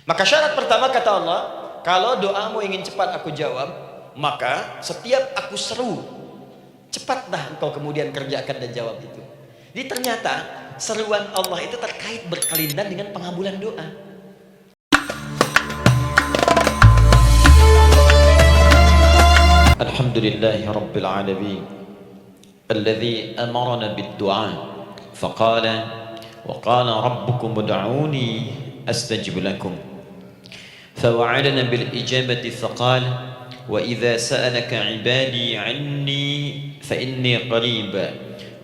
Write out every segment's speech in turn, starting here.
Maka syarat pertama kata Allah, kalau doamu ingin cepat aku jawab, maka setiap aku seru, cepatlah engkau kemudian kerjakan dan jawab itu. Jadi ternyata seruan Allah itu terkait berkelindan dengan pengabulan doa. Alhamdulillahi Rabbil Alamin alladhi amarana bid-du'a faqala wa qala rabbukum ud'uni astajib lakum فوعدنا بالإجابة فقال وإذا سألك عبادي عني فإني قريب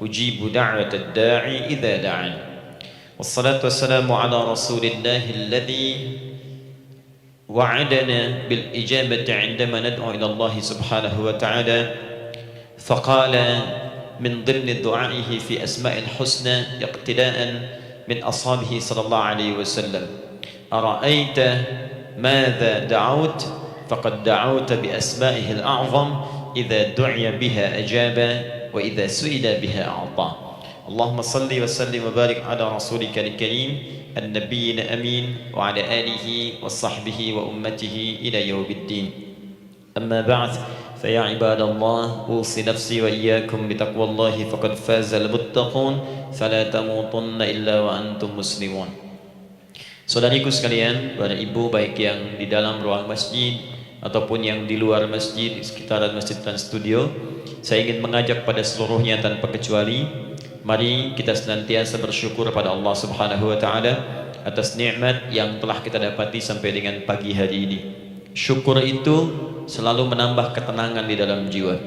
أجيب دعوة الداعي إذا دعان والصلاة والسلام على رسول الله الذي وعدنا بالإجابة عندما ندعو إلى الله سبحانه وتعالى فقال من ضمن دعائه في أسماء الحسنى اقتداء من أصحابه صلى الله عليه وسلم أرأيت ماذا دعوت فقد دعوت بأسمائه الأعظم إذا دعي بها أجاب وإذا سئل بها أعطى اللهم صل وسلم وبارك على رسولك الكريم النبي الأمين وعلى آله وصحبه وأمته إلى يوم الدين أما بعد فيا عباد الله أوصي نفسي وإياكم بتقوى الله فقد فاز المتقون فلا تموتن إلا وأنتم مسلمون. Saudariku sekalian, para ibu baik yang di dalam ruang masjid ataupun yang di luar masjid, di sekitaran masjid dan studio, saya ingin mengajak pada seluruhnya tanpa kecuali, mari kita senantiasa bersyukur pada Allah Subhanahu wa taala atas nikmat yang telah kita dapati sampai dengan pagi hari ini. Syukur itu selalu menambah ketenangan di dalam jiwa.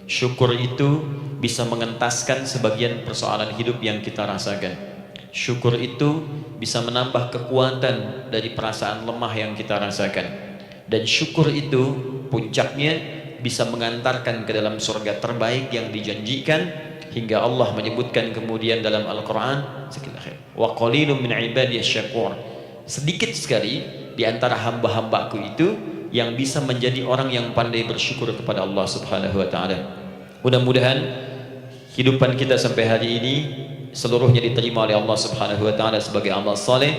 Syukur itu bisa mengentaskan sebagian persoalan hidup yang kita rasakan. Syukur itu bisa menambah kekuatan dari perasaan lemah yang kita rasakan. Dan syukur itu puncaknya bisa mengantarkan ke dalam surga terbaik yang dijanjikan, hingga Allah menyebutkan kemudian dalam Al-Quran, wa qalilun min ibadiyas syakur, sedikit sekali di antara hamba-hambaku itu yang bisa menjadi orang yang pandai bersyukur kepada Allah Subhanahu wa taala. Mudah-mudahan hidupan kita sampai hari ini seluruhnya diterima oleh Allah Subhanahu wa taala sebagai amal saleh,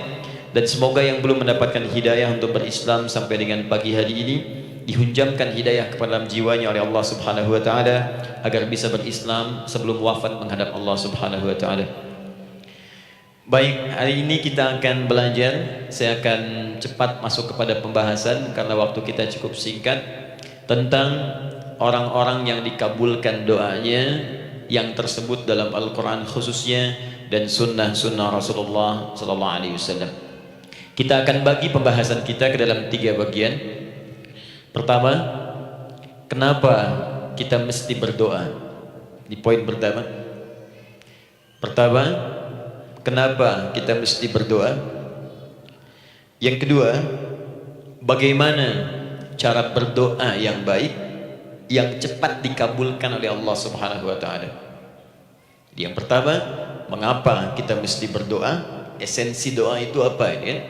dan semoga yang belum mendapatkan hidayah untuk berislam sampai dengan pagi hari ini dihunjamkan hidayah kepada dalam jiwanya oleh Allah Subhanahu wa taala agar bisa berislam sebelum wafat menghadap Allah Subhanahu wa taala. Baik, hari ini kita akan belajar. Saya akan cepat masuk kepada pembahasan karena waktu kita cukup singkat, tentang orang-orang yang dikabulkan doanya yang tersebut dalam Al-Quran khususnya dan sunnah-sunnah Rasulullah Sallallahu Alaihi Wasallam. Kita akan bagi pembahasan kita ke dalam 3 bagian. Pertama, kenapa kita mesti berdoa? Di poin pertama. Pertama, kenapa kita mesti berdoa? Yang kedua, bagaimana cara berdoa yang baik yang cepat dikabulkan oleh Allah Subhanahu wa taala. Yang pertama, mengapa kita mesti berdoa? Esensi doa itu apa ya?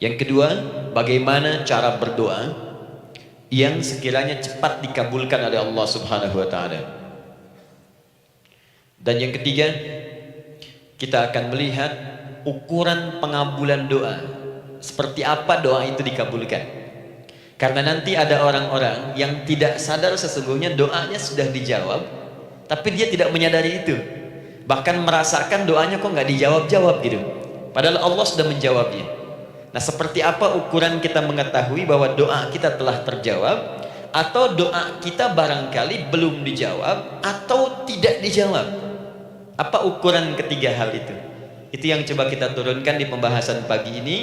Yang kedua, bagaimana cara berdoa yang sekiranya cepat dikabulkan oleh Allah Subhanahu wa taala. Dan yang ketiga, kita akan melihat ukuran pengabulan doa. Seperti apa doa itu dikabulkan? Karena nanti ada orang-orang yang tidak sadar sesungguhnya doanya sudah dijawab, tapi dia tidak menyadari itu. Bahkan merasakan doanya kok nggak dijawab-jawab gitu. Padahal Allah sudah menjawabnya. Nah, seperti apa ukuran kita mengetahui bahwa doa kita telah terjawab, atau doa kita barangkali belum dijawab atau tidak dijawab? Apa ukuran ketiga hal itu? Itu yang coba kita turunkan di pembahasan pagi ini.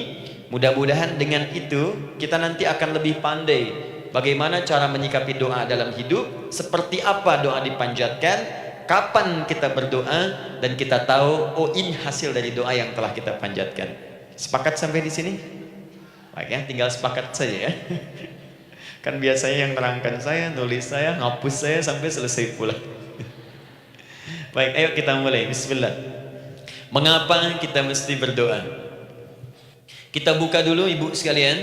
Mudah-mudahan dengan itu kita nanti akan lebih pandai bagaimana cara menyikapi doa dalam hidup, seperti apa doa dipanjatkan, kapan kita berdoa, dan kita tahu oh ini hasil dari doa yang telah kita panjatkan. Sepakat sampai di sini? Baik ya, tinggal sepakat saja ya. Kan biasanya yang nerangkan saya, nulis saya, ngapus saya sampai selesai pula. Baik, ayo kita mulai. Bismillah. Mengapa kita mesti berdoa? Kita buka dulu ibu sekalian,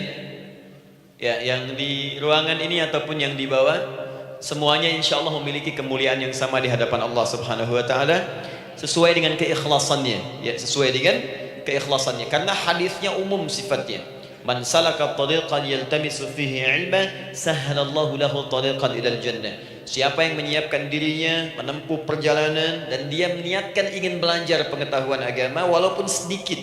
ya, yang di ruangan ini ataupun yang di bawah, semuanya insya Allah memiliki kemuliaan yang sama di hadapan Allah Subhanahu wa taala sesuai dengan keikhlasannya, ya, sesuai dengan keikhlasannya. Karena hadisnya umum sifatnya. Man salaka tariqan yaltamisu fihi ilma sahhalallahu lahu tariqan ilal jannah. Siapa yang menyiapkan dirinya menempuh perjalanan dan dia meniatkan ingin belajar pengetahuan agama walaupun sedikit,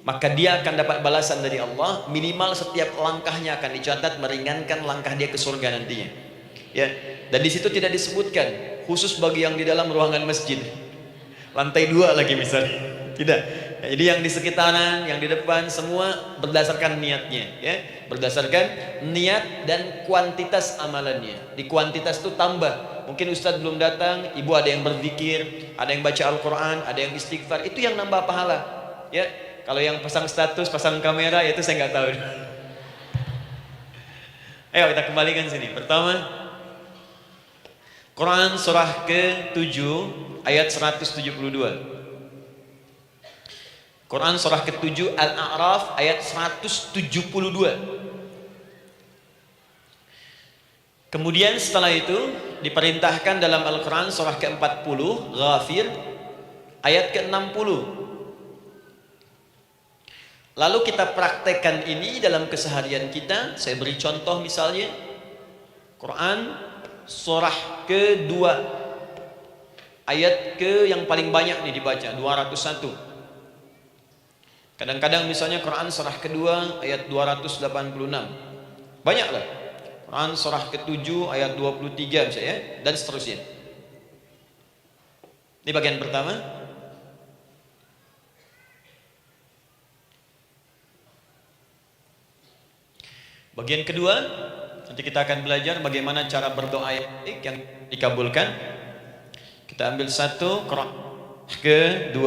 maka dia akan dapat balasan dari Allah. Minimal setiap langkahnya akan dicatat meringankan langkah dia ke surga nantinya. Ya, dan di situ tidak disebutkan khusus bagi yang di dalam ruangan masjid, lantai 2 lagi misalnya, tidak. Ya, jadi yang di sekitaran, yang di depan semua berdasarkan niatnya, ya, berdasarkan niat dan kuantitas amalannya. Di kuantitas itu tambah. Mungkin Ustadz belum datang, ibu ada yang berzikir, ada yang baca Al-Quran, ada yang istighfar, itu yang nambah pahala. Ya, kalau yang pasang status, pasang kamera, itu saya nggak tahu. Ayo kita kembalikan sini. Pertama, Quran surah ke-7 ayat 172. Quran surah ke-7 Al-A'raf ayat 172. Kemudian setelah itu diperintahkan dalam Al-Quran surah ke-40 Ghafir ayat ke-60. Lalu kita praktekkan ini dalam keseharian kita. Saya beri contoh misalnya Quran surah ke-2 ayat ke yang paling banyak nih dibaca 201. Kadang-kadang misalnya Quran surah ke-2 ayat 286. Banyaklah. Quran surah ke-7 ayat 23 misalnya, dan seterusnya. Ini bagian pertama. Bagian kedua, nanti kita akan belajar bagaimana cara berdoa yang dikabulkan. Kita ambil satu Quran ke-2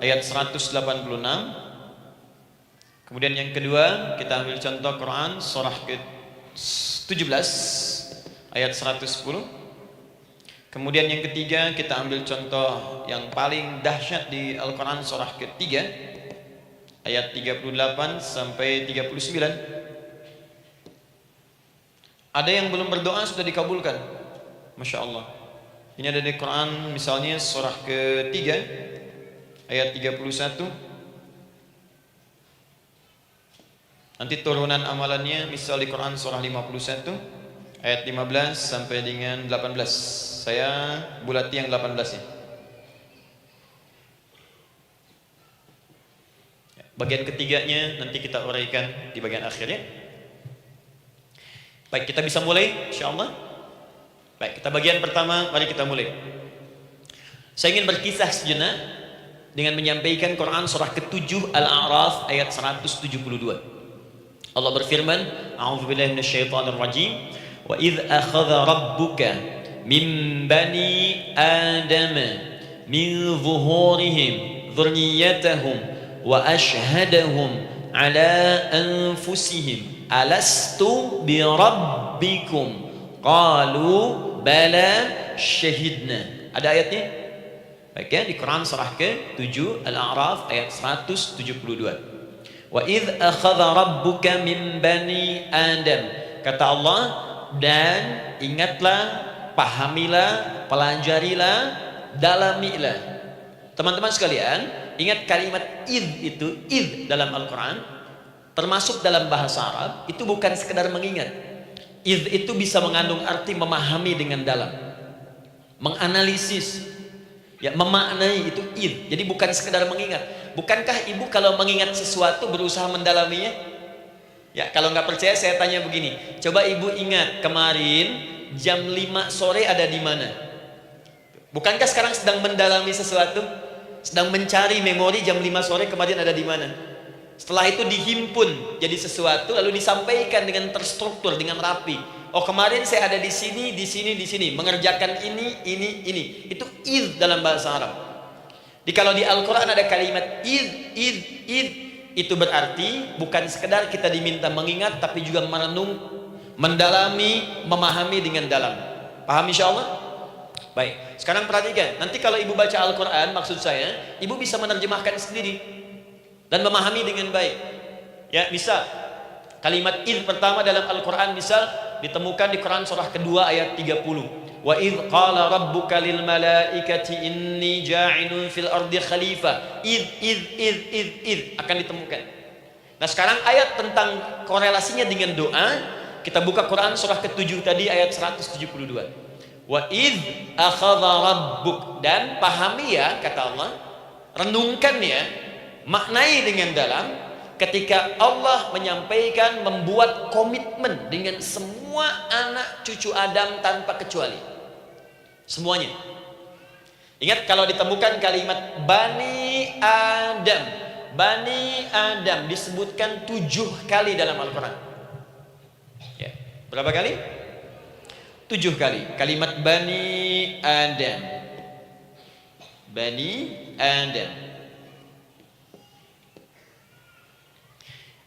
ayat 186. Kemudian yang kedua kita ambil contoh Quran surah ke-17 ayat 110. Kemudian yang ketiga kita ambil contoh yang paling dahsyat di Al-Quran surah ke-3 ayat 38 sampai 39. Ada yang belum berdoa sudah dikabulkan, Masya Allah. Ini ada di Quran misalnya surah ke-3 ayat 31. Nanti turunan amalannya misal di Quran surah 51 ayat 15 sampai dengan 18. Saya bulati yang 18 ya. Bagian ketiganya nanti kita uraikan di bagian akhirnya. Baik, kita bisa mulai insyaallah. Baik, kita bagian pertama, mari kita mulai. Saya ingin berkisah sejenak dengan menyampaikan Quran surah ke-7 Al-A'raf ayat 172. Allah berfirman, A'udzubillahi minasyaitonir rajim, wa idz akhadha rabbuka min bani Adam min zuhurihim dzurriyyatahum wa ashhadahum ala anfusihim alastu bi rabbikum qalu bala syahidna. Ada ayatnya? Baik ya, di Quran surah ke-7 Al-A'raf ayat 172. Wa idz akhadha rabbuka min bani Adam. Kata Allah, dan ingatlah, pahamilah, pelajarilah, dalamilah. Teman-teman sekalian, ingat kalimat idz itu, idz dalam Al-Quran termasuk dalam bahasa Arab itu bukan sekedar mengingat. Idz itu bisa mengandung arti memahami dengan dalam, menganalisis, ya, memaknai, itu idz. Jadi bukan sekedar mengingat. Bukankah ibu kalau mengingat sesuatu berusaha mendalaminya? Ya, kalau nggak percaya saya tanya begini, coba ibu ingat kemarin jam 5 sore ada di mana? Bukankah sekarang sedang mendalami sesuatu? Sedang mencari memori jam 5 sore kemarin ada di mana? Setelah itu dihimpun jadi sesuatu, lalu disampaikan dengan terstruktur, dengan rapi. Oh, kemarin saya ada di sini, di sini, di sini, mengerjakan ini. Itu idz dalam bahasa Arab. Kalau di Al-Quran ada kalimat idz, itu berarti bukan sekedar kita diminta mengingat, tapi juga merenung, mendalami, memahami dengan dalam. Paham insyaallah? Baik, sekarang perhatikan. Nanti kalau ibu baca Al-Quran, maksud saya, ibu bisa menerjemahkan sendiri dan memahami dengan baik. Ya, misal kalimat idz pertama dalam Al-Quran misal ditemukan di Quran surah kedua ayat 30. Wa idz qala rabbuka lil malaikati inni ja'ilun fil ardi khalifah. Idz akan ditemukan. Nah sekarang ayat tentang korelasinya dengan doa, kita buka Quran surah ke-7 tadi ayat 172. Wa idh akhadha rabbuk, dan pahami ya kata Allah, renungkan ya, maknai dengan dalam ketika Allah menyampaikan, membuat komitmen dengan semua anak cucu Adam tanpa kecuali, semuanya. Ingat kalau ditemukan kalimat Bani Adam, Bani Adam disebutkan 7 kali dalam Al-Quran ya. Berapa kali? 7 kali kalimat Bani Adam, Bani Adam.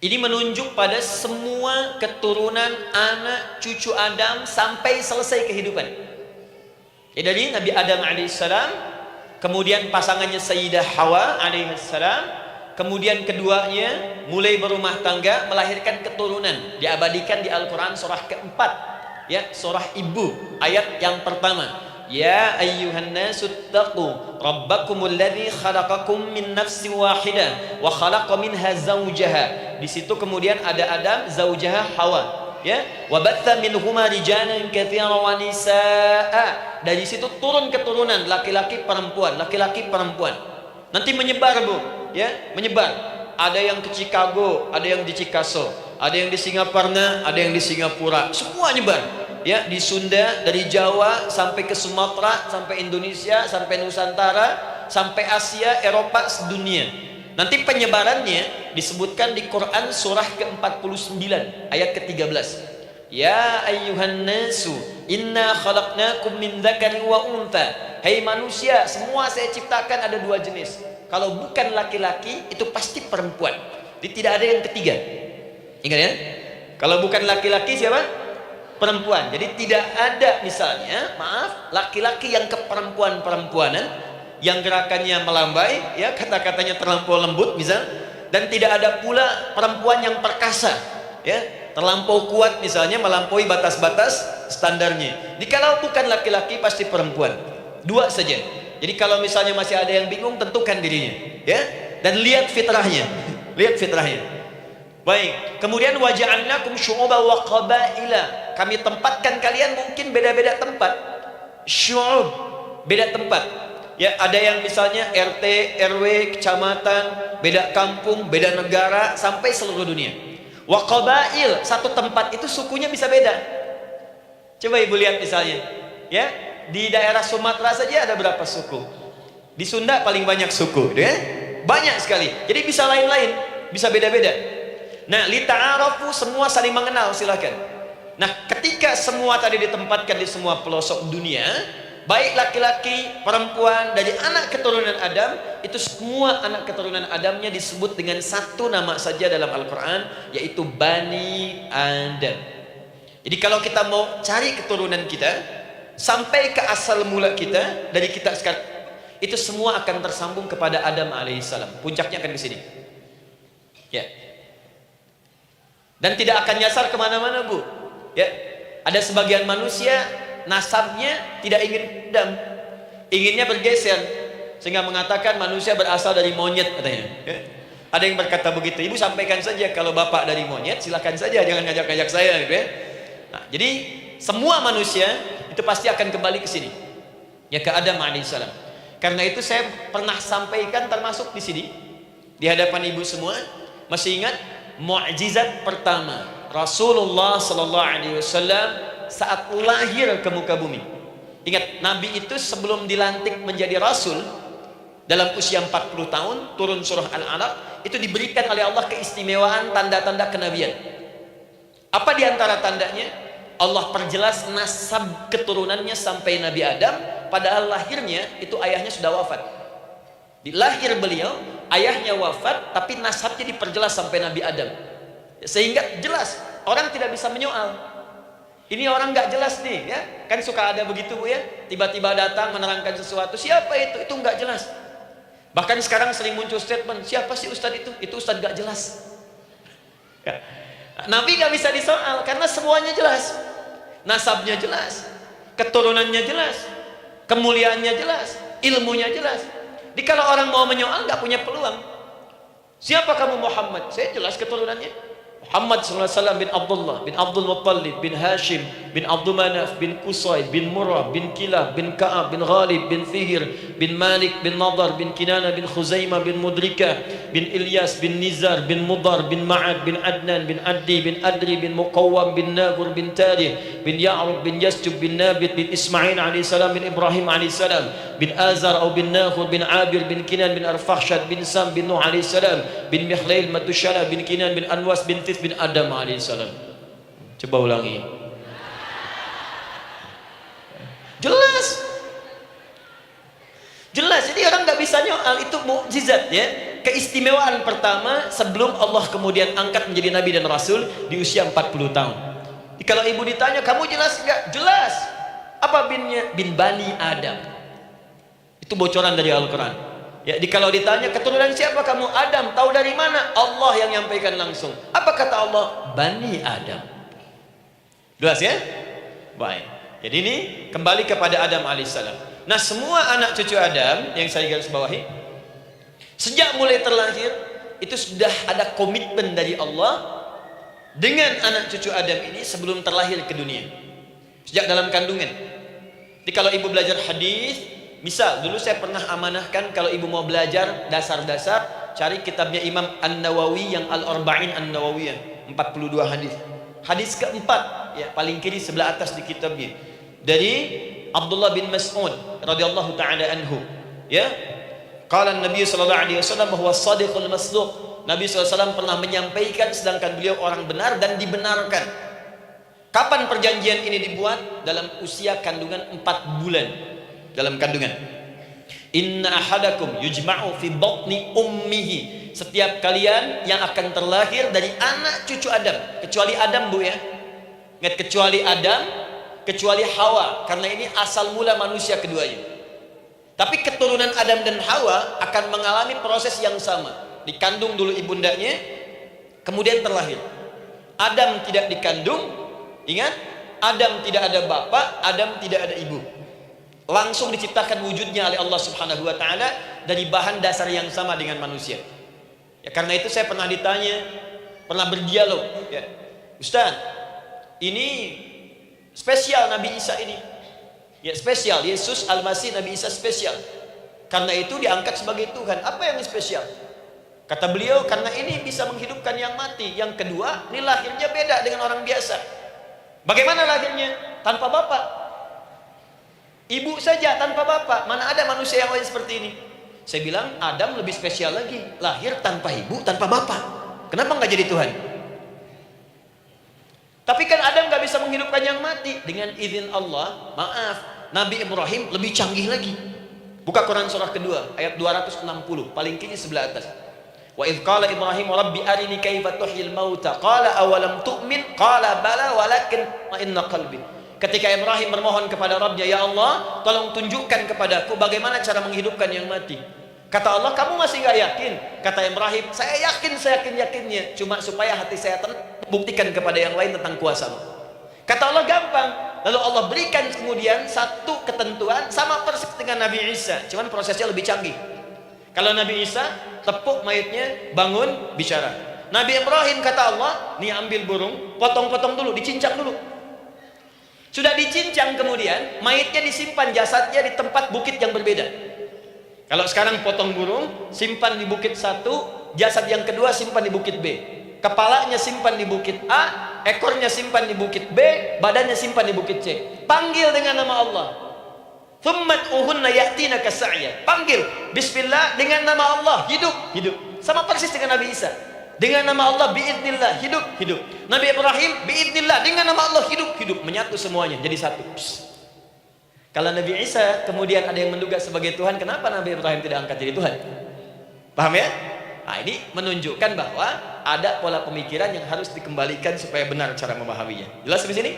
Ini menunjuk pada semua keturunan anak cucu Adam sampai selesai kehidupan ya, dari Nabi Adam alaihissalam, kemudian pasangannya Sayyidah Hawa alaihissalam, kemudian keduanya mulai berumah tangga melahirkan keturunan, diabadikan di Al-Quran surah keempat ya, surah Ibu ayat yang pertama, ya ayyuhan nasu taqu rabbakumul ladzi khalaqakum min nafsin wahidah wa khalaqa minha zawjaha. Di situ kemudian ada Adam, zawjaha Hawa ya, wa batha minhuma rijalan katsiran wa nisaa. Dari situ turun keturunan laki-laki perempuan, laki-laki perempuan. Nanti menyebar Bu ya, menyebar. Ada yang ke Chicago, ada yang di Chicago, ada yang di Singaparna, ada yang di Singapura, semua nyebar ya, di Sunda, dari Jawa sampai ke Sumatera, sampai Indonesia, sampai Nusantara, sampai Asia, Eropa, sedunia. Nanti penyebarannya disebutkan di Quran surah ke-49 ayat ke-13. Ya ayyuhan nasu inna khalaqnakum min dzakarin wa untha. Hai manusia, semua saya ciptakan ada 2 jenis. Kalau bukan laki-laki itu pasti perempuan. Jadi tidak ada yang ketiga. Ingat ya? Kalau bukan laki-laki siapa? Perempuan. Jadi tidak ada misalnya, maaf, laki-laki yang keperempuan-perempuanan, yang gerakannya melambai, ya kata-katanya terlampau lembut misal, dan tidak ada pula perempuan yang perkasa, ya terlampau kuat misalnya, melampaui batas-batas standarnya. Jadi kalau bukan laki-laki pasti perempuan. 2 saja. Jadi kalau misalnya masih ada yang bingung, tentukan dirinya, ya, dan lihat fitrahnya, lihat fitrahnya. Baik, kemudian waja'alnakum syu'uban wa qabaila. Kami tempatkan kalian mungkin beda-beda tempat. Syu'ub, beda tempat. Ya, ada yang misalnya RT, RW, kecamatan, beda kampung, beda negara, sampai seluruh dunia. Wa qabail, satu tempat itu sukunya bisa beda. Coba Ibu lihat misalnya, ya, di daerah Sumatera saja ada berapa suku? Di Sunda paling banyak suku, ya? Banyak sekali. Jadi bisa lain-lain, bisa beda-beda. Nah, lita'arafu, semua saling mengenal, silakan. Nah, ketika semua tadi ditempatkan di semua pelosok dunia, baik laki-laki, perempuan, dari anak keturunan Adam, itu semua anak keturunan Adamnya disebut dengan satu nama saja dalam Al-Quran, yaitu Bani Adam. Jadi kalau kita mau cari keturunan kita, sampai ke asal mula kita, dari kita sekarang, itu semua akan tersambung kepada Adam alaihissalam. Puncaknya akan ke sini. Ya. Dan tidak akan nyasar kemana-mana Bu. Ya, ada sebagian manusia nasabnya tidak ingin Adam, inginnya bergeser, sehingga mengatakan manusia berasal dari monyet katanya. Ya. Ada yang berkata begitu. Ibu sampaikan saja kalau bapak dari monyet, silakan saja, jangan ngajak-ngajak saya, gitu ya. Nah, jadi semua manusia itu pasti akan kembali ke sini, ya, ke Adam alaihissalam. Karena itu saya pernah sampaikan termasuk di sini di hadapan ibu semua, masih ingat mukjizat pertama Rasulullah sallallahu alaihi wasallam saat lahir ke muka bumi. Ingat, Nabi itu sebelum dilantik menjadi Rasul dalam usia 40 tahun, turun surah Al-Alaq, itu diberikan oleh Allah keistimewaan tanda-tanda kenabian. Apa diantara tandanya? Allah perjelas nasab keturunannya sampai Nabi Adam, padahal lahirnya itu ayahnya sudah wafat. Di lahir beliau, ayahnya wafat, tapi nasabnya diperjelas sampai Nabi Adam. Sehingga jelas, orang tidak bisa menyoal. Ini orang nggak jelas nih, ya. Kan suka ada begitu Bu ya, tiba-tiba datang menerangkan sesuatu, siapa itu? Itu nggak jelas. Bahkan sekarang sering muncul statement, siapa sih Ustadz itu? Itu Ustadz nggak jelas. Ya. Nabi nggak bisa disoal karena semuanya jelas. Nasabnya jelas, keturunannya jelas, kemuliaannya jelas, ilmunya jelas. Jadi kalau orang mau menyoal nggak punya peluang. Siapa kamu Muhammad? Saya jelas keturunannya. Muhammad SAW bin Abdullah bin Abdul Muttalib bin Hashim bin Abdul Manaf bin Qusay bin Murrah bin Kilab bin Ka'ab bin Ghalib bin Fihir bin Malik bin Nadar bin Kinana bin Khuzaimah bin Mudrikah bin Ilyas bin Nizar bin Mudar bin Ma'ad bin Adnan bin Addi bin Adri bin Muqawwam bin Nagur bin Tarih bin Ya'rub bin Yasjub bin Nabit bin Ismail alaihissalam bin Ibrahim alaihissalam bin Azar atau bin Nakhur bin Abir bin Kinan bin Arfakhshad bin Sam bin Nuh alaihissalam bin Mihlail Matushala bin Kinan bin Anwas bin bin Adam alaihissalam. Coba ulangi. Jelas. Jelas. Jadi orang nggak bisa nyoal, itu mukjizat ya. Keistimewaan pertama sebelum Allah kemudian angkat menjadi nabi dan rasul di usia 40 tahun. Jadi, kalau ibu ditanya, kamu jelas nggak? Jelas. Apa binnya? Bin Bani Adam. Itu bocoran dari Al-Quran. Ya, kalau ditanya keturunan siapa kamu? Adam. Tahu dari mana? Allah yang menyampaikan langsung. Apa kata Allah? Bani Adam. Jelas ya? Baik. Jadi ini kembali kepada Adam alaihissalam. Nah, semua anak cucu Adam yang saya garis bawahi, sejak mulai terlahir itu sudah ada komitmen dari Allah dengan anak cucu Adam ini sebelum terlahir ke dunia. Sejak dalam kandungan. Jadi kalau ibu belajar hadis, misal dulu saya pernah amanahkan kalau ibu mau belajar dasar-dasar, cari kitabnya Imam An-Nawawi yang Al-Arba'in An-Nawawiyah, 42 hadis. Hadis keempat, ya paling kiri sebelah atas di kitabnya, dari Abdullah bin Mas'ud radhiyallahu taala anhu, ya. Qala Nabi sallallahu alaihi wasallam huwa as-sadiqul masduq. Nabi SAW pernah menyampaikan sedangkan beliau orang benar dan dibenarkan. Kapan perjanjian ini dibuat? Dalam usia kandungan 4 bulan. Dalam kandungan. Inna ahadakum yujma'u fi batni ummihi. Setiap kalian yang akan terlahir dari anak cucu Adam, kecuali Adam bu ya. Ingat, kecuali Adam, kecuali Hawa, karena ini asal mula manusia keduanya. Tapi keturunan Adam dan Hawa akan mengalami proses yang sama. Dikandung dulu ibundanya, kemudian terlahir. Adam tidak dikandung, ingat, Adam tidak ada bapak, Adam tidak ada ibu. Langsung diciptakan wujudnya oleh Allah Subhanahu wa taala dari bahan dasar yang sama dengan manusia. Ya, karena itu saya pernah ditanya, pernah berdialog, ya. Ustaz, ini spesial Nabi Isa ini. Ya, spesial, Yesus Al-Masih Nabi Isa spesial. Karena itu diangkat sebagai Tuhan. Apa yang spesial? Kata beliau, karena ini bisa menghidupkan yang mati. Yang kedua, ini lahirnya beda dengan orang biasa. Bagaimana lahirnya? Tanpa bapak. Ibu saja tanpa bapak. Mana ada manusia yang lain seperti ini? Saya bilang Adam lebih spesial lagi, lahir tanpa ibu, tanpa bapak. Kenapa nggak jadi Tuhan? Tapi kan Adam nggak bisa menghidupkan yang mati. Dengan izin Allah, maaf, Nabi Ibrahim lebih canggih lagi. Buka Quran surah kedua ayat 260, paling kiri sebelah atas. Wa idh qala Ibrahim rabbi arini kaifa tuhyil mauta qala awalam tu'min qala bala walakin inna qalbi. Ketika Ibrahim bermohon kepada Rabbnya, ya Allah, tolong tunjukkan kepadaku bagaimana cara menghidupkan yang mati. Kata Allah, kamu masih nggak yakin? Kata Ibrahim, saya yakin, saya yakinnya. Cuma supaya hati saya tenang, buktikan kepada yang lain tentang kuasamu. Kata Allah, gampang. Lalu Allah berikan kemudian satu ketentuan sama persis dengan Nabi Isa. Cuman prosesnya lebih canggih. Kalau Nabi Isa, tepuk mayatnya, bangun, bicara. Nabi Ibrahim kata Allah, nih ambil burung, potong-potong dulu, dicincang dulu. Sudah dicincang kemudian, mayatnya disimpan, jasadnya di tempat bukit yang berbeda. Kalau sekarang potong burung, simpan di bukit satu, jasad yang kedua simpan di bukit B. Kepalanya simpan di bukit A, ekornya simpan di bukit B, badannya simpan di bukit C. Panggil dengan nama Allah. Thummat uhunna ya'tinaka sa'ya. Panggil, bismillah, dengan nama Allah, hidup, hidup. Sama persis dengan Nabi Isa. Dengan nama Allah biidznillah, hidup, hidup. Nabi Ibrahim biidznillah, dengan nama Allah hidup, hidup. Menyatu semuanya jadi satu. Psst. Kalau Nabi Isa kemudian ada yang menduga sebagai Tuhan, kenapa Nabi Ibrahim tidak angkat jadi Tuhan? Paham ya? Nah, ini menunjukkan bahwa ada pola pemikiran yang harus dikembalikan supaya benar cara memahaminya. Jelas di sini?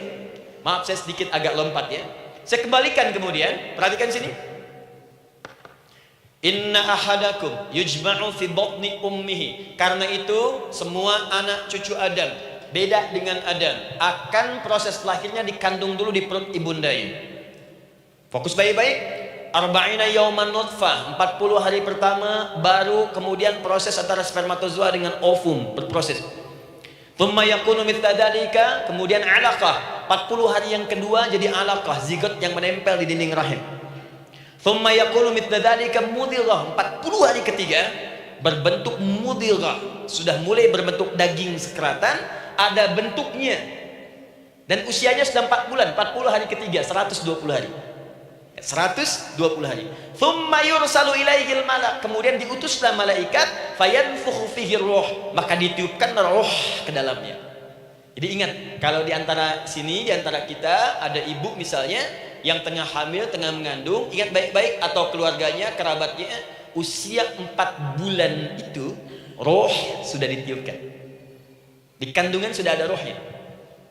Maaf saya sedikit agak lompat ya. Saya kembalikan kemudian, perhatikan sini. Inna ahadakum yujma'u fi batni ummihi. Karena itu semua anak cucu Adam, beda dengan Adam, akan proses lahirnya dikandung dulu di perut ibundanya. Fokus baik-baik. arba'ina yauman nutfah, 40 hari pertama baru kemudian proses antara spermatozoa dengan ovum berproses. Thumma yakunu mithla dzalika, kemudian alaqah, 40 hari yang kedua jadi alaqah, zigot yang menempel di dinding rahim. Thumma yakunu mithla dzalika mudghah, 40 hari ketiga berbentuk mudghah, sudah mulai berbentuk daging sekeratan, ada bentuknya. Dan usianya sudah 4 bulan, 40 hari ketiga, 120 hari. 120 hari. Thumma yursalu ilaihil malak, kemudian diutuslah malaikat, fayanfukhu fihi ruh, maka ditiupkan roh ke dalamnya. Jadi ingat, kalau di antara sini, di antara kita ada ibu misalnya yang tengah hamil, tengah mengandung, ingat baik-baik, atau keluarganya, kerabatnya, usia 4 bulan itu roh sudah ditiupkan. Di kandungan sudah ada rohnya.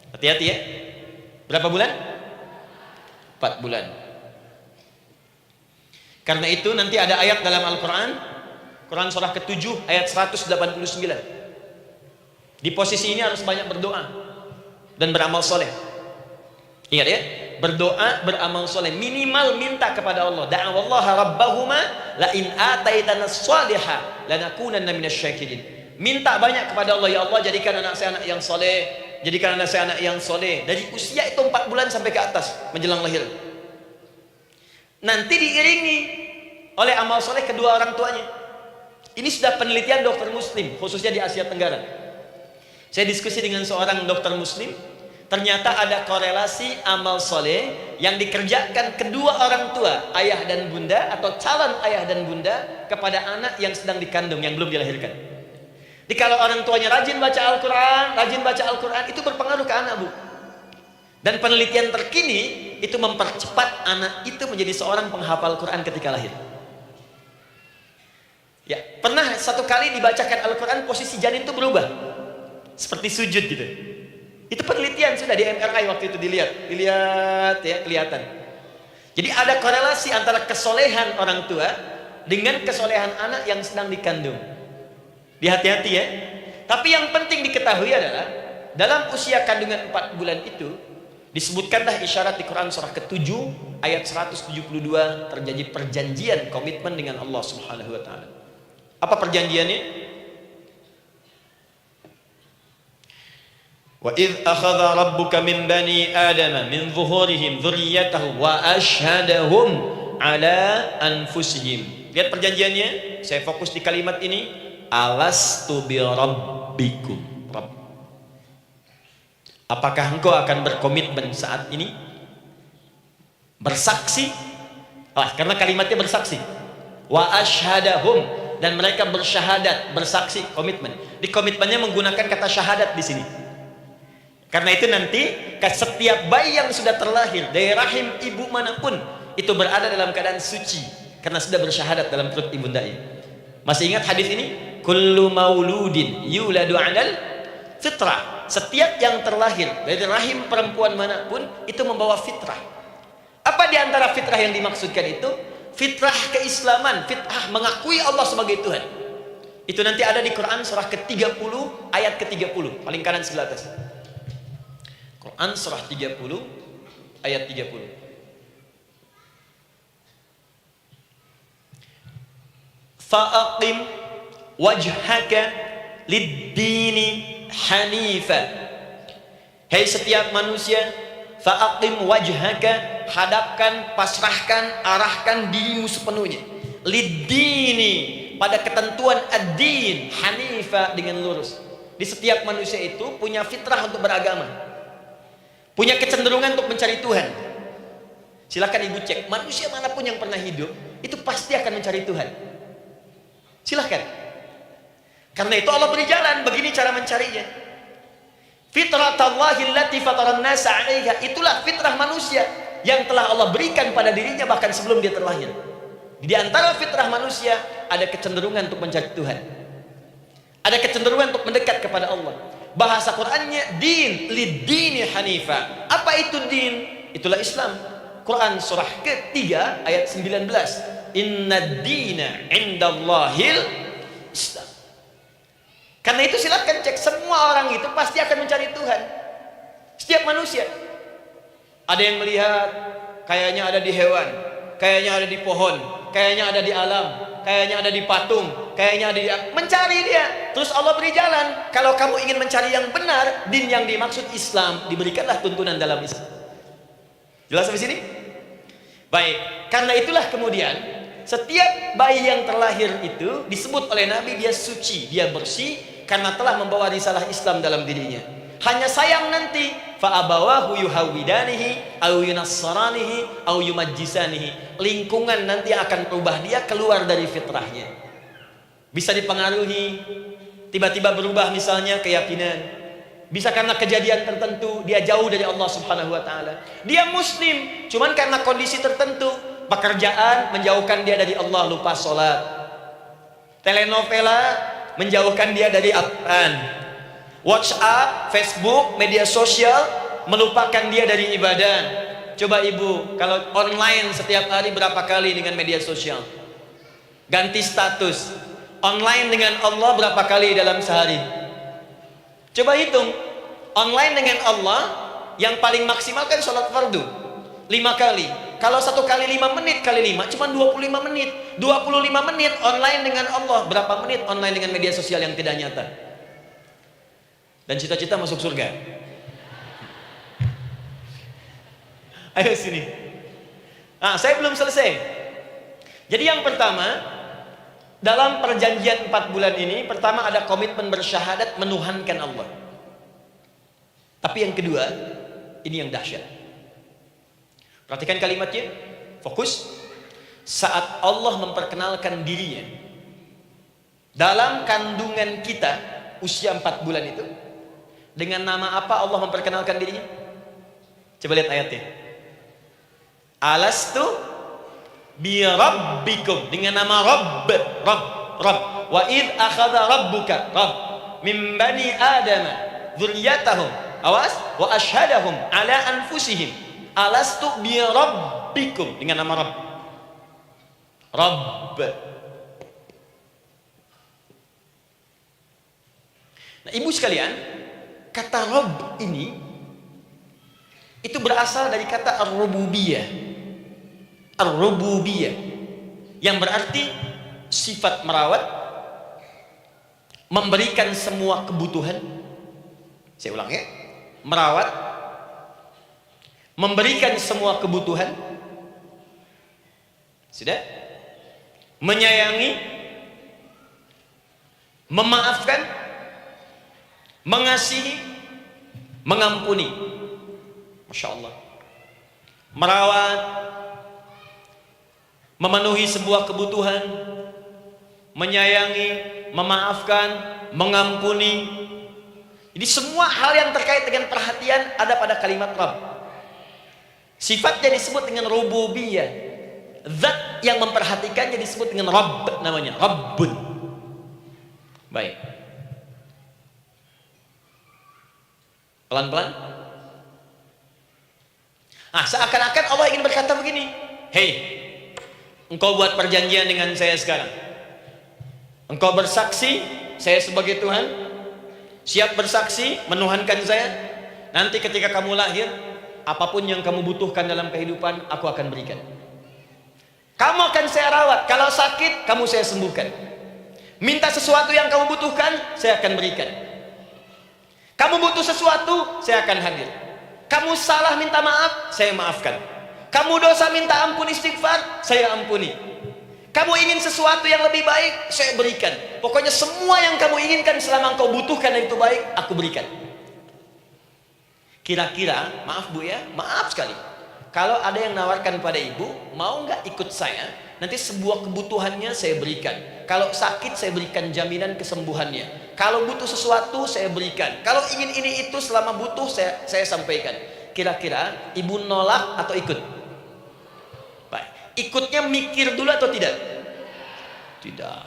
Hati-hati ya. Berapa bulan? 4 bulan. Karena itu nanti ada ayat dalam Al-Quran, Quran surah ke-7 ayat 189. Di posisi ini harus banyak berdoa dan beramal soleh. Ingat ya, berdoa, beramal soleh, minimal minta kepada Allah. Da'awallaha rabbahuma la in ataitana shaliha lanakunanna minasyakirin. Minta banyak kepada Allah, ya Allah jadikan anak saya anak yang soleh, jadikan anak saya anak yang soleh. Dari usia itu 4 bulan sampai ke atas menjelang lahir. Nanti diiringi oleh amal soleh kedua orang tuanya. Ini sudah penelitian dokter muslim, khususnya di Asia Tenggara. Saya diskusi dengan seorang dokter muslim, ternyata ada korelasi amal soleh yang dikerjakan kedua orang tua, ayah dan bunda atau calon ayah dan bunda kepada anak yang sedang dikandung, yang belum dilahirkan. Jadi kalau orang tuanya rajin baca Al-Quran, itu berpengaruh ke anak, Bu. Dan penelitian terkini itu mempercepat anak itu menjadi seorang penghafal Quran ketika lahir. Ya, pernah satu kali dibacakan Al-Quran, posisi janin itu berubah, seperti sujud gitu. Itu penelitian sudah di MRI waktu itu dilihat ya, kelihatan. Jadi ada korelasi antara kesolehan orang tua dengan kesolehan anak yang sedang dikandung. Hati-hati ya. Tapi yang penting diketahui adalah dalam usia kandungan 4 bulan itu disebutkanlah isyarat di Quran surah ke-7 ayat 172 terjadi perjanjian komitmen dengan Allah Subhanahu wa taala. Apa perjanjiannya? Wa idz akhadha rabbuka min bani adama min zuhurihim dzurriyyatahum wa asyhadahum ala anfusihim. Lihat perjanjiannya, saya fokus di kalimat ini, alastu bi rabbikum. Rabb. Apakah engkau akan berkomitmen saat ini bersaksi? Karena kalimatnya bersaksi. Wa asyhadahum, dan mereka bersyahadat, bersaksi, komitmen. Di komitmennya menggunakan kata syahadat di sini. Karena itu nanti setiap bayi yang sudah terlahir dari rahim ibu manapun itu berada dalam keadaan suci karena sudah bersyahadat dalam perut ibundanya. Masih ingat hadis ini? Kullu mauludin yuladu 'alal fitrah. Setiap yang terlahir dari rahim perempuan manapun itu membawa fitrah. Apa di antara fitrah yang dimaksudkan itu? Fitrah keislaman, fitrah mengakui Allah sebagai Tuhan. Itu nanti ada di Quran surah ke-30 ayat ke-30, paling kanan sebelah atas. Quran surah 30 ayat 30. Fa'aqim wajhaka lid-dini hanifa. Hai setiap manusia, fa'aqim wajhaka, hadapkan, pasrahkan, arahkan dirimu sepenuhnya, lid-dini, pada ketentuan ad-din, hanifa, dengan lurus. Di setiap manusia itu punya fitrah untuk beragama, punya kecenderungan untuk mencari Tuhan. Silakan ibu cek, manusia manapun yang pernah hidup itu pasti akan mencari Tuhan. Silahkan. Karena itu Allah beri jalan, begini cara mencarinya. Fitratallahi allati fataran nasa 'alaiha, itulah fitrah manusia yang telah Allah berikan pada dirinya bahkan sebelum dia terlahir. Di antara fitrah manusia ada kecenderungan untuk mencari Tuhan. Ada kecenderungan untuk mendekat kepada Allah. Bahasa Qur'annya din, lid-dini hanifa. Apa itu din? Itulah Islam. Quran surah ke-3 ayat 19. Inna dina indallahil Islam. Karena itu silakan cek, semua orang itu pasti akan mencari Tuhan. Setiap manusia. Ada yang melihat kayaknya ada di hewan, kayaknya ada di pohon, kayaknya ada di alam, kayaknya ada di patung, kayaknya ada di... Mencari dia. Terus Allah beri jalan. Kalau kamu ingin mencari yang benar, din yang dimaksud Islam, diberikanlah tuntunan dalam Islam. Jelas sampai sini? Baik, karena itulah kemudian setiap bayi yang terlahir itu disebut oleh Nabi dia suci, dia bersih karena telah membawa risalah Islam dalam dirinya. Hanya sayang nanti fa abawahu yuhawidanihi aw yunassaranihi aw yumajjisanihi. Lingkungan nanti akan merubah dia keluar dari fitrahnya. Bisa dipengaruhi, tiba-tiba berubah misalnya keyakinan. Bisa karena kejadian tertentu dia jauh dari Allah Subhanahu wa taala. Dia muslim, cuman karena kondisi tertentu, pekerjaan menjauhkan dia dari Allah, lupa sholat. Telenovela menjauhkan dia dari Al-Quran. WhatsApp, Facebook, media sosial melupakan dia dari ibadah. Coba ibu, kalau online setiap hari berapa kali dengan media sosial? Ganti status. Online dengan Allah berapa kali dalam sehari? Coba hitung. Online dengan Allah yang paling maksimal kan sholat fardu 5 kali. Kalau 1 kali 5 menit kali 5 cuma 25 menit. 25 menit online dengan Allah. Berapa menit online dengan media sosial yang tidak nyata? Dan cita-cita masuk surga. Ayo sini. Saya belum selesai. Jadi yang pertama, dalam perjanjian 4 bulan ini, pertama ada komitmen bersyahadat menuhankan Allah. Tapi yang kedua, ini yang dahsyat. Perhatikan kalimatnya, fokus. Saat Allah memperkenalkan dirinya dalam kandungan kita usia 4 bulan itu, dengan nama apa Allah memperkenalkan dirinya? Coba lihat ayatnya. Alastu bi rabbikum, dengan nama Rabb. Wa id akhadha rabbuka min bani adama dzurriyyatahum wa ashhadahum ala anfusihim alastu bi rabbikum, dengan nama Rabb. Nah, ibu sekalian, kata Rabb ini itu berasal dari kata ar-rububiyah. Ar-rububiyah yang berarti sifat merawat, memberikan semua kebutuhan. Saya ulang ya. Merawat, memberikan semua kebutuhan. Sudah? Menyayangi, memaafkan, mengasihi, mengampuni. Masya Allah. Merawat, memenuhi sebuah kebutuhan, menyayangi, memaafkan, mengampuni. Jadi semua hal yang terkait dengan perhatian ada pada kalimat Rabb. Sifatnya disebut dengan rububiyah. Zat yang memperhatikannya disebut dengan Rabb, namanya Rabbun. Baik. Pelan-pelan. Seakan-akan Allah ingin berkata begini, hei, engkau buat perjanjian dengan saya sekarang. Engkau bersaksi saya sebagai Tuhan, siap bersaksi menuhankan saya. Nanti ketika kamu lahir, apapun yang kamu butuhkan dalam kehidupan, aku akan berikan. Kamu akan saya rawat. Kalau sakit, kamu saya sembuhkan. Minta sesuatu yang kamu butuhkan, saya akan berikan. Kamu butuh sesuatu, saya akan hadir. Kamu salah minta maaf, saya maafkan. Kamu dosa minta ampun istighfar, saya ampuni. Kamu ingin sesuatu yang lebih baik, saya berikan. Pokoknya semua yang kamu inginkan selama engkau butuhkan dan itu baik, aku berikan. Kira-kira, maaf Bu ya, maaf sekali, kalau ada yang nawarkan pada ibu, mau nggak ikut saya? Nanti sebuah kebutuhannya saya berikan. Kalau sakit saya berikan jaminan kesembuhannya. Kalau butuh sesuatu saya berikan. Kalau ingin ini itu selama butuh saya sampaikan. Kira-kira ibu nolak atau ikut? Baik. Ikutnya mikir dulu atau tidak? Tidak.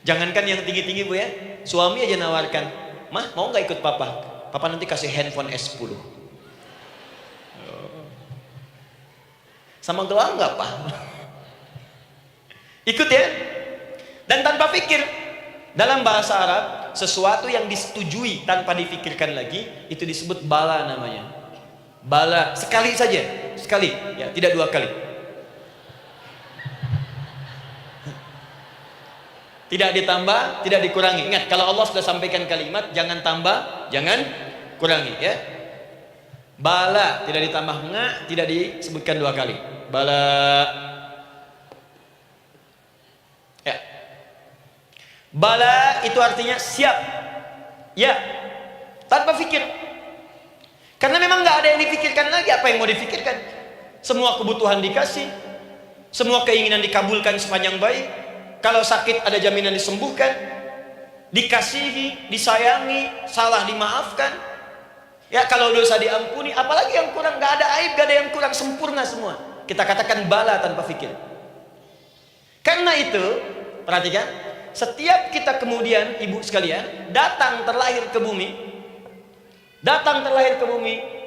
Jangankan yang tinggi-tinggi Bu ya, suami aja nawarkan, mah mau nggak ikut papa? Papa nanti kasih handphone S10. Sama gelang nggak Pak? Ikut ya. Dan tanpa pikir. Dalam bahasa Arab, sesuatu yang disetujui tanpa dipikirkan lagi, itu disebut bala namanya. Bala, sekali saja, sekali, ya, tidak 2 kali. Tidak ditambah, tidak dikurangi. Ingat, kalau Allah sudah sampaikan kalimat, jangan tambah, jangan kurangi, ya. Bala tidak ditambah nga, tidak disebutkan 2 kali. Bala. Ya. Bala itu artinya siap. Ya. Tanpa fikir. Karena memang nggak ada yang dipikirkan lagi. Apa yang mau dipikirkan? Semua kebutuhan dikasih, semua keinginan dikabulkan sepanjang baik. Kalau sakit ada jaminan disembuhkan, dikasihi, disayangi, salah dimaafkan. Ya, kalau dosa diampuni, apalagi yang kurang? Nggak ada aib, nggak ada yang kurang, sempurna semua. Kita katakan bala tanpa fikir. Karena itu, perhatikan, setiap kita kemudian, ibu sekalian, datang terlahir ke bumi,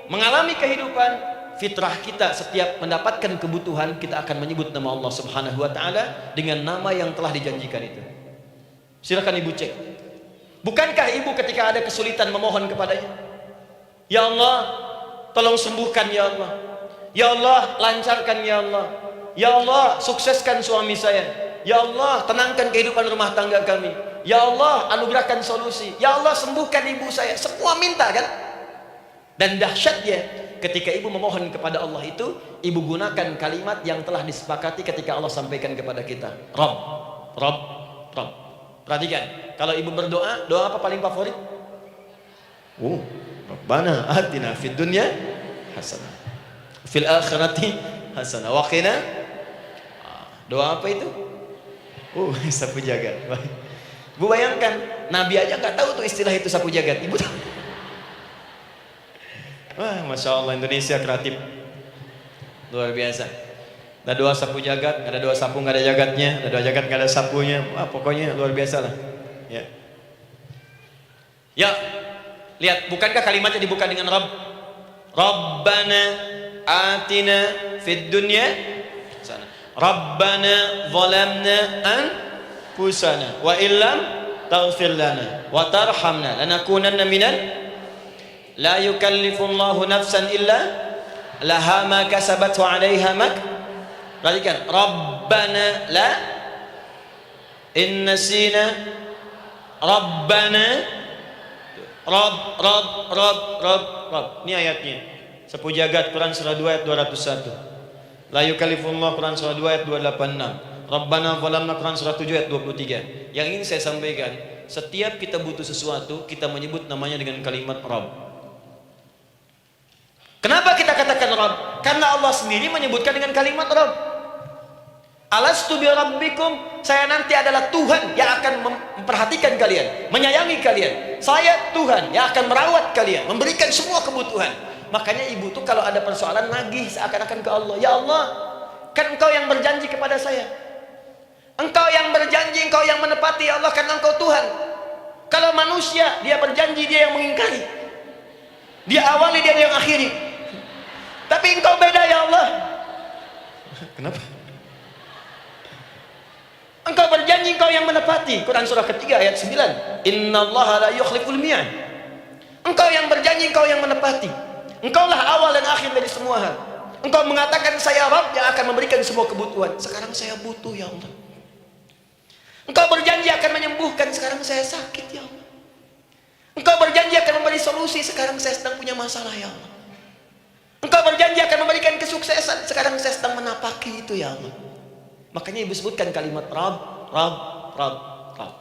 mengalami kehidupan, fitrah kita setiap mendapatkan kebutuhan, kita akan menyebut nama Allah Subhanahu wa ta'ala dengan nama yang telah dijanjikan itu. Silakan ibu cek. Bukankah ibu ketika ada kesulitan memohon kepadanya, ya Allah tolong sembuhkan, ya Allah, ya Allah lancarkan, ya Allah, ya Allah sukseskan suami saya, ya Allah tenangkan kehidupan rumah tangga kami, ya Allah anugerahkan solusi, ya Allah sembuhkan ibu saya. Semua minta kan? Dan dahsyatnya, ketika ibu memohon kepada Allah itu, ibu gunakan kalimat yang telah disepakati ketika Allah sampaikan kepada kita. Rabb, Rabb, Rabb. Perhatikan, kalau ibu berdoa, doa apa paling favorit? Rabbana atina fid dunya hasanah, fil akhirati hasanah, wa qina. Doa apa itu? Sapu jagat. Bu bayangkan, Nabi aja nggak tahu tuh istilah itu sapu jagat. Ibu tahu? Wah, Masya Allah, Indonesia kreatif, luar biasa. Ada doa sapu jagat, ada doa sapu nggak ada jagatnya, ada doa jagat nggak ada sapunya. Wah, pokoknya luar biasa lah. Ya, ya, lihat, bukankah kalimatnya dibuka dengan Rabb? Rabbana atina fid dunya sana. Rabbana zalamna anfusana wa illam taghfir lana wa tarhamna lanakunanna minal. La yukallifullahu nafsan illa laha ma kasabat wa 'alaiha mak. Perhatikan, Rabbana la innasina Rabbana Rabb. Ini ayatnya. Sapu jagat Quran surah 2 ayat 201. La yukallifullahu Quran surah 2 ayat 286. Rabbana zalamna Quran surah 7 ayat 23. Yang ingin saya sampaikan, setiap kita butuh sesuatu, kita menyebut namanya dengan kalimat Rabb. Kenapa kita katakan Rabb? Karena Allah sendiri menyebutkan dengan kalimat Rabb. Alastu bi rabbikum, saya nanti adalah Tuhan yang akan memperhatikan kalian, menyayangi kalian. Saya Tuhan yang akan merawat kalian, memberikan semua kebutuhan. Makanya ibu tuh kalau ada persoalan nagih seakan-akan ke Allah. Ya Allah, kan engkau yang berjanji kepada saya. Engkau yang berjanji, engkau yang menepati, ya Allah, karena engkau Tuhan. Kalau manusia, dia berjanji, dia yang mengingkari. Dia awali, dia yang akhiri. Tapi engkau beda, ya Allah. Kenapa? Engkau berjanji, engkau yang menepati. Quran surah ketiga ayat 9. Innallaha la yukhliful mi'ad. Engkau yang berjanji, engkau yang menepati. Engkaulah awal dan akhir dari semua hal. Engkau mengatakan saya Rabb yang akan memberikan semua kebutuhan. Sekarang saya butuh, ya Allah. Engkau berjanji akan menyembuhkan, sekarang saya sakit, ya Allah. Engkau berjanji akan memberi solusi, sekarang saya sedang punya masalah, ya Allah. Engkau berjanji akan memberikan kesuksesan, sekarang saya sedang menapaki itu, ya Allah. Makanya ibu sebutkan kalimat Rabb, Rabb, Rabb, Rabb.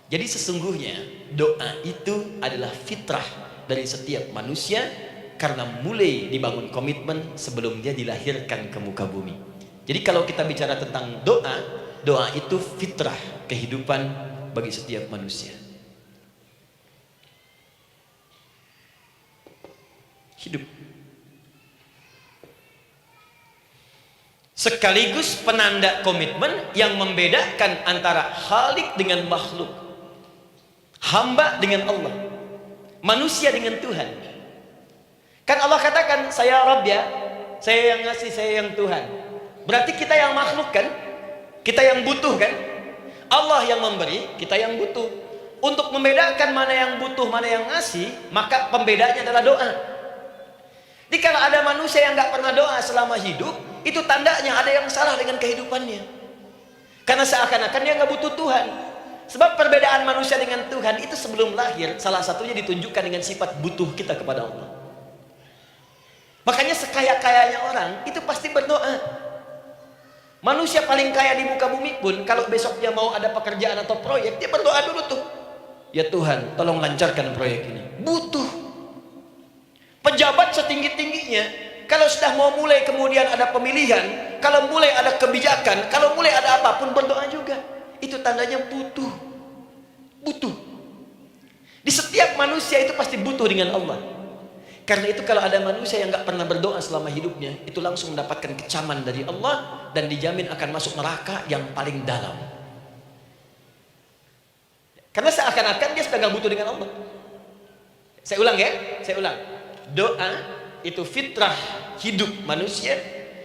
Jadi sesungguhnya doa itu adalah fitrah dari setiap manusia, karena mulai dibangun komitmen sebelum dia dilahirkan ke muka bumi. Jadi kalau kita bicara tentang doa, doa itu fitrah kehidupan bagi setiap manusia. Hidup. Sekaligus penanda komitmen yang membedakan antara Khalik dengan makhluk, hamba dengan Allah, manusia dengan Tuhan. Kan Allah katakan saya Rabb, ya, saya yang ngasih, saya yang Tuhan. Berarti kita yang makhluk kan, kita yang butuh kan. Allah yang memberi, kita yang butuh. Untuk membedakan mana yang butuh, mana yang ngasih, maka pembedanya adalah doa. Jadi kalau ada manusia yang nggak pernah doa selama hidup, itu tandanya ada yang salah dengan kehidupannya. Karena seakan-akan dia nggak butuh Tuhan. Sebab perbedaan manusia dengan Tuhan itu sebelum lahir, salah satunya ditunjukkan dengan sifat butuh kita kepada Allah. Makanya sekaya-kayanya orang itu pasti berdoa. Manusia paling kaya di muka bumi pun kalau besoknya mau ada pekerjaan atau proyek, dia berdoa dulu tuh. Ya Tuhan, tolong lancarkan proyek ini. Butuh. Pejabat setinggi-tingginya, kalau sudah mau mulai kemudian ada pemilihan, kalau mulai ada kebijakan, kalau mulai ada apapun berdoa juga. Itu tandanya butuh. Butuh. Di setiap manusia itu pasti butuh dengan Allah. Karena itu kalau ada manusia yang nggak pernah berdoa selama hidupnya, itu langsung mendapatkan kecaman dari Allah dan dijamin akan masuk neraka yang paling dalam. Karena seakan-akan dia sudah nggak butuh dengan Allah. Saya ulang ya, saya ulang. Doa itu fitrah hidup manusia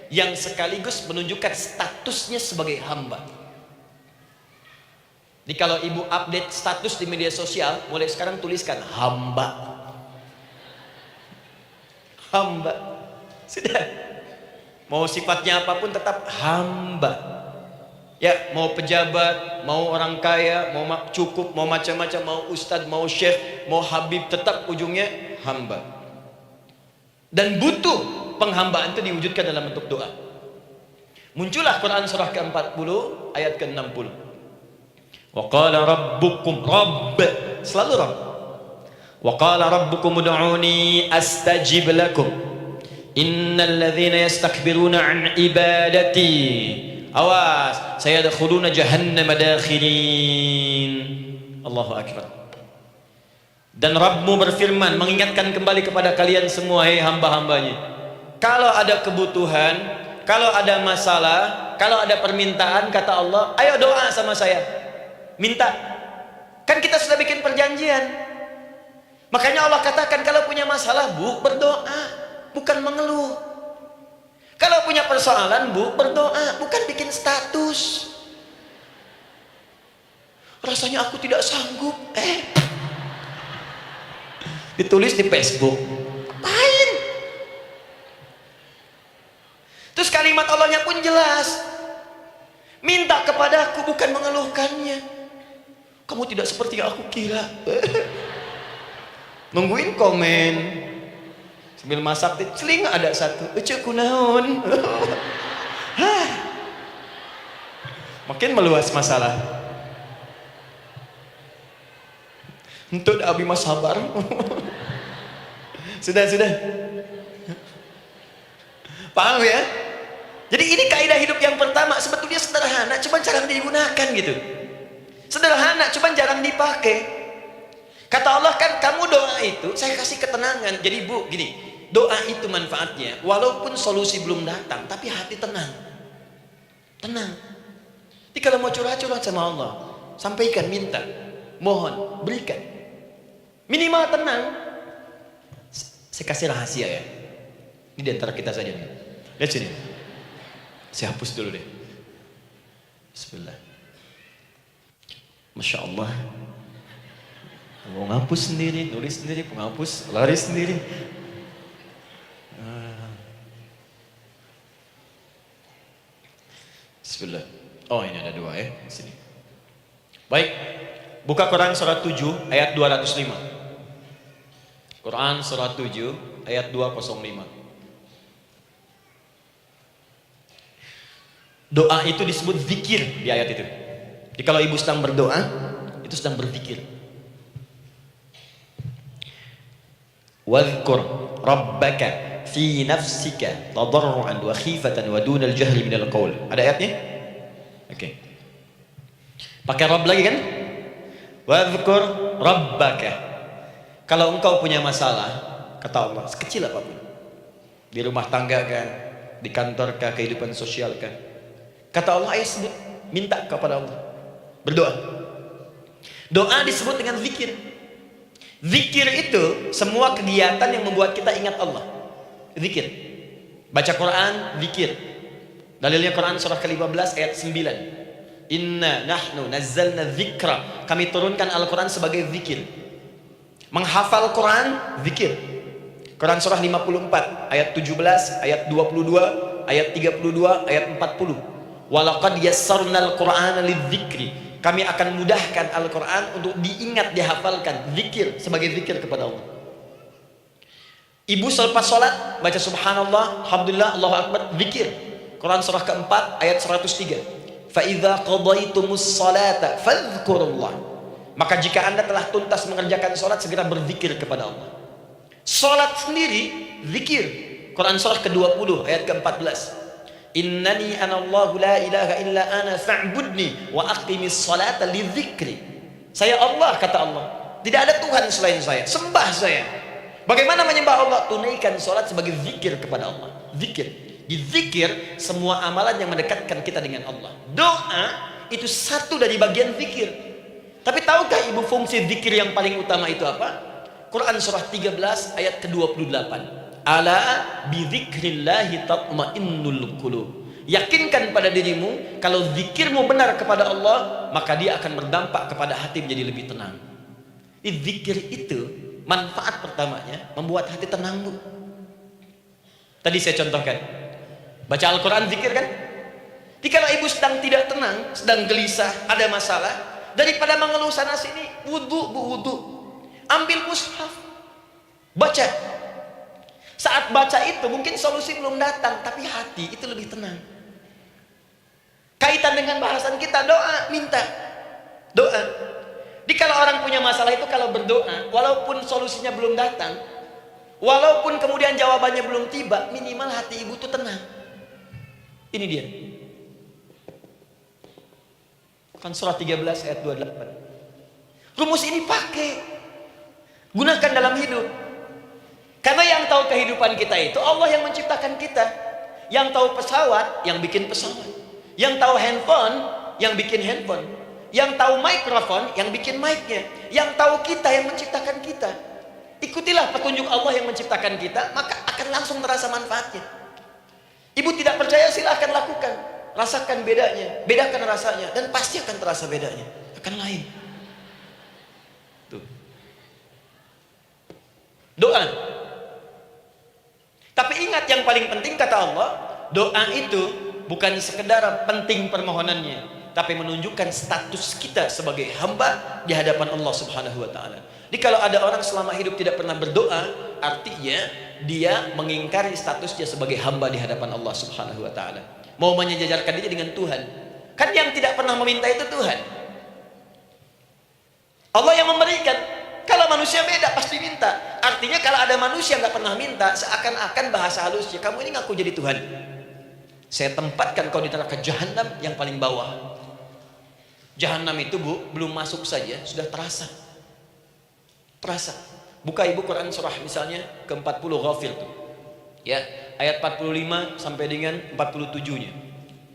yang sekaligus menunjukkan statusnya sebagai hamba. Jadi kalau ibu update status di media sosial, mulai sekarang tuliskan hamba. Hamba. Sudah. Mau sifatnya apapun tetap hamba. Ya, mau pejabat, mau orang kaya, mau cukup, mau macam-macam, mau ustadz, mau syekh, mau habib, tetap ujungnya hamba. Dan butuh penghambaan itu diwujudkan dalam bentuk doa. Muncullah Quran surah ke-40 ayat ke-60. Wa qala rabbukum, rabb, selalu rabb. Wa qala rabbukum ud'uni astajib lakum innal ladzina yastakbiruna an ibadati awas sayadkhuluna jahannama dakhirin. Allahu akbar. Dan Rabbmu berfirman mengingatkan kembali kepada kalian semua, hei hamba-hambanya, kalau ada kebutuhan, kalau ada masalah, kalau ada permintaan, kata Allah, ayo doa sama saya, minta. Kan kita sudah bikin perjanjian. Makanya Allah katakan kalau punya masalah, Bu, berdoa, bukan mengeluh. Kalau punya persoalan, Bu, berdoa, bukan bikin status. Rasanya aku tidak sanggup. Ditulis di Facebook. Apain? Terus kalimat Allahnya pun jelas. Minta kepadaku, bukan mengeluhkannya. Kamu tidak seperti yang aku kira. Nungguin komen sambil masak, celing ada satu, ucuk kunaon. Makin meluas masalah. Untuk abi mas sabar. Sudah. Paham ya? Jadi ini kaidah hidup yang pertama, sebetulnya sederhana, cuma jarang digunakan gitu. Sederhana, cuma jarang dipakai. Kata Allah kan, kamu doa itu saya kasih ketenangan. Jadi Bu, gini, doa itu manfaatnya walaupun solusi belum datang, tapi hati tenang. Tenang. Jadi kalau mau curhat-curhat sama Allah, sampaikan, minta, mohon, berikan. Minimal tenang. Saya kasih rahasia ya. Ini di antara kita saja nih. Lihat sini. Saya hapus dulu deh. Bismillah. Masya Allah. Mau ngapus sendiri, nulis sendiri, penghapus, lari sendiri. Bismillah. Oh, ini ada dua ya, sini. Baik. Buka Quran surah 7 ayat 205. Quran surah 7 ayat 205. Doa itu disebut zikir di ayat itu. Jadi kalau ibu sedang berdoa, itu sedang berzikir. Wadhkur rabbaka fi nafsika tadarruan wa khifatan wa dunal jahri minal qaul. Ada ayatnya? Oke. Pakai Rabb lagi kan? Wadhkur rabbaka. Kalau engkau punya masalah, kata Allah, sekecil apapun, di rumah tangga kah, di kantor kah, kehidupan sosial kah, kata Allah, ayo sebut, minta kepada Allah, berdoa. Doa disebut dengan zikir. Zikir itu semua kegiatan yang membuat kita ingat Allah. Zikir. Baca Quran, zikir. Dalilnya Quran surah ke-15 ayat 9. Inna nahnu nazzalna dzikra. Kami turunkan Al-Quran sebagai zikir. Menghafal Quran, zikir. Quran surah 54 ayat 17, ayat 22, ayat 32, ayat 40. Walaqad yassarnal Qur'ana lidzikri. Kami akan mudahkan Al-Qur'an untuk diingat, dihafalkan, zikir sebagai zikir kepada Allah. Ibu selepas sholat baca subhanallah, alhamdulillah, Allahu akbar, zikir. Quran surah keempat ayat 103. Fa idza qadaitumus salata fadhkurullah. Maka jika Anda telah tuntas mengerjakan sholat, segera berzikir kepada Allah. Sholat sendiri zikir. Quran surah ke-20 ayat ke-14. Innani anallahu la ilaha illa ana fa'budni wa aqimis salata lidzikri. Saya Allah, kata Allah. Tidak ada Tuhan selain saya. Sembah saya. Bagaimana menyembah Allah? Tunaikan sholat sebagai zikir kepada Allah. Zikir. Di zikir semua amalan yang mendekatkan kita dengan Allah. Doa itu satu dari bagian zikir. Tapi tahukah ibu fungsi zikir yang paling utama itu apa? Quran surah 13 ayat ke-28. Ala bidzikrillahi tatmainnul qulub. Yakinkan pada dirimu, kalau zikirmu benar kepada Allah, maka dia akan berdampak kepada hati menjadi lebih tenang. Zikir itu manfaat pertamanya membuat hati tenang, Bu. Tadi saya contohkan. Baca Al-Quran zikir kan? Jadi kalau ibu sedang tidak tenang, sedang gelisah, ada masalah, daripada mengeluh sana sini, wudu, Bu, wudu. Ambil mushaf, baca. Saat baca itu mungkin solusi belum datang, tapi hati itu lebih tenang. Kaitan dengan bahasan kita, doa, minta doa. Jadi kalau orang punya masalah itu, kalau berdoa, walaupun solusinya belum datang, walaupun kemudian jawabannya belum tiba, minimal hati ibu itu tenang. Ini dia. Kan surah 13 ayat 28. Rumus ini pakai, gunakan dalam hidup. Karena yang tahu kehidupan kita itu Allah yang menciptakan kita. Yang tahu pesawat, yang bikin pesawat. Yang tahu handphone, yang bikin handphone. Yang tahu mikrofon, yang bikin mic-nya. Yang tahu kita, yang menciptakan kita. Ikutilah petunjuk Allah yang menciptakan kita, maka akan langsung terasa manfaatnya. Ibu tidak percaya, silahkan lakukan. Rasakan bedanya, bedakan rasanya, dan pasti akan terasa bedanya. Akan lain. Tuh. Doa. Tapi ingat, yang paling penting kata Allah, doa itu bukan sekedar penting permohonannya, tapi menunjukkan status kita sebagai hamba di hadapan Allah Subhanahu wa taala. Jadi kalau ada orang selama hidup tidak pernah berdoa, artinya dia mengingkari statusnya sebagai hamba di hadapan Allah Subhanahu wa taala. Mau menyejajarkan diri dengan Tuhan. Kan yang tidak pernah meminta itu Tuhan. Allah yang memberikan. Kalau manusia beda pasti minta. Artinya kalau ada manusia nggak pernah minta, seakan-akan bahasa halusnya, kamu ini ngaku jadi Tuhan. Saya tempatkan kau di neraka jahanam yang paling bawah. Jahanam itu, Bu, belum masuk saja sudah terasa. Terasa. Buka ibu Quran surah misalnya ke-40 Ghafir tuh. Ya, ayat 45 sampai dengan 47-nya.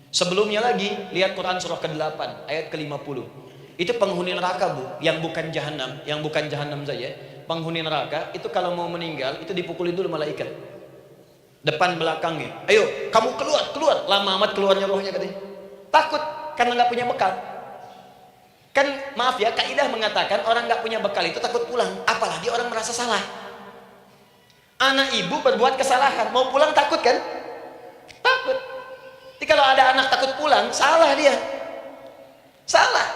Sebelumnya lagi lihat Quran surah ke-8 ayat ke-50. Itu penghuni neraka, Bu, yang bukan jahanam, saja. Penghuni neraka itu kalau mau meninggal itu dipukulin dulu malaikat. Depan belakangnya. Ayo, kamu keluar. Lama amat keluarnya rohnya katanya. Takut karena nggak punya bekal. Kan maaf ya, kaidah mengatakan orang nggak punya bekal itu takut pulang, apalagi orang merasa salah. Anak ibu berbuat kesalahan, mau pulang takut kan? Takut. Jadi kalau ada anak takut pulang, salah dia. Salah.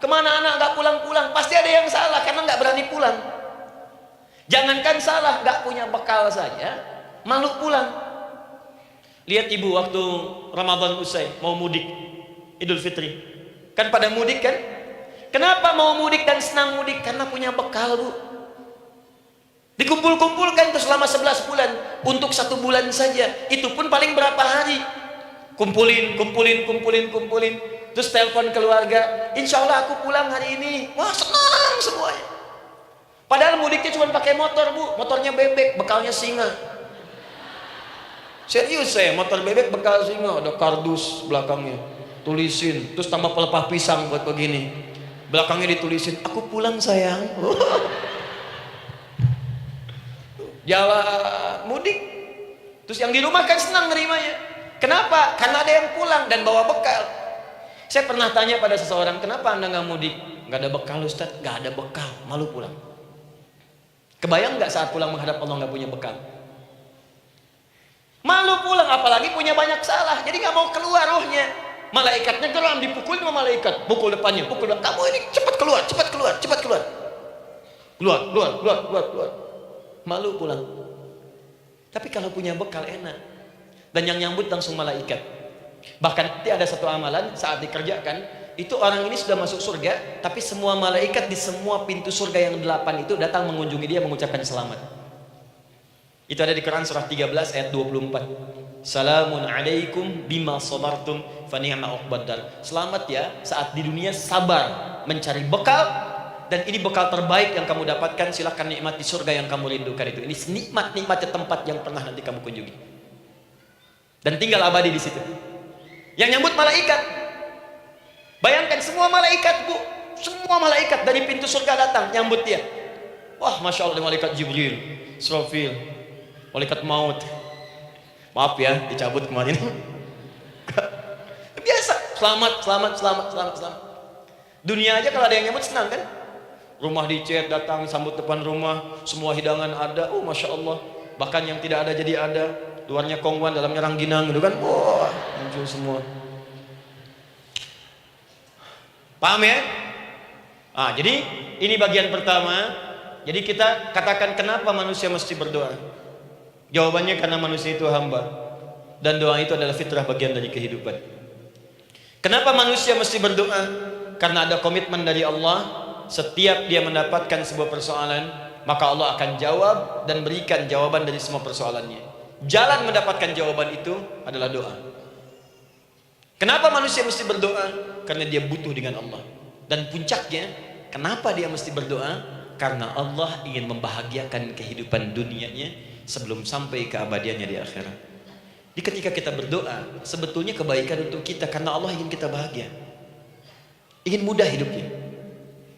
Kemana anak nggak pulang-pulang, pasti ada yang salah karena nggak berani pulang. Jangankan salah, nggak punya bekal saja, malu pulang. Lihat ibu waktu Ramadan usai mau mudik Idul Fitri, kan pada mudik kan? Kenapa mau mudik dan senang mudik? Karena punya bekal, Bu. Dikumpul-kumpulkan itu selama 11 bulan untuk 1 bulan saja. Itu pun paling berapa hari? Kumpulin. Terus telepon keluarga, insya Allah aku pulang hari ini. Wah, senang semuanya. Padahal mudiknya cuma pakai motor, Bu. Motornya bebek, bekalnya singa. Serius saya, motor bebek bekal singa. Ada kardus belakangnya, tulisin. Terus tambah pelepah pisang buat begini. Belakangnya ditulisin, aku pulang sayang. Jalan mudik. Terus yang di rumah kan senang nerimanya. Kenapa? Karena ada yang pulang dan bawa bekal. Saya pernah tanya pada seseorang, kenapa anda nggak mudik? Nggak ada bekal, Ustaz. Nggak ada bekal, malu pulang. Kebayang nggak saat pulang menghadap Allah nggak punya bekal? Malu pulang, apalagi punya banyak salah, jadi nggak mau keluar rohnya. Malaikatnya geram, dipukulin sama malaikat, pukul depannya, pukul depan. Kamu ini cepat keluar, cepat keluar, cepat keluar. Keluar. Malu pulang. Tapi kalau punya bekal enak. Dan yang nyambut langsung malaikat. Bahkan nanti ada satu amalan saat dikerjakan, itu orang ini sudah masuk surga, tapi semua malaikat di semua pintu surga yang 8 itu datang mengunjungi dia mengucapkan selamat. Itu ada di Quran surah 13 ayat 24. Salamun alaikum bima sabartum fa ni'ma uqbaddar. Selamat ya saat di dunia sabar mencari bekal, dan ini bekal terbaik yang kamu dapatkan, silahkan nikmati surga yang kamu rindukan itu. Ini nikmat-nikmatnya tempat yang pernah nanti kamu kunjungi. Dan tinggal abadi di situ. Yang nyambut malaikat. Bayangkan semua malaikat, Bu. Semua malaikat dari pintu surga datang nyambut dia. Wah, Masya Allah, malaikat Jibril, Israfil, malaikat maut. Maaf ya, dicabut kemarin. Biasa, selamat. Dunia aja kalau ada yang nyambut senang kan? Rumah dicet, datang sambut depan rumah, semua hidangan ada. Oh, Masya Allah. Bahkan yang tidak ada jadi ada. Luarnya kongwan, dalamnya rangginang gitu kan. Wah, muncul semua. Paham ya? Jadi ini bagian pertama. Jadi kita katakan kenapa manusia mesti berdoa? Jawabannya karena manusia itu hamba, dan doa itu adalah fitrah, bagian dari kehidupan. Kenapa manusia mesti berdoa? Karena ada komitmen dari Allah, setiap dia mendapatkan sebuah persoalan, maka Allah akan jawab dan berikan jawaban dari semua persoalannya. Jalan mendapatkan jawaban itu adalah doa. Kenapa manusia mesti berdoa? Karena dia butuh dengan Allah. Dan puncaknya, kenapa dia mesti berdoa? Karena Allah ingin membahagiakan kehidupan dunianya sebelum sampai keabadiannya di akhirat. Jadi ketika kita berdoa, sebetulnya kebaikan untuk kita, karena Allah ingin kita bahagia, ingin mudah hidupnya.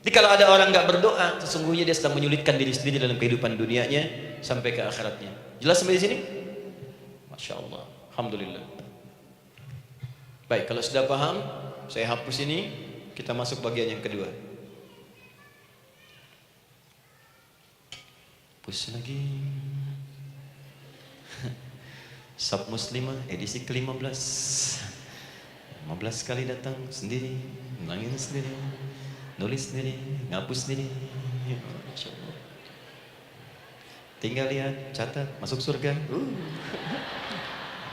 Jadi kalau ada orang nggak berdoa, sesungguhnya dia sedang menyulitkan diri sendiri dalam kehidupan dunianya sampai ke akhiratnya. Jelas sampai di sini? Masya Allah, alhamdulillah. Baik, kalau sudah paham, saya hapus ini, kita masuk bagian yang kedua. Hapus lagi. Sub Muslimah edisi ke-15. 15 kali datang sendiri, nangis sendiri, nulis sendiri, ngapus sendiri. Masya Allah. Tinggal lihat, catat, masuk surga.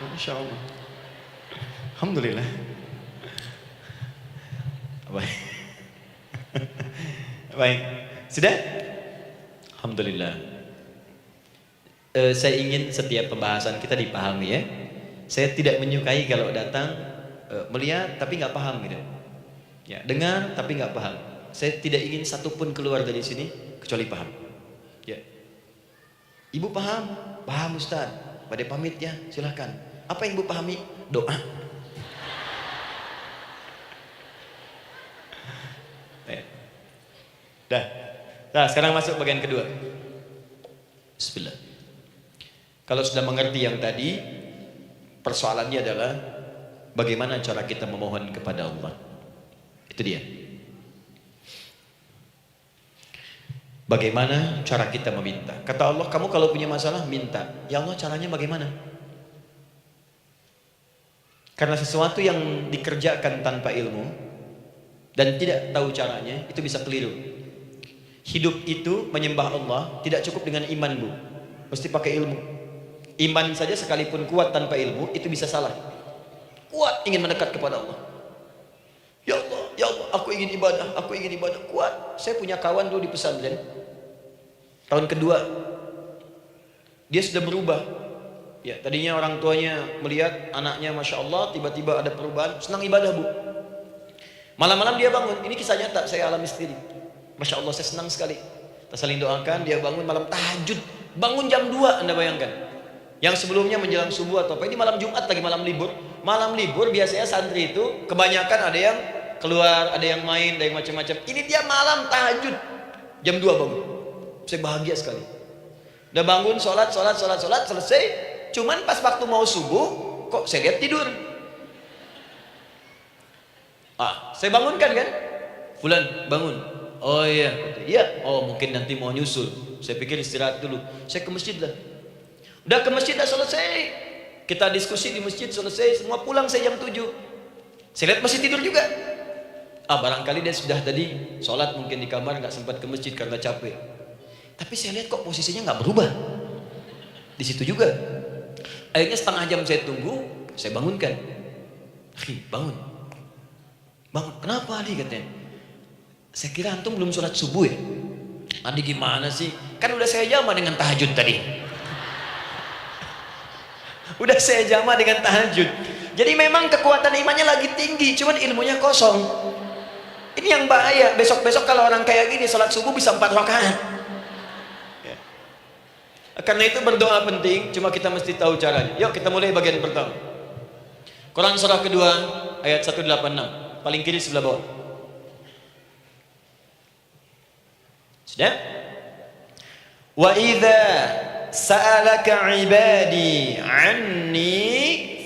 Masya Allah. Alhamdulillah. Baik. Sudah? Alhamdulillah. Saya ingin setiap pembahasan kita dipahami ya. Saya tidak menyukai kalau datang melihat tapi nggak paham gitu. Ya, dengar tapi nggak paham. Saya tidak ingin satupun keluar dari sini kecuali paham. Ya. Ibu paham? Paham Ustaz. Pada pamit ya, silahkan. Apa yang Ibu pahami? Doa. Dah. Nah, sekarang masuk bagian kedua. Bismillah. Kalau sudah mengerti yang tadi, persoalannya adalah bagaimana cara kita memohon kepada Allah. Itu dia. Bagaimana cara kita meminta? Kata Allah, kamu kalau punya masalah minta. Ya Allah, caranya bagaimana? Karena sesuatu yang dikerjakan tanpa ilmu dan tidak tahu caranya, itu bisa keliru. Hidup itu menyembah Allah tidak cukup dengan iman, Bu. Mesti pakai ilmu. Iman saja sekalipun kuat tanpa ilmu itu bisa salah. Kuat ingin mendekat kepada Allah. Ya Allah, aku ingin ibadah, kuat. Saya punya kawan dulu di pesantren. Tahun kedua dia sudah berubah. Ya, tadinya orang tuanya melihat anaknya Masya Allah, tiba-tiba ada perubahan, senang ibadah, Bu. Malam-malam dia bangun, ini kisah nyata, saya alami sendiri. Masya Allah, saya senang sekali. Kita saling doakan, dia bangun malam tahajud. Bangun jam 2, Anda bayangkan. Yang sebelumnya menjelang subuh atau apa. Ini malam Jumat lagi, malam libur. Malam libur biasanya santri itu kebanyakan ada yang keluar, ada yang main, ada yang macam-macam. Ini dia malam tahajud. Jam 2 bangun. Saya bahagia sekali. Udah bangun, sholat, selesai. Cuman pas waktu mau subuh, kok saya lihat tidur. Saya bangunkan kan. Fulan, bangun. Oh iya, oh mungkin nanti mau nyusul. Saya pikir istirahat dulu. Saya ke masjid lah. Udah ke masjid dah selesai. Kita diskusi di masjid selesai, semua pulang saya jam 7. Saya lihat masih tidur juga. Barangkali dia sudah tadi sholat mungkin di kamar, nggak sempat ke masjid karena capek. Tapi saya lihat kok posisinya nggak berubah. Di situ juga. Akhirnya setengah jam saya tunggu, saya bangunkan. Bangun. Bangun. Kenapa Ali katanya? Saya kira antum belum sholat subuh ya. Adi gimana sih? Kan udah saya jama dengan tahajud tadi. Udah saya jama dengan tahajud. Jadi memang kekuatan imannya lagi tinggi, cuman ilmunya kosong. Ini yang bahaya. Besok-besok kalau orang kayak gini sholat subuh bisa 4 rakaat. Ya. Karena itu berdoa penting, cuma kita mesti tahu caranya. Yuk kita mulai bagian pertama. Quran surah kedua ayat 186, paling kiri sebelah bawah. Sudah? Wa idza sa'alaka 'ibadi 'anni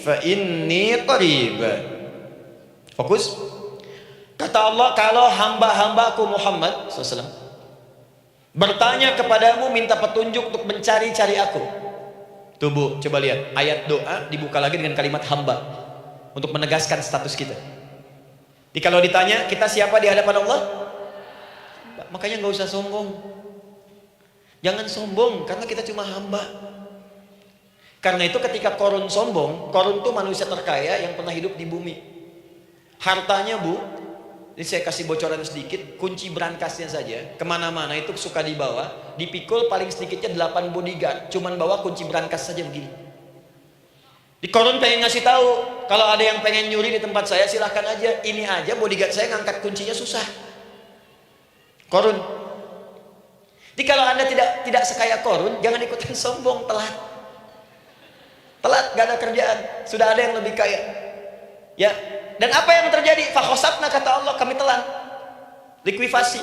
fa inni qarib. Fokus. Kata Allah, kalau hamba-hambaku Muhammad SAW bertanya kepadamu, minta petunjuk untuk mencari-cari aku. Tuh Bu, coba lihat ayat doa dibuka lagi dengan kalimat hamba untuk menegaskan status kita. Jadi kalau ditanya kita siapa di hadapan Allah, makanya nggak usah sombong. Jangan sombong karena kita cuma hamba. Karena itu ketika Korun sombong, Korun itu manusia terkaya yang pernah hidup di bumi. Hartanya Bu, ini saya kasih bocoran sedikit, kunci berangkasnya saja kemana-mana itu suka dibawa, dipikul paling sedikitnya 8 bodyguard, cuman bawa kunci berangkas saja begini. Di Korun pengen ngasih tahu, kalau ada yang pengen nyuri di tempat saya silahkan aja, ini aja bodyguard saya ngangkat kuncinya susah. Korun. Jadi kalau Anda tidak sekaya Korun, jangan ikutan sombong, telat. Telat, gak ada kerjaan, sudah ada yang lebih kaya. Ya, dan apa yang terjadi? Fakhosabna, kata Allah, kami telan. Likuifasi,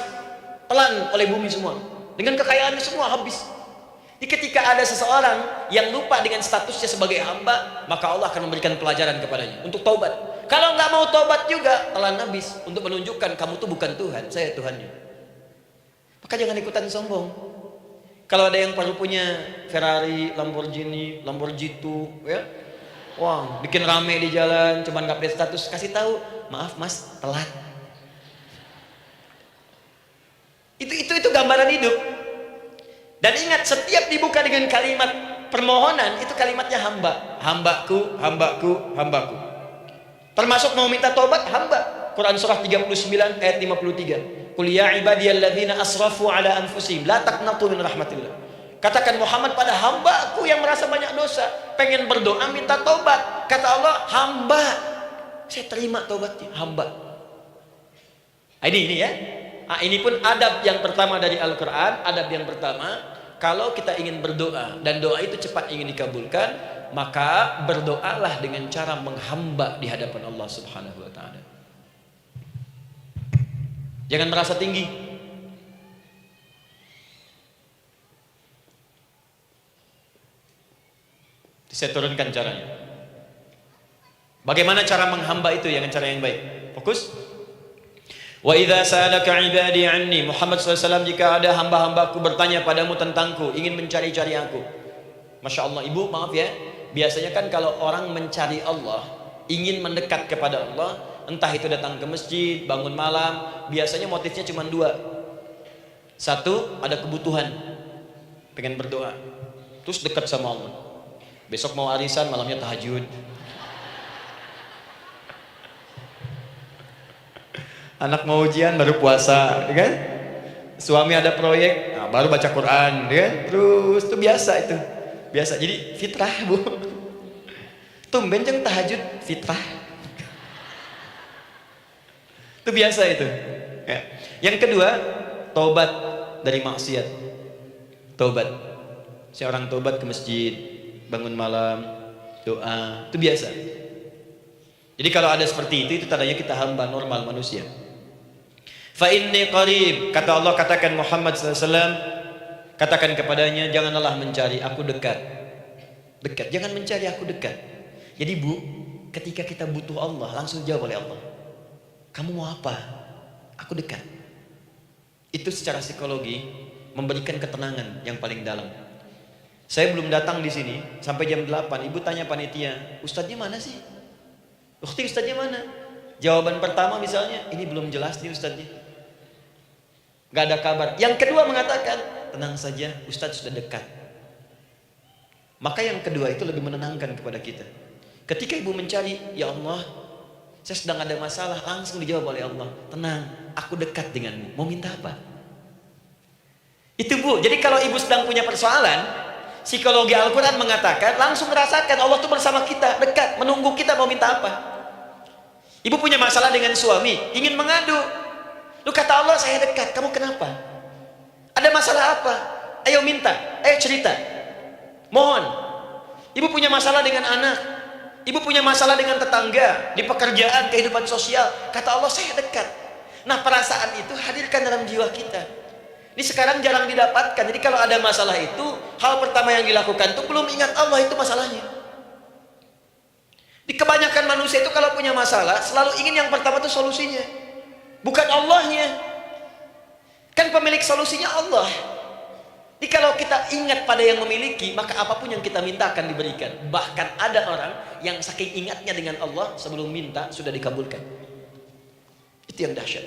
telan oleh bumi semua. Dengan kekayaannya semua habis. Jadi ketika ada seseorang yang lupa dengan statusnya sebagai hamba, maka Allah akan memberikan pelajaran kepadanya untuk taubat. Kalau nggak mau taubat juga, telan habis untuk menunjukkan kamu tuh bukan Tuhan, saya Tuhannya. Maka jangan ikutan sombong. Kalau ada yang baru punya Ferrari, Lamborghini, Lamborghini, ya, wah, bikin rame di jalan, cuman nggak update status, kasih tahu, maaf Mas, telat. Itu gambaran hidup. Dan ingat, setiap dibuka dengan kalimat permohonan, itu kalimatnya hamba. Hambaku, hambaku, hambaku. Termasuk mau minta tobat, hamba. Quran surah 39 ayat 53. Qul ya ibadiyalladzina asrafu ala anfusihim la taqnatu min rahmatillah. Katakan Muhammad pada hamba-Ku yang merasa banyak dosa, pengen berdoa minta tobat. Kata Allah, hamba. Saya terima tobatnya, hamba. Ini ya. Ini pun adab yang pertama dari Al-Qur'an, adab yang pertama, kalau kita ingin berdoa dan doa itu cepat ingin dikabulkan, maka berdoalah dengan cara menghamba di hadapan Allah Subhanahu wa taala. Jangan merasa tinggi. Saya turunkan caranya. Bagaimana cara menghamba itu dengan cara yang baik? Fokus. Wa idza sa'alaka 'ibadi 'anni, Muhammad SAW, jika ada hamba-hambaku bertanya padamu tentangku, ingin mencari-cari aku. Masya Allah, Ibu, maaf ya. Biasanya kan kalau orang mencari Allah, ingin mendekat kepada Allah, entah itu datang ke masjid, bangun malam, biasanya motifnya cuma 2. Satu, ada kebutuhan, pengen berdoa, terus dekat sama Allah. Besok mau arisan, malamnya tahajud. Anak mau ujian, baru puasa, kan? Suami ada proyek, nah, baru baca Quran, kan? Terus itu biasa itu, biasa. Jadi fitrah Bu. Tumben jeng tahajud, fitrah. Itu biasa itu. Ya. Yang kedua, tobat dari maksiat. Tobat. Seorang tobat ke masjid, bangun malam, doa, itu biasa. Jadi kalau ada seperti itu tandanya kita hamba normal manusia. Fa inni qarib, kata Allah, katakan Muhammad SAW, katakan kepadanya, janganlah mencari, aku dekat. Dekat, jangan mencari, aku dekat. Jadi Bu, ketika kita butuh Allah, langsung jawab oleh Allah. Kamu mau apa? Aku dekat. Itu secara psikologi memberikan ketenangan yang paling dalam. Saya belum datang di sini sampai jam 8. Ibu tanya panitia, ustadznya mana sih? Ukhti, ustadznya mana? Jawaban pertama misalnya, ini belum jelas nih ustadznya, gak ada kabar. Yang kedua mengatakan, tenang saja, ustadz sudah dekat. Maka yang kedua itu lebih menenangkan kepada kita. Ketika ibu mencari, ya Allah, saya sedang ada masalah, langsung dijawab oleh Allah, tenang, aku dekat denganmu, mau minta apa? Itu bu, jadi kalau ibu sedang punya persoalan, psikologi Al-Quran mengatakan, langsung merasakan Allah itu bersama kita, dekat, menunggu kita mau minta apa. Ibu punya masalah dengan suami, ingin mengadu, lu kata Allah, saya dekat, kamu kenapa? Ada masalah apa? Ayo minta, ayo cerita, mohon. Ibu punya masalah dengan anak, ibu punya masalah dengan tetangga, di pekerjaan, kehidupan sosial, kata Allah, saya dekat. Nah, perasaan itu hadirkan dalam jiwa kita. Ini sekarang jarang didapatkan. Jadi kalau ada masalah itu, hal pertama yang dilakukan itu belum ingat Allah, itu masalahnya. Di kebanyakan manusia itu kalau punya masalah, selalu ingin yang pertama itu solusinya, bukan Allahnya. Kan pemilik solusinya Allah. Jadi kalau kita ingat pada yang memiliki, maka apapun yang kita minta akan diberikan. Bahkan ada orang yang saking ingatnya dengan Allah, sebelum minta sudah dikabulkan. Itu yang dahsyat.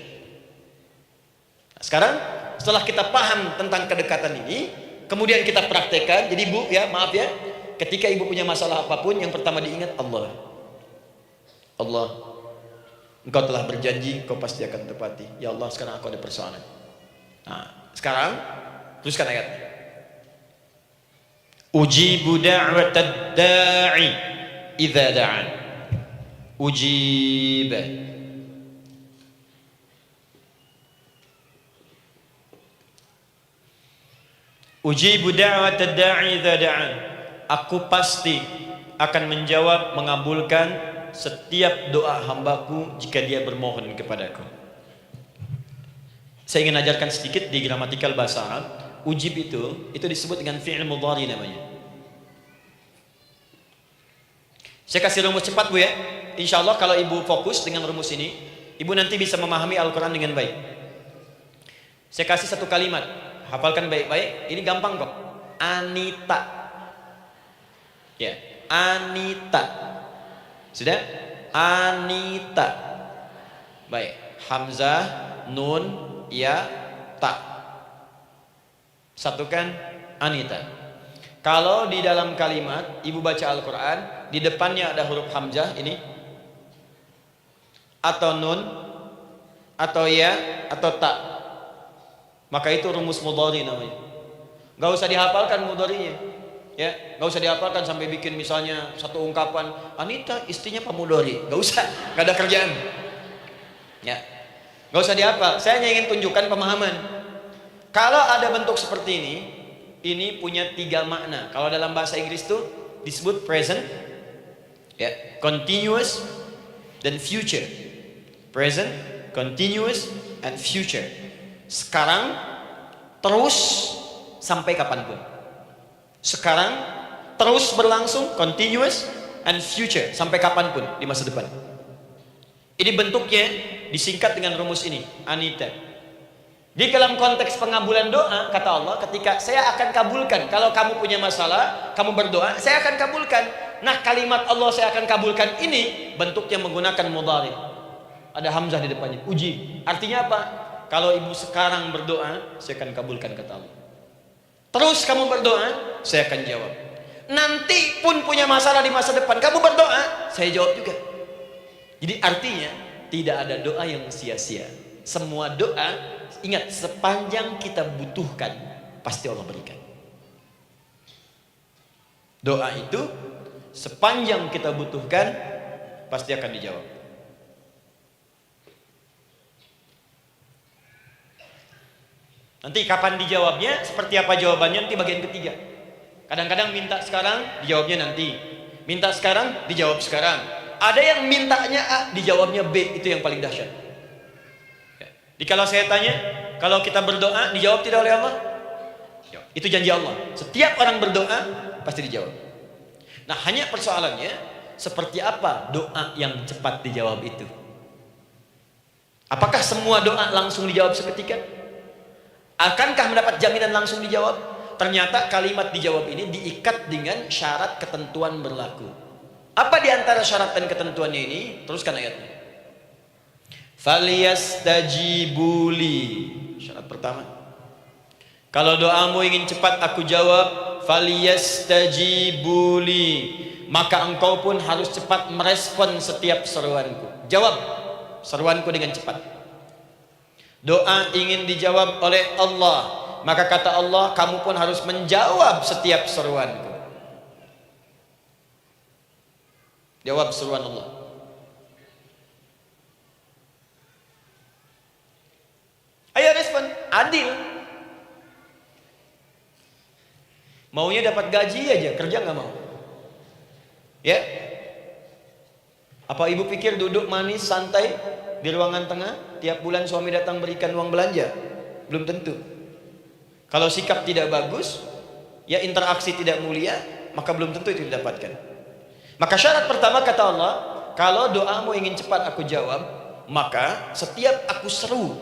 Nah, sekarang setelah kita paham tentang kedekatan ini, kemudian kita praktekkan. Jadi bu, ya maaf ya, ketika ibu punya masalah apapun, yang pertama diingat Allah. Allah, Engkau telah berjanji, Engkau pasti akan tepati. Ya Allah, sekarang aku ada persoalan. Nah, sekarang teruskan ayatnya. Ujibu da'watad da'i idza da'an. Ujib. Ujibu da'watad da'i idza da'an. Aku pasti akan menjawab, mengabulkan setiap doa hambaku jika dia bermohon kepadaku. Saya ingin ajarkan sedikit di gramatikal bahasa Arab. Ujib itu disebut dengan fi'il mudhari namanya. Saya kasih rumus cepat bu ya. Insya Allah kalau ibu fokus dengan rumus ini, ibu nanti bisa memahami Al-Quran dengan baik. Saya kasih satu kalimat, hafalkan baik-baik. Ini gampang kok. Anita. Ya, Anita. Sudah? Anita. Baik. Hamzah, nun, ya, ta. Satukan Anita. Kalau di dalam kalimat ibu baca Al-Quran, di depannya ada huruf hamzah ini, atau nun, atau ya, atau ta, maka itu rumus mudhari namanya. Gak usah dihafalkan mudharinya. Ya, nggak usah dihafalkan sampai bikin misalnya satu ungkapan, Anita istrinya pramudhari, nggak usah, nggak ada kerjaan. Ya, nggak usah dihafal. Saya hanya ingin tunjukkan pemahaman. Kalau ada bentuk seperti ini punya 3 makna. Kalau dalam bahasa Inggris itu disebut present, ya, continuous, dan future. Present, continuous, and future. Sekarang, terus, sampai kapanpun. Sekarang, terus berlangsung, continuous, and future, sampai kapanpun di masa depan. Ini bentuknya disingkat dengan rumus ini, Anita. Di dalam konteks pengabulan doa, kata Allah, ketika saya akan kabulkan, kalau kamu punya masalah, kamu berdoa, saya akan kabulkan. Nah, kalimat Allah saya akan kabulkan ini bentuknya menggunakan mudhari. Ada hamzah di depannya, uji. Artinya apa? Kalau ibu sekarang berdoa, saya akan kabulkan, kata Allah. Terus kamu berdoa, saya akan jawab. Nanti pun punya masalah di masa depan, kamu berdoa, saya jawab juga. Jadi artinya tidak ada doa yang sia-sia. Semua doa, ingat, sepanjang kita butuhkan, pasti Allah berikan. Doa itu sepanjang kita butuhkan, pasti akan dijawab. Nanti kapan dijawabnya, seperti apa jawabannya, nanti bagian ketiga. Kadang-kadang minta sekarang, dijawabnya nanti. Minta sekarang, dijawab sekarang. Ada yang mintanya A, dijawabnya B. Itu yang paling dahsyat. Jadi kalau saya tanya, kalau kita berdoa, dijawab tidak oleh Allah? Itu janji Allah. Setiap orang berdoa, pasti dijawab. Nah, hanya persoalannya, seperti apa doa yang cepat dijawab itu? Apakah semua doa langsung dijawab seketika? Akankah mendapat jaminan langsung dijawab? Ternyata kalimat dijawab ini diikat dengan syarat ketentuan berlaku. Apa di antara syarat dan ketentuannya ini? Teruskan ayatnya. Falyastajibuli. Syarat pertama, kalau doamu ingin cepat aku jawab, falyastajibuli, maka engkau pun harus cepat merespon setiap seruanku. Jawab seruanku dengan cepat. Doa ingin dijawab oleh Allah, maka kata Allah, kamu pun harus menjawab setiap seruanku. Jawab seruan Allah. Ayo respon, adil. Maunya dapat gaji aja, kerja nggak mau. Ya? Apa ibu pikir duduk manis santai di ruangan tengah, tiap bulan suami datang berikan uang belanja? Belum tentu. Kalau sikap tidak bagus, ya interaksi tidak mulia, maka belum tentu itu didapatkan. Maka syarat pertama kata Allah, kalau doamu ingin cepat aku jawab, maka setiap aku seru,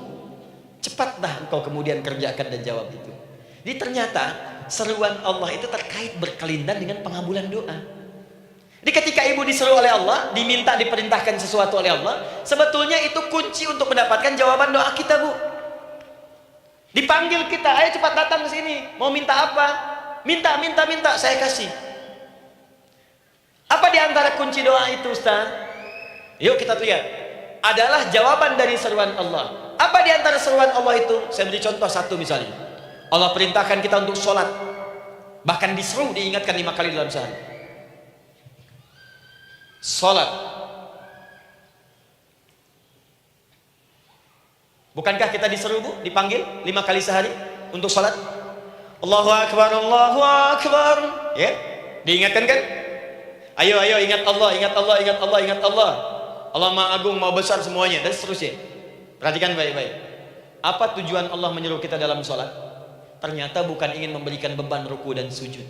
cepatlah engkau kemudian kerjakan dan jawab itu. Jadi ternyata seruan Allah itu terkait berkelindan dengan pengabulan doa. Jadi ketika ibu diseru oleh Allah, diminta diperintahkan sesuatu oleh Allah, sebetulnya itu kunci untuk mendapatkan jawaban doa kita, Bu. Dipanggil kita, ayo cepat datang ke sini. Mau minta apa? Minta, saya kasih. Apa di antara kunci doa itu, Ustaz? Yuk kita lihat. Adalah jawaban dari seruan Allah. Apa di antara seruan Allah itu? Saya beri contoh satu misalnya. Allah perintahkan kita untuk sholat. Bahkan diseru, diingatkan 5 kali dalam sehari. Sholat. Bukankah kita diseru, Bu? Dipanggil 5 kali sehari untuk sholat? Allahu Akbar, Allahu Akbar. Ya, diingatkan kan? Ayo ingat Allah, ingat Allah, ingat Allah, ingat Allah. Allah Maha Agung, Maha Besar semuanya, dan seterusnya. Perhatikan baik-baik. Apa tujuan Allah menyuruh kita dalam sholat? Ternyata bukan ingin memberikan beban ruku dan sujud.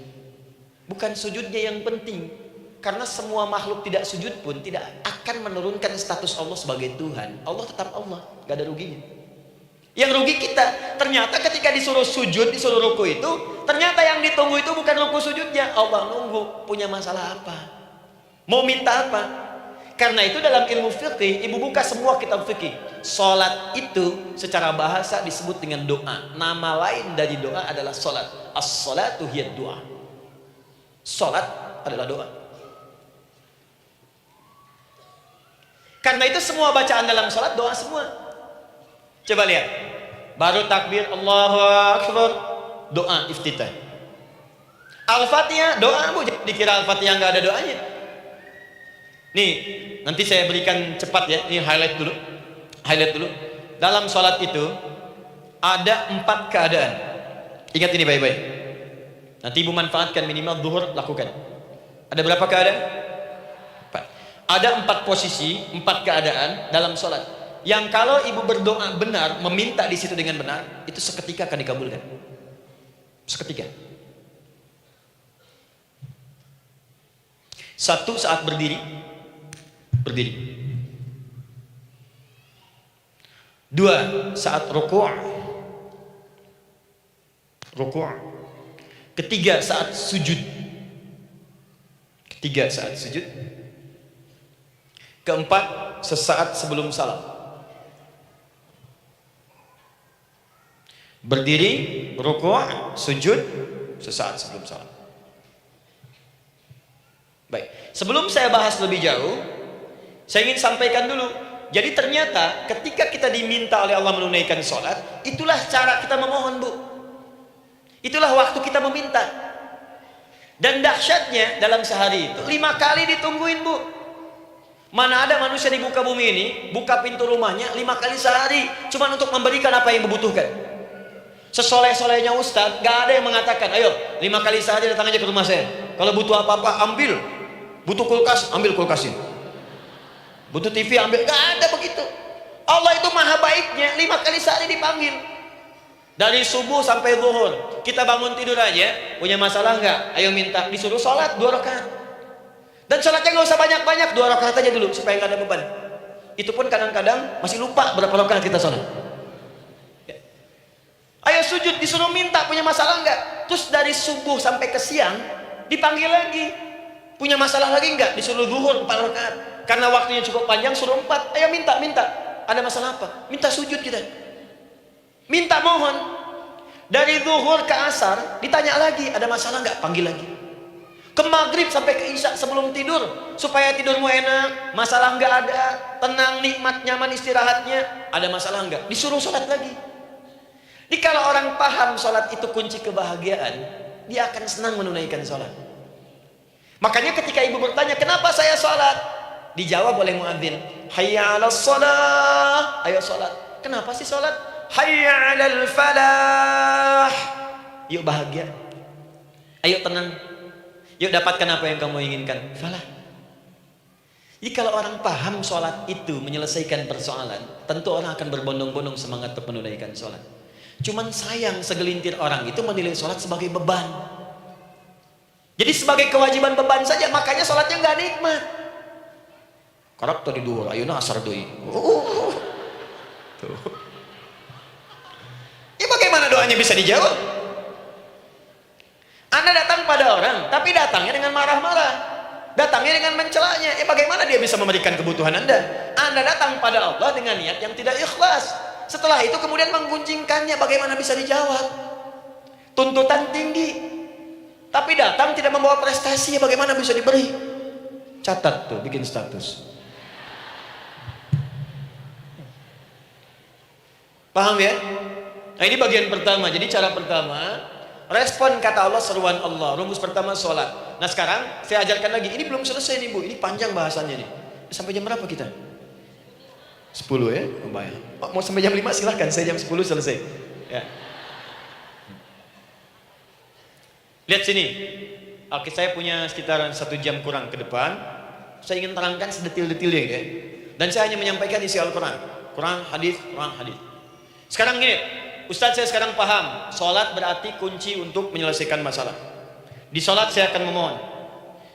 Bukan sujudnya yang penting. Karena semua makhluk tidak sujud pun tidak akan menurunkan status Allah sebagai Tuhan. Allah tetap Allah, gak ada ruginya. Yang rugi kita. Ternyata ketika disuruh sujud, disuruh ruku itu, ternyata yang ditunggu itu bukan ruku sujudnya. Allah nunggu, punya masalah apa? Mau minta apa? Karena itu dalam ilmu fikih, ibu buka semua kitab fikih. Salat itu secara bahasa disebut dengan doa. Nama lain dari doa adalah salat. As-salatu hiya doa. Salat adalah doa. Karena itu semua bacaan dalam salat doa semua. Coba lihat. Baru takbir Allahu Akbar, doa iftitah. Al-Fatihah doa, Bu. Dikira Al-Fatihah enggak ada doanya. Nih, nanti saya berikan cepat ya. Ini highlight dulu. Dalam sholat itu ada 4 keadaan. Ingat ini baik-baik. Nanti ibu manfaatkan, minimal zuhur lakukan. Ada berapa keadaan? 4. Ada 4 posisi, 4 keadaan dalam sholat. Yang kalau ibu berdoa benar, meminta di situ dengan benar, itu seketika akan dikabulkan. Seketika. 1, saat berdiri. 2, saat rukuk. 3, saat sujud. 4, sesaat sebelum salam. Berdiri, rukuk, sujud, sesaat sebelum salam. Baik, sebelum saya bahas lebih jauh, saya ingin sampaikan dulu. Jadi ternyata ketika kita diminta oleh Allah menunaikan sholat, itulah cara kita memohon, Bu. Itulah waktu kita meminta. Dan dahsyatnya dalam sehari itu 5 kali ditungguin, Bu. Mana ada manusia di muka bumi ini buka pintu rumahnya 5 kali sehari cuma untuk memberikan apa yang dibutuhkan. Sesoleh-solehnya Ustadz, gak ada yang mengatakan, ayo 5 kali sehari datang aja ke rumah saya. Kalau butuh apa-apa ambil. Butuh kulkas, ambil kulkasin. Butuh TV, ambil. Gak ada begitu. Allah itu maha baiknya, 5 kali sehari dipanggil. Dari subuh sampai zuhur. Kita bangun tidur aja, punya masalah nggak? Ayo minta, disuruh sholat 2 rakaat. Dan sholatnya nggak usah banyak-banyak, 2 rakaat aja dulu supaya nggak ada beban. Itu pun kadang-kadang masih lupa berapa rakaat kita sholat. Ya. Ayo Ayo sujud, disuruh minta, punya masalah enggak? Terus dari subuh sampai ke siang dipanggil lagi, punya masalah lagi enggak? Disuruh zuhur 4 rakaat, karena waktunya cukup panjang, suruh 4. Ayo minta. Ada masalah apa? Minta sujud kita, minta mohon. Dari zuhur ke asar ditanya lagi, ada masalah enggak? Panggil lagi. Ke maghrib sampai ke isya sebelum tidur, supaya tidurmu enak, masalah enggak ada, tenang, nikmat, nyaman istirahatnya. Ada masalah enggak? Disuruh sholat lagi. Jadi kalau orang paham sholat itu kunci kebahagiaan, dia akan senang menunaikan sholat. Makanya ketika ibu bertanya, kenapa saya sholat? Dijawab oleh muadzin, hayya 'alas shalah, ayo sholat. Kenapa sih sholat? Hayya 'alal falah, yuk bahagia, ayo tenang, yuk dapatkan apa yang kamu inginkan, falah. Jadi kalau orang paham sholat itu menyelesaikan persoalan, tentu orang akan berbondong-bondong semangat untuk menunaikan sholat. Cuman sayang segelintir orang itu menilai sholat sebagai beban. Jadi sebagai kewajiban beban saja, makanya sholatnya nggak nikmat. Karak tadi dua, ayeuna asar deui. Tuh. Ya bagaimana doanya bisa dijawab? Anda datang pada orang, tapi datangnya dengan marah-marah, datangnya dengan mencelanya. Bagaimana dia bisa memberikan kebutuhan Anda? Anda datang pada Allah dengan niat yang tidak ikhlas. Setelah itu kemudian menggunjingkannya, bagaimana bisa dijawab? Tuntutan tinggi, tapi datang tidak membawa prestasi, bagaimana bisa diberi? Catat tuh, bikin status. Paham ya? Nah ini bagian pertama. Jadi cara pertama, respon kata Allah, seruan Allah. Rumus pertama sholat. Nah sekarang saya ajarkan lagi. Ini belum selesai nih Bu, ini panjang bahasannya nih. Sampai jam berapa kita? 10 ya? Lumayan. Mau sampai jam 5 silahkan, saya jam 10 selesai ya. Lihat sini. Oke, saya punya sekitaran 1 jam kurang ke depan. Saya ingin terangkan sedetil-detilnya ya. Dan saya hanya menyampaikan isi Al-Quran, Quran, hadis. Sekarang gini, Ustadz saya sekarang paham, sholat berarti kunci untuk menyelesaikan masalah. Di sholat saya akan memohon.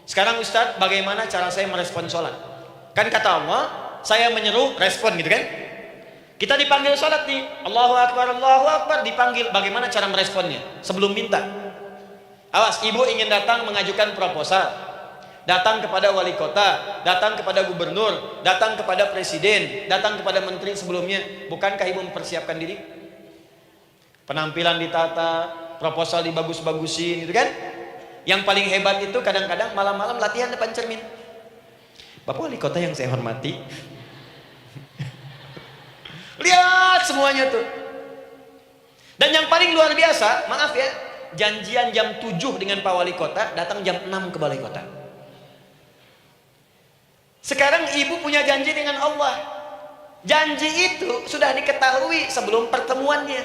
Sekarang Ustadz, bagaimana cara saya merespon sholat? Kan kata Allah, saya menyeru, respon gitu kan? Kita dipanggil sholat nih, Allahu Akbar, dipanggil. Bagaimana cara meresponnya? Sebelum minta. Awas, ibu ingin datang mengajukan proposal, datang kepada wali kota, datang kepada gubernur, datang kepada presiden, datang kepada menteri sebelumnya. Bukankah ibu mempersiapkan diri? Penampilan ditata, proposal dibagus-bagusin gitu kan? Yang paling hebat itu kadang-kadang malam-malam latihan depan cermin. Bapak wali kota yang saya hormati, lihat semuanya tuh. Dan yang paling luar biasa, maaf ya, janjian jam 7 dengan Pak Wali Kota, datang jam 6 ke Balai Kota. Sekarang ibu punya janji dengan Allah. Janji itu sudah diketahui sebelum pertemuannya.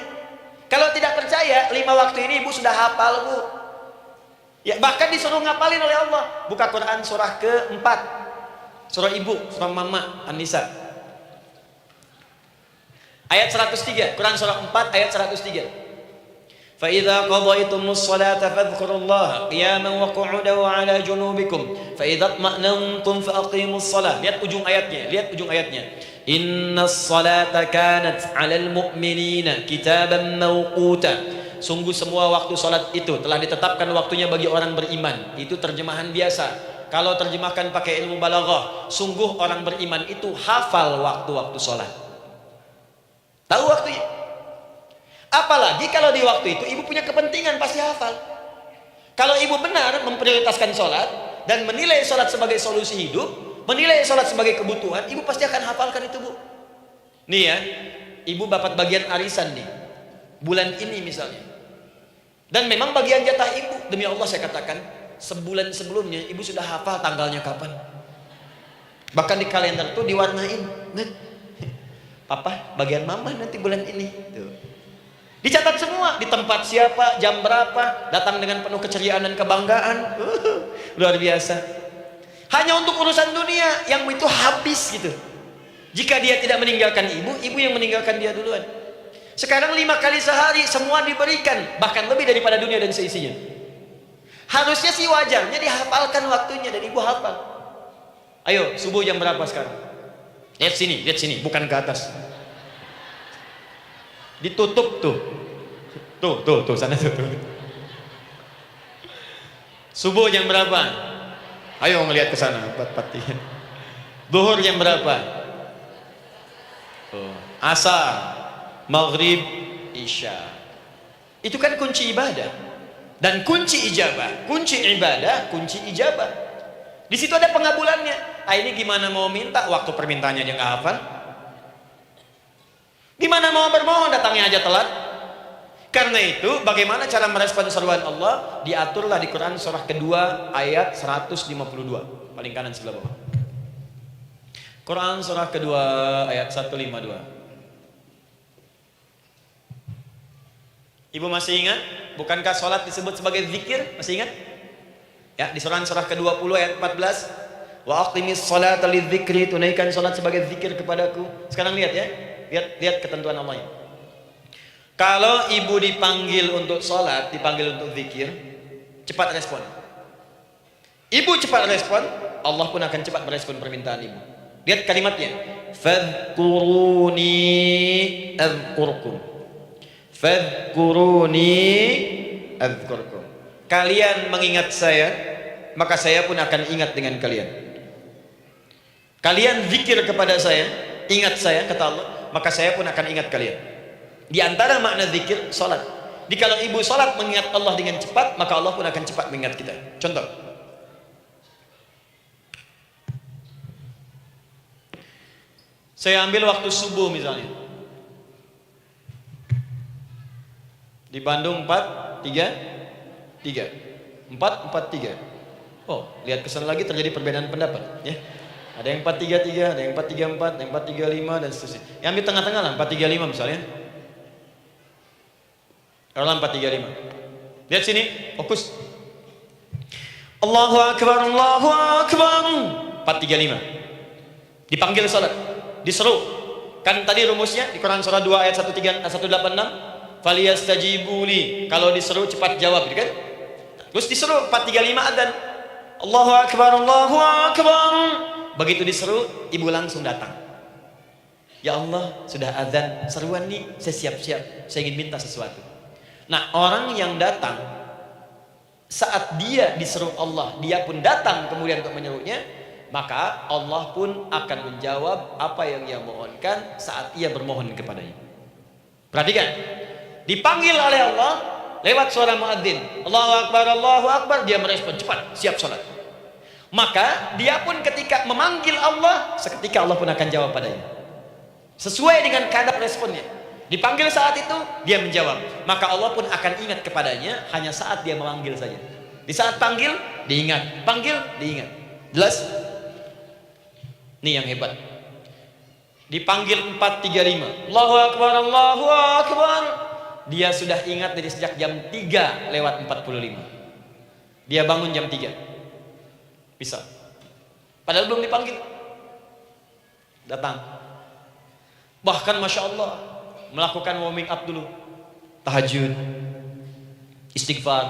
Kalau tidak percaya, 5 waktu ini ibu sudah hafal Bu. Ya, bahkan disuruh ngapalin oleh Allah. Buka Quran surah ke-4. Surah ibu, surah mama, An-Nisa. Ayat 103, Quran surah 4 ayat 103. فَإِذَا قَضَيْتُمُ الصَّلَاةَ فَاذْكُرُوا اللَّهَ قِيَامًا وَقُعُودًا وَعَلَى جُنُوبِكُمْ فَإِذَا اطْمَأْنَنْتُمْ فَأَقِيمُوا الصَّلَاةَ. Lihat ujung ayatnya. إِنَّ الصَّلَاةَ كَانَتْ عَلَى الْمُؤْمِنِينَ كِتَابًا مَوْقُوتًا. Sungguh semua waktu salat itu telah ditetapkan waktunya bagi orang beriman. Itu terjemahan biasa. Kalau terjemahkan pakai ilmu balaghah, sungguh orang beriman itu hafal waktu-waktu salat. Tahu waktunya. Apalagi kalau di waktu itu ibu punya kepentingan, pasti hafal. Kalau ibu benar memprioritaskan sholat dan menilai sholat sebagai solusi hidup, menilai sholat sebagai kebutuhan, ibu pasti akan hafalkan itu Bu. Nih ya, ibu dapat bagian arisan nih bulan ini misalnya, dan memang bagian jatah ibu. Demi Allah saya katakan, sebulan sebelumnya ibu sudah hafal tanggalnya kapan. Bahkan di kalender tuh diwarnain, Papa bagian mama nanti bulan ini tuh. Dicatat semua, di tempat siapa, jam berapa, datang dengan penuh keceriaan dan kebanggaan. Luar biasa. Hanya untuk urusan dunia yang itu habis gitu. Jika dia tidak meninggalkan ibu yang meninggalkan dia duluan. Sekarang 5 kali sehari semua diberikan, bahkan lebih daripada dunia dan seisinya. Harusnya sih wajarnya dihafalkan waktunya, dan ibu hafal. Ayo, subuh jam berapa sekarang? Lihat sini, bukan ke atas. Ditutup tuh. Tuh, sana tuh. Subuh jam berapa? Ayo ngelihat ke sana, 4:43. Zuhur jam berapa? Asar, maghrib, isya. Itu kan kunci ibadah. Dan kunci ijabah, kunci ibadah, kunci ijabah. Di situ ada pengabulannya. Ini gimana mau minta, waktu permintaannya aja nggak hafal. Gimana mau bermohon, datangnya aja telat. Karena itu, bagaimana cara merespon seruan Allah? Diaturlah di Quran surah kedua ayat 152, paling kanan sebelah bawah. Quran surah kedua ayat 152. Ibu masih ingat? Bukankah sholat disebut sebagai zikir? Masih ingat? Ya, di surah ke-20 ayat 14. Wa aqimis sholata lidzikri, tunaikan sholat sebagai zikir kepadaku. Sekarang lihat ya. Lihat ketentuan Allah ya. Kalau ibu dipanggil untuk sholat, dipanggil untuk zikir, cepat respon. Ibu cepat respon, Allah pun akan cepat merespon permintaan ibu. Lihat kalimatnya. Fadhkuruni adzkurkum. Fadhkuruni adzkurkum. Kalian mengingat saya, maka saya pun akan ingat dengan kalian. Kalian zikir kepada saya, ingat saya, kata Allah, maka saya pun akan ingat kalian. Di antara makna zikir, salat. Jadi kalau ibu salat mengingat Allah dengan cepat, maka Allah pun akan cepat mengingat kita. Contoh. Saya ambil waktu subuh misalnya. Di Bandung 4:33. 4:43. Oh, lihat kesana lagi terjadi perbedaan pendapat, ya. Ada yang 4:33, ada yang 4:34, ada yang 4:35 dan seterusnya. Yang ambil tengah-tengah lah, 4:35 misalnya. Dalam 4:35. Lihat sini, fokus. Allahu akbar, Allahu akbar. 4:35. Dipanggil salat, diseru. Kan tadi rumusnya di Quran surah 2 ayat 186, faliyastajibuli. Kalau diseru cepat jawab, gitu kan? Terus diseru 4:35 adzan. Allahu akbar, Allahu akbar. Begitu diseru, ibu langsung datang. Ya Allah, sudah adzan, seruan nih, saya siap-siap, saya ingin minta sesuatu. Nah, orang yang datang saat dia diseru Allah, dia pun datang kemudian untuk menyerunya, maka Allah pun akan menjawab apa yang ia mohonkan saat ia bermohon kepadanya. Perhatikan, dipanggil oleh Allah lewat suara muadzin, Allahu akbar, Allahu akbar, dia merespon cepat, siap salat. Maka dia pun ketika memanggil Allah, seketika Allah pun akan jawab padanya. Sesuai dengan kadar responnya. Dipanggil saat itu, dia menjawab. Maka Allah pun akan ingat kepadanya hanya saat dia memanggil saja. Di saat panggil, diingat. Panggil, diingat. Jelas? Ini yang hebat. Dipanggil 4:35. Allahu akbar, Allahu akbar. Dia sudah ingat dari sejak jam 3:45. Dia bangun jam 3. Bisa. Padahal belum dipanggil. Datang. Bahkan Masya Allah, melakukan warming up dulu, tahajud, istighfar,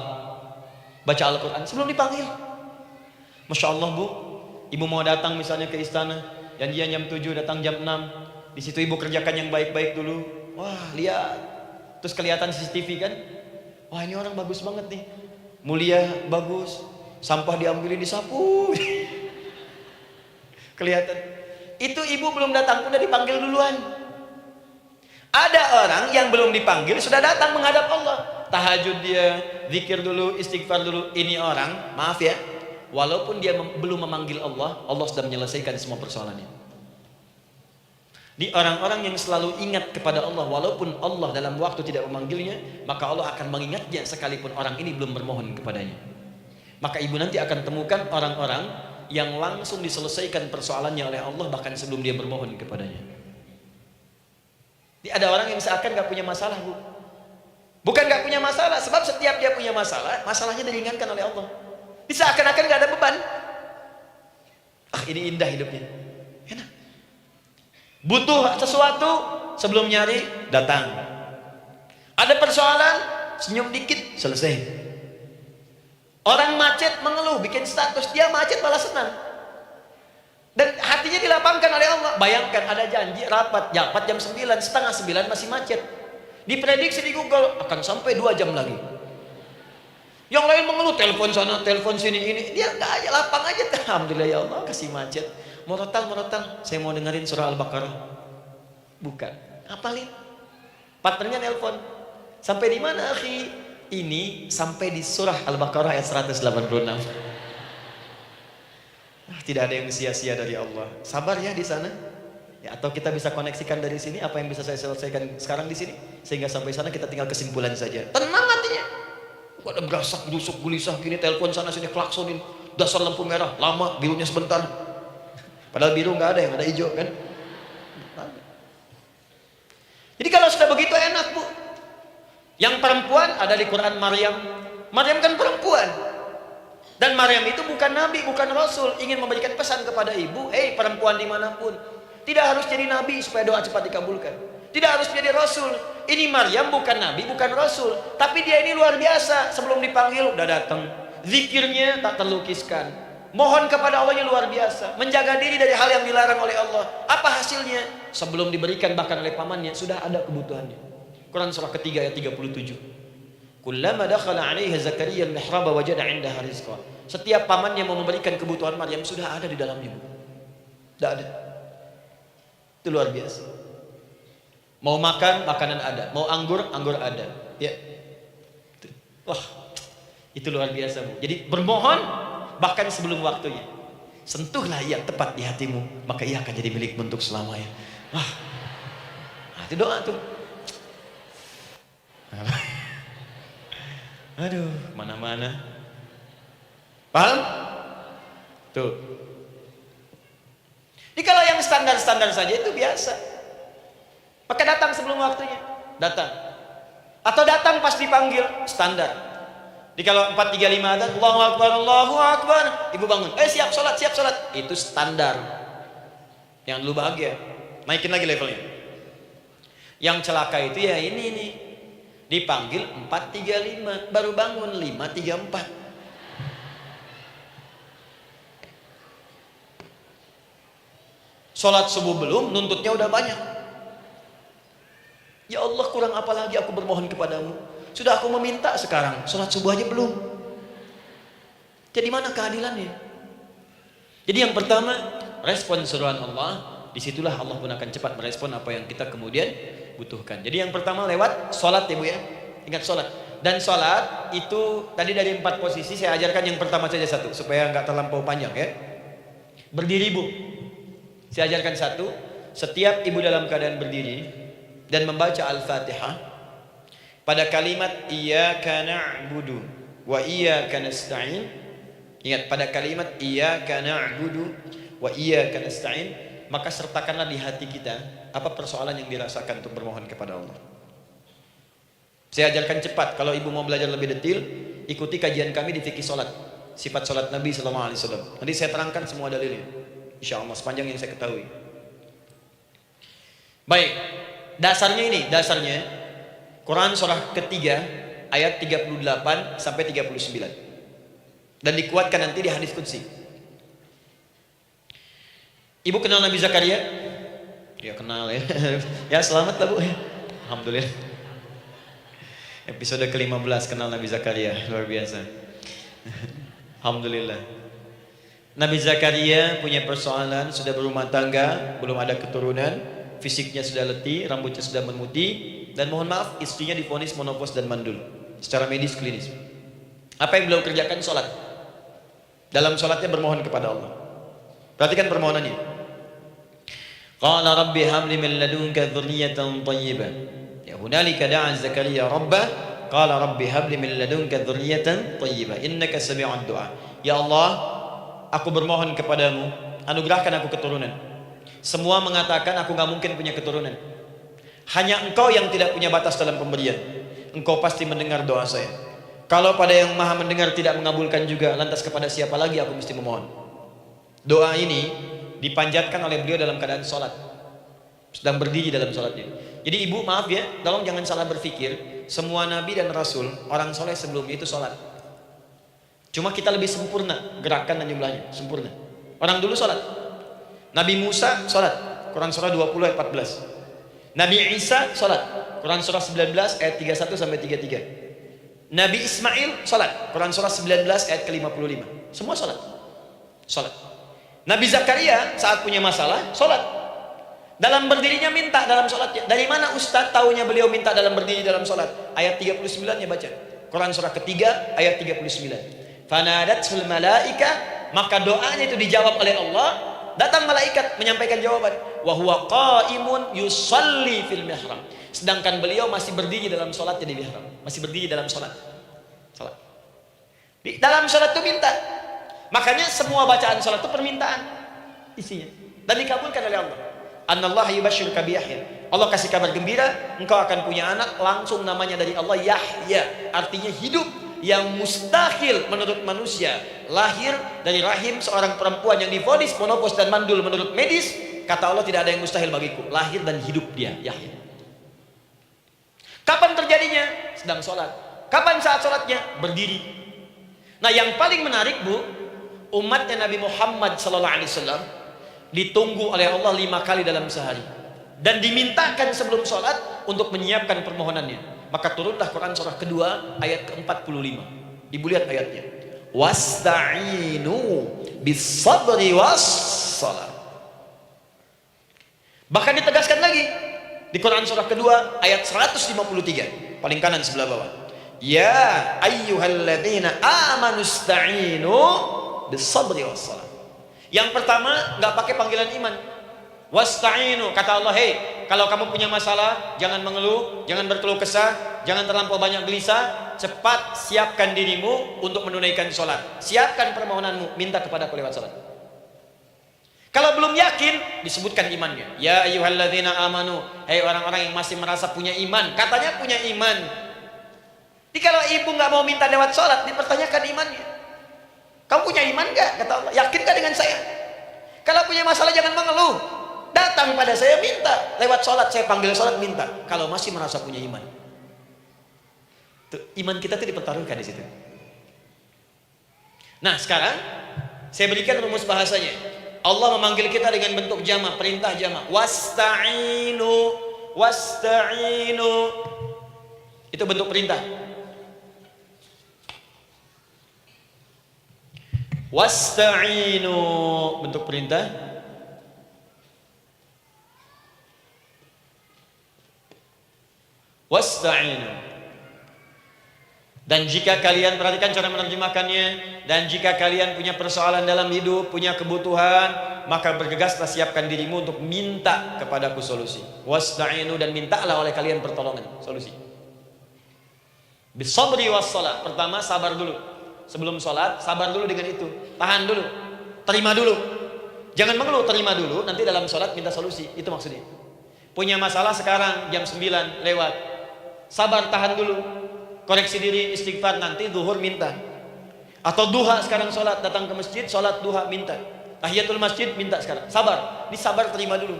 baca Al-Quran sebelum dipanggil. Masya Allah bu, ibu mau datang misalnya ke istana, janjian jam 7, datang jam 6. Di situ ibu kerjakan yang baik-baik dulu. Wah lihat, terus kelihatan CCTV kan, wah ini orang bagus banget nih, mulia, bagus, sampah diambilin disapu. Kelihatan. Itu ibu belum datang pun udah dipanggil duluan. Ada orang yang belum dipanggil sudah datang menghadap Allah. Tahajud dia, zikir dulu, istighfar dulu. Ini orang, maaf ya, walaupun dia belum memanggil Allah, Allah sudah menyelesaikan semua persoalannya. Di orang-orang yang selalu ingat kepada Allah, walaupun Allah dalam waktu tidak memanggilnya, maka Allah akan mengingatnya sekalipun orang ini belum bermohon kepadanya. Maka ibu nanti akan temukan orang-orang yang langsung diselesaikan persoalannya oleh Allah bahkan sebelum dia bermohon kepadanya. Ada orang yang seakan gak punya masalah bu. Bukan gak punya masalah, sebab setiap dia punya masalah, masalahnya diringankan oleh Allah. Seakan-akan gak ada beban. Ini indah hidupnya, enak. Butuh sesuatu, sebelum nyari datang. Ada persoalan, senyum dikit, selesai. Orang macet mengeluh, bikin status, dia macet malah senang. Dan hatinya dilapangkan oleh Allah. Bayangkan ada janji rapat jam 9, setengah 9 masih macet. Diprediksi di Google akan sampai 2 jam lagi. Yang lain mengeluh, telepon sana, telepon sini, ini. Dia enggak aja, lapang aja. Alhamdulillah ya Allah, kasih macet. Murotal, saya mau dengerin surah Al-Baqarah. Bukan, hafalin. Partnernya nelpon. Sampai di mana, akhi? Ini sampai di surah Al-Baqarah ayat 186. Tidak ada yang sia-sia dari Allah. Sabar ya di sana. Ya, atau kita bisa koneksikan dari sini apa yang bisa saya selesaikan sekarang di sini, sehingga sampai sana kita tinggal kesimpulan saja. Tenang hatinya. Ada berasak, busuk, gulisah gini, telepon sana sini, klaksonin, dasar lampu merah, lama, birunya sebentar. Padahal biru nggak ada, yang ada hijau kan. Jadi kalau sudah begitu enak, Bu. Yang perempuan ada di Quran Maryam. Maryam kan perempuan. Dan Maryam itu bukan nabi, bukan rasul, ingin memberikan pesan kepada ibu, perempuan dimanapun, tidak harus jadi nabi supaya doa cepat dikabulkan. Tidak harus jadi rasul. Ini Maryam bukan nabi, bukan rasul, tapi dia ini luar biasa. Sebelum dipanggil udah datang. Zikirnya tak terlukiskan. Mohon kepada Allahnya luar biasa. Menjaga diri dari hal yang dilarang oleh Allah. Apa hasilnya? Sebelum diberikan bahkan oleh pamannya sudah ada kebutuhannya. Quran surah ketiga ayat 37. Kullama dakhala 'alaiha Zakaria al-mihraba wajada 'indaha rizqa. Setiap pamannya mau memberikan kebutuhan Maryam sudah ada di dalamnya, Bu. Sudah ada. Itu luar biasa. Mau makan, makanan ada. Mau anggur, anggur ada. Ya. Wah, itu luar biasa, Bu. Jadi bermohon bahkan sebelum waktunya. Sentuhlah yang tepat di hatimu, maka ia akan jadi milikmu untuk selamanya. Wah. Nah, itu doa tuh. Aduh, mana-mana. Paham? Tuh. Jadi kalau yang standar-standar saja itu biasa. Maka datang sebelum waktunya, datang. Atau datang pas dipanggil, standar. Jadi kalau 4-3-5 adzan, Allahu Akbar, Allahu Akbar, ibu bangun, siap sholat, itu standar. Yang dulu bahagia, naikin lagi levelnya. Yang celaka itu ya ini nih, dipanggil 4-3-5, baru bangun 5-3-4. Sholat subuh belum, nuntutnya udah banyak. Ya Allah, kurang apa lagi aku bermohon kepadamu? Sudah aku meminta sekarang, sholat subuh aja belum. Jadi mana keadilannya? Jadi yang pertama, respon seruan Allah. Disitulah Allah pun akan cepat merespon apa yang kita kemudian butuhkan. Jadi yang pertama lewat sholat ya, Bu ya. Ingat sholat. Dan sholat itu tadi dari 4 posisi saya ajarkan yang pertama saja satu, supaya nggak terlampau panjang ya. Berdiri, Bu. Saya ajarkan satu. Setiap ibu dalam keadaan berdiri dan membaca Al-Fatihah pada kalimat iyyaka na'budu wa iyyaka nasta'in. Ingat, pada kalimat iyyaka na'budu wa iyyaka nasta'in, maka sertakanlah di hati kita apa persoalan yang dirasakan untuk bermohon kepada Allah. Saya ajarkan cepat. Kalau ibu mau belajar lebih detail, ikuti kajian kami di fikih salat, sifat salat Nabi sallallahu alaihi wasallam. Nanti saya terangkan semua dalilnya, insyaallah sepanjang yang saya ketahui. Baik. Dasarnya ini, dasarnya Quran surah ketiga ayat 38 sampai 39. Dan dikuatkan nanti di hadis qudsi. Ibu kenal Nabi Zakaria? Ya kenal ya. Ya selamat lah, Bu. Alhamdulillah. Episode ke-15 kenal Nabi Zakaria, luar biasa. Alhamdulillah. Nabi Zakaria punya persoalan, sudah berumah tangga, belum ada keturunan. Fisiknya sudah letih, rambutnya sudah memutih, dan mohon maaf istrinya divonis menopause dan mandul secara medis klinis. Apa yang beliau kerjakan? Sholat. Dalam sholatnya bermohon kepada Allah. Perhatikan permohonannya. Qala rabbi habli min ladunka dzurriyyatan thayyibah. Ya hunalika da'a Zakaria rabbah qala rabbi habli min ladunka dzurriyyatan thayyibah innaka sami'ud du'a. Ya Allah, aku bermohon kepadamu, anugerahkan aku keturunan. Semua mengatakan aku gak mungkin punya keturunan. Hanya engkau yang tidak punya batas dalam pemberian. Engkau pasti mendengar doa saya. Kalau pada yang maha mendengar tidak mengabulkan juga, lantas kepada siapa lagi aku mesti memohon? Doa ini dipanjatkan oleh beliau dalam keadaan sholat, sedang berdiri dalam sholatnya. Jadi ibu maaf ya, tolong jangan salah berpikir. Semua nabi dan rasul, orang soleh sebelumnya itu sholat. Cuma kita lebih sempurna gerakan dan jumlahnya, sempurna. Orang dulu sholat. Nabi Musa sholat, Quran surah 20 ayat 14. Nabi Isa sholat, Quran surah 19 ayat 31 sampai 33. Nabi Ismail salat, Quran surah 19 ayat ke-55. Semua salat. Salat. Nabi Zakaria saat punya masalah salat. Dalam berdirinya minta dalam salatnya. Dari mana Ustaz taunya beliau minta dalam berdiri dalam salat? Ayat 39-nya baca. Quran surah ketiga ayat 39. Fanadatul malaika, maka doanya itu dijawab oleh Allah. Datang malaikat menyampaikan jawaban. Wa huwa qaimun yusalli fil mihrab. Sedangkan beliau masih berdiri dalam salatnya di mihrab. Masih berdiri dalam salat. Salat. Di dalam salat itu minta. Makanya semua bacaan salat itu permintaan isinya. Dan dikabulkan oleh Allah. Anallaha yubashshiruka bi Yahya. Allah kasih kabar gembira, engkau akan punya anak, langsung namanya dari Allah Yahya, artinya hidup, yang mustahil menurut manusia. Lahir dari rahim seorang perempuan yang divonis monopos dan mandul menurut medis, kata Allah tidak ada yang mustahil bagiku. Lahir dan hidup dia, Yahya. Kapan terjadinya? Sedang sholat. Kapan saat sholatnya? Berdiri. Nah, yang paling menarik, Bu, umatnya Nabi Muhammad SAW ditunggu oleh Allah 5 kali dalam sehari, dan dimintakan sebelum sholat untuk menyiapkan permohonannya. Maka turunlah Quran surah kedua ayat ke-45. Ibu lihat ayatnya. Wasta'inu bis-sabri was-salat. Bahkan ditegaskan lagi di Quran surah kedua ayat 153, paling kanan sebelah bawah. Ya ayyuhalladzina amanu ista'inu bis-sabri was-salat. Yang pertama nggak pakai panggilan iman. Wasta'inu, kata Allah, hei, kalau kamu punya masalah, jangan mengeluh, jangan berkeluh kesah, jangan terlampau banyak gelisah, cepat siapkan dirimu untuk menunaikan sholat. Siapkan permohonanmu, minta kepada aku lewat sholat. Kalau belum yakin, disebutkan imannya. Ya ayyuhalladzina amanu, hei orang-orang yang masih merasa punya iman, katanya punya iman. Jadi kalau ibu nggak mau minta lewat sholat, dipertanyakan imannya. Kamu punya iman nggak? Kata Allah. Yakin nggak dengan saya? Kalau punya masalah jangan mengeluh. Datang pada saya minta. Lewat sholat, saya panggil sholat minta. Kalau masih merasa punya iman. Tuh, iman kita tuh dipertaruhkan di situ. Nah, sekarang saya berikan rumus bahasanya. Allah memanggil kita dengan bentuk jamak, perintah jamak. Wasta'inu, wasta'inu. Itu bentuk perintah. Wasta'inu, bentuk perintah. Wasta'inu. Dan jika kalian, perhatikan cara menerjemahkannya, dan jika kalian punya persoalan dalam hidup, punya kebutuhan, maka bergegaslah, siapkan dirimu untuk minta kepadaku solusi. Wasta'inu, dan mintalah oleh kalian pertolongan, solusi. Bisabri wassalah. Pertama, sabar dulu. Sebelum sholat, sabar dulu dengan itu. Tahan dulu, terima dulu. Jangan mengeluh, terima dulu. Nanti dalam sholat minta solusi. Itu maksudnya. Punya masalah sekarang jam 9 lewat. Sabar, tahan dulu. Koreksi diri, istighfar. Nanti zuhur minta. Atau duha sekarang sholat. Datang ke masjid, sholat duha minta. Tahiyatul masjid minta sekarang. Sabar. Ini sabar, terima dulu.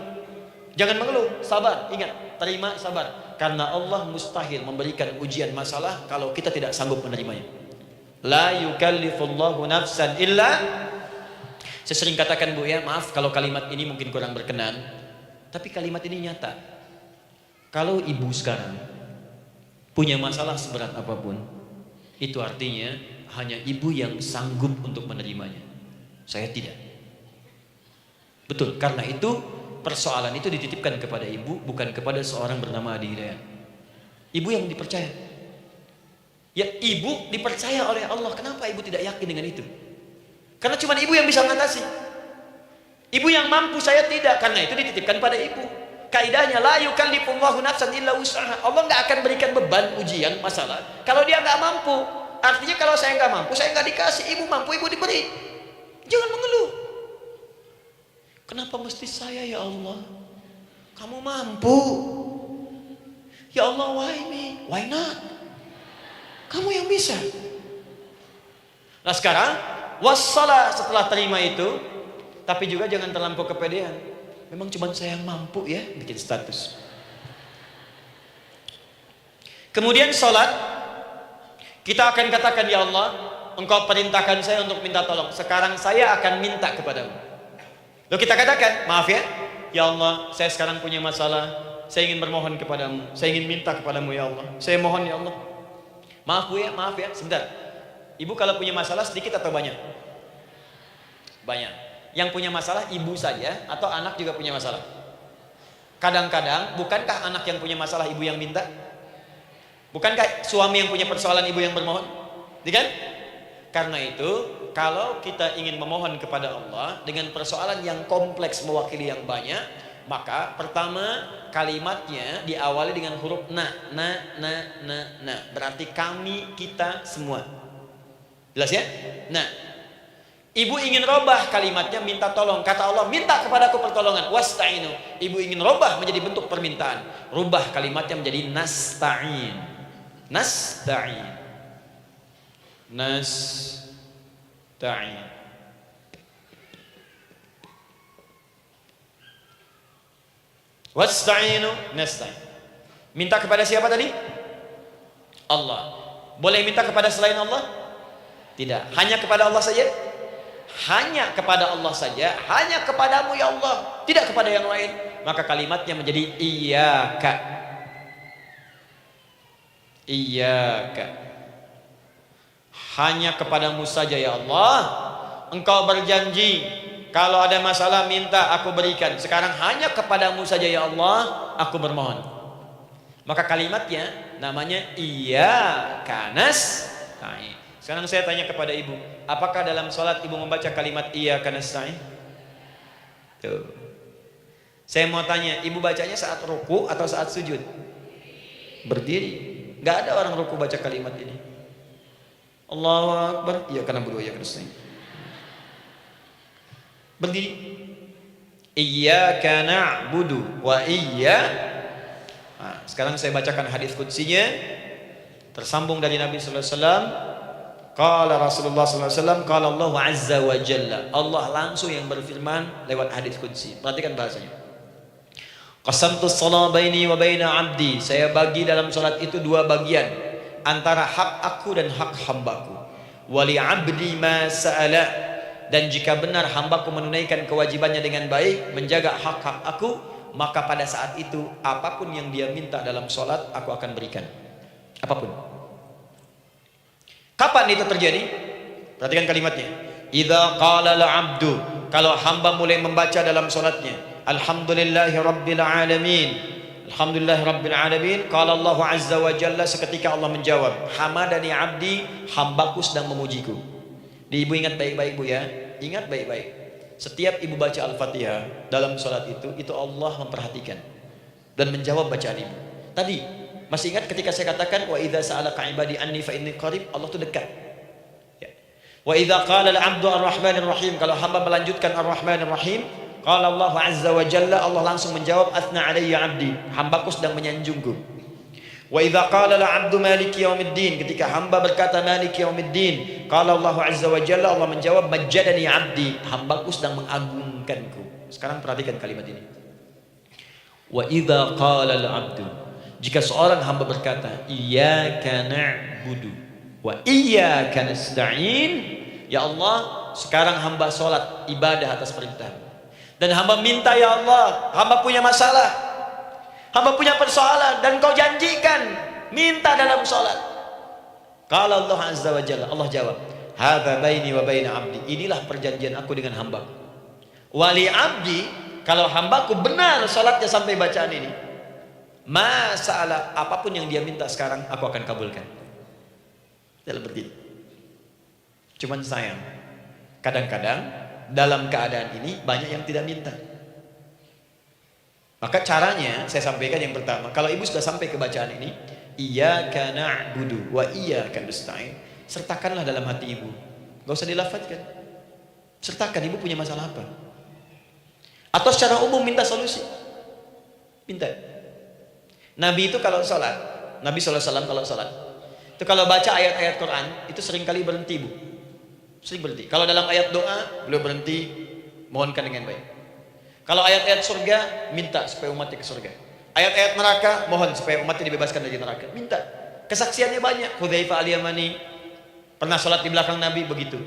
Jangan mengeluh, sabar. Ingat, terima, sabar. Karena Allah mustahil memberikan ujian masalah kalau kita tidak sanggup menerimanya. La yukallifullahu nafsan illa. Saya sering katakan, Bu, ya, maaf kalau kalimat ini mungkin kurang berkenan, tapi kalimat ini nyata. Kalau ibu sekarang punya masalah seberat apapun, itu artinya hanya ibu yang sanggup untuk menerimanya. Saya tidak. Betul, karena itu persoalan itu dititipkan kepada ibu, bukan kepada seorang bernama Adi Hidayat. Ibu yang dipercaya. Ya, ibu dipercaya oleh Allah. Kenapa ibu tidak yakin dengan itu? Karena cuma ibu yang bisa mengatasi. Ibu yang mampu, saya tidak. Karena itu dititipkan pada ibu. Kaidahnya la yukallifullahu nafsan illa wus'aha. Allah nggak akan berikan beban ujian masalah kalau dia nggak mampu. Artinya kalau saya nggak mampu, saya nggak dikasih. Ibu mampu, ibu diberi. Jangan mengeluh. Kenapa mesti saya, ya Allah? Kamu mampu. Ya Allah, why me? Why not? Kamu yang bisa. Nah sekarang wassalah, setelah terima itu, tapi juga jangan terlampau kepedean. Memang cuma saya yang mampu, ya, bikin status. Kemudian sholat, kita akan katakan, ya Allah, Engkau perintahkan saya untuk minta tolong. Sekarang saya akan minta kepadamu. Lalu kita katakan, maaf ya, ya Allah, saya sekarang punya masalah. saya ingin bermohon kepadamu, saya ingin minta kepadamu ya Allah, saya mohon ya Allah. Maaf Bu ya, maaf ya, sebentar. Ibu kalau punya masalah sedikit atau banyak? Banyak. Yang punya masalah ibu saja atau anak juga punya masalah? Kadang-kadang bukankah anak yang punya masalah ibu yang minta? Bukankah suami yang punya persoalan ibu yang bermohon? Kan? Karena itu kalau kita ingin memohon kepada Allah dengan persoalan yang kompleks mewakili yang banyak, maka pertama kalimatnya diawali dengan huruf na. Berarti kami, kita, semua. Jelas ya? Nah, ibu ingin robah kalimatnya minta tolong. Kata Allah, minta kepadaku pertolongan. Wasta'inu. Ibu ingin robah menjadi bentuk permintaan. Rubah kalimatnya menjadi nasta'in. Nasta'in. Nasta'in. Wasta'inu nasta'in. Minta kepada siapa tadi? Allah. Boleh minta kepada selain Allah? Tidak. Hanya kepada Allah saja? Hanya kepada Allah saja. Hanya kepadamu ya Allah, tidak kepada yang lain. Maka kalimatnya menjadi iyyaka. Iyyaka. Hanya kepadamu saja ya Allah. Engkau berjanji kalau ada masalah minta aku berikan. Sekarang hanya kepadamu saja ya Allah aku bermohon. Maka kalimatnya namanya iyyaka nasta'in. Sekarang saya tanya kepada ibu, apakah dalam sholat ibu membaca kalimat iyyaka nasta'in? Tuh. Saya mau tanya, ibu bacanya saat ruku atau saat sujud? Berdiri. Gak ada orang ruku baca kalimat ini. Allahu Akbar, iyyaka na'budu wa iyyaka nasta'in. Berdiri. Iyyaka na'budu wa sekarang saya bacakan hadis qudsinya tersambung dari Nabi sallallahu alaihi wasallam. Qala Rasulullah sallallahu alaihi wasallam, qala Allah azza wa jalla. Allah langsung yang berfirman lewat hadis qudsi. Perhatikan bahasanya. Qasamtu shalah baini wa baina 'abdi. Saya bagi dalam salat itu dua bagian, antara hak aku dan hak hambaku. Wali 'abdi ma sa'ala. Dan jika benar hambaku menunaikan kewajibannya dengan baik, menjaga hak-hak aku, maka pada saat itu apapun yang dia minta dalam sholat aku akan berikan. Apapun. Kapan itu terjadi? Perhatikan kalimatnya. Idza qala al-'abdu, kalau hamba mulai membaca dalam sholatnya, alhamdulillahi rabbil alamin, alhamdulillahi rabbil alamin, qala Allah azza wa jalla, seketika Allah menjawab, hamadani 'abdi, hambaku sedang memujiku. Ibu ingat baik-baik Bu ya, ingat baik-baik. Setiap ibu baca Al-Fatihah dalam sholat itu Allah memperhatikan dan menjawab bacaan ibu. Tadi masih ingat ketika saya katakan wa idza sa'alaka ibadi anni fa inni qarib, Allah itu dekat. Ya. Wa idza qala al-'abdu ar-rahmanir rahim, kalau hamba melanjutkan ar-rahmanir rahim, qala Allah azza wa jalla, Allah langsung menjawab athna alayya 'abdi, hambaku sedang menyanjungku. Wa idza qala al-'abdu maliki yaumiddin, ketika hamba berkata maliki yaumiddin, qala Allah azza wa jalla, Allah menjawab majjadani 'abdi, hambaku sedang mengagungkanku. Sekarang perhatikan kalimat ini. Wa idza qala al-'abdu, jika seorang hamba berkata iyyaka na'budu wa iyyaka nasta'in, ya Allah sekarang hamba salat ibadah atas perintah, dan hamba minta ya Allah, hamba punya masalah, hamba punya persoalan, dan kau janjikan minta dalam sholat. Qala Allah azza wa jalla, Allah jawab, hadza baini wa baina 'abdi, inilah perjanjian aku dengan hamba. Wali 'abdi, kalau hambaku benar sholatnya sampai bacaan ini, masalah apapun yang dia minta sekarang aku akan kabulkan. Dalam berdiri. Cuman sayang, kadang-kadang dalam keadaan ini banyak yang tidak minta. Maka caranya saya sampaikan yang pertama, kalau ibu sudah sampai ke bacaan ini, iyyaka na'budu wa iyyaka nasta'in, sertakanlah dalam hati ibu. Gak usah dilafadzkan. Sertakan ibu punya masalah apa. Atau secara umum minta solusi. Minta. Nabi itu kalau sholat, Nabi SAW kalau sholat, itu kalau baca ayat-ayat Quran, itu seringkali berhenti Bu. Sering berhenti. Kalau dalam ayat doa, beliau berhenti, mohonkan dengan baik. Kalau ayat-ayat surga, minta supaya umatnya ke surga. Ayat-ayat neraka, mohon supaya umatnya dibebaskan dari neraka. Minta. Kesaksiannya banyak. Hudzaifah al-Yamani pernah sholat di belakang Nabi, begitu.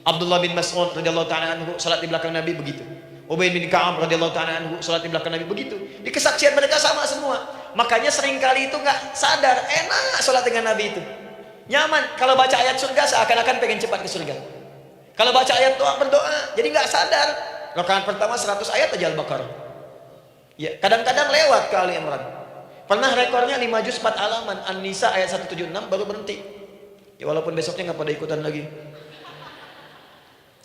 Abdullah bin Mas'ud radhiyallahu ta'ala anhu sholat di belakang Nabi, begitu. Ubay bin Ka'ab radhiyallahu ta'ala anhu salat di belakang Nabi begitu. Di kesaksian mereka sama semua. Makanya seringkali itu nggak sadar, enak salat dengan Nabi itu. Nyaman. Kalau baca ayat surga seakan-akan pengen cepat ke surga. Kalau baca ayat doa berdoa, jadi nggak sadar. Rakaat pertama 100 ayat aja Al-Baqarah. Ya, kadang-kadang lewat ke Ali Imran. Pernah rekornya 5 juz 4 halaman. An-Nisa ayat 176 baru berhenti. Ya walaupun besoknya nggak pada ikutan lagi.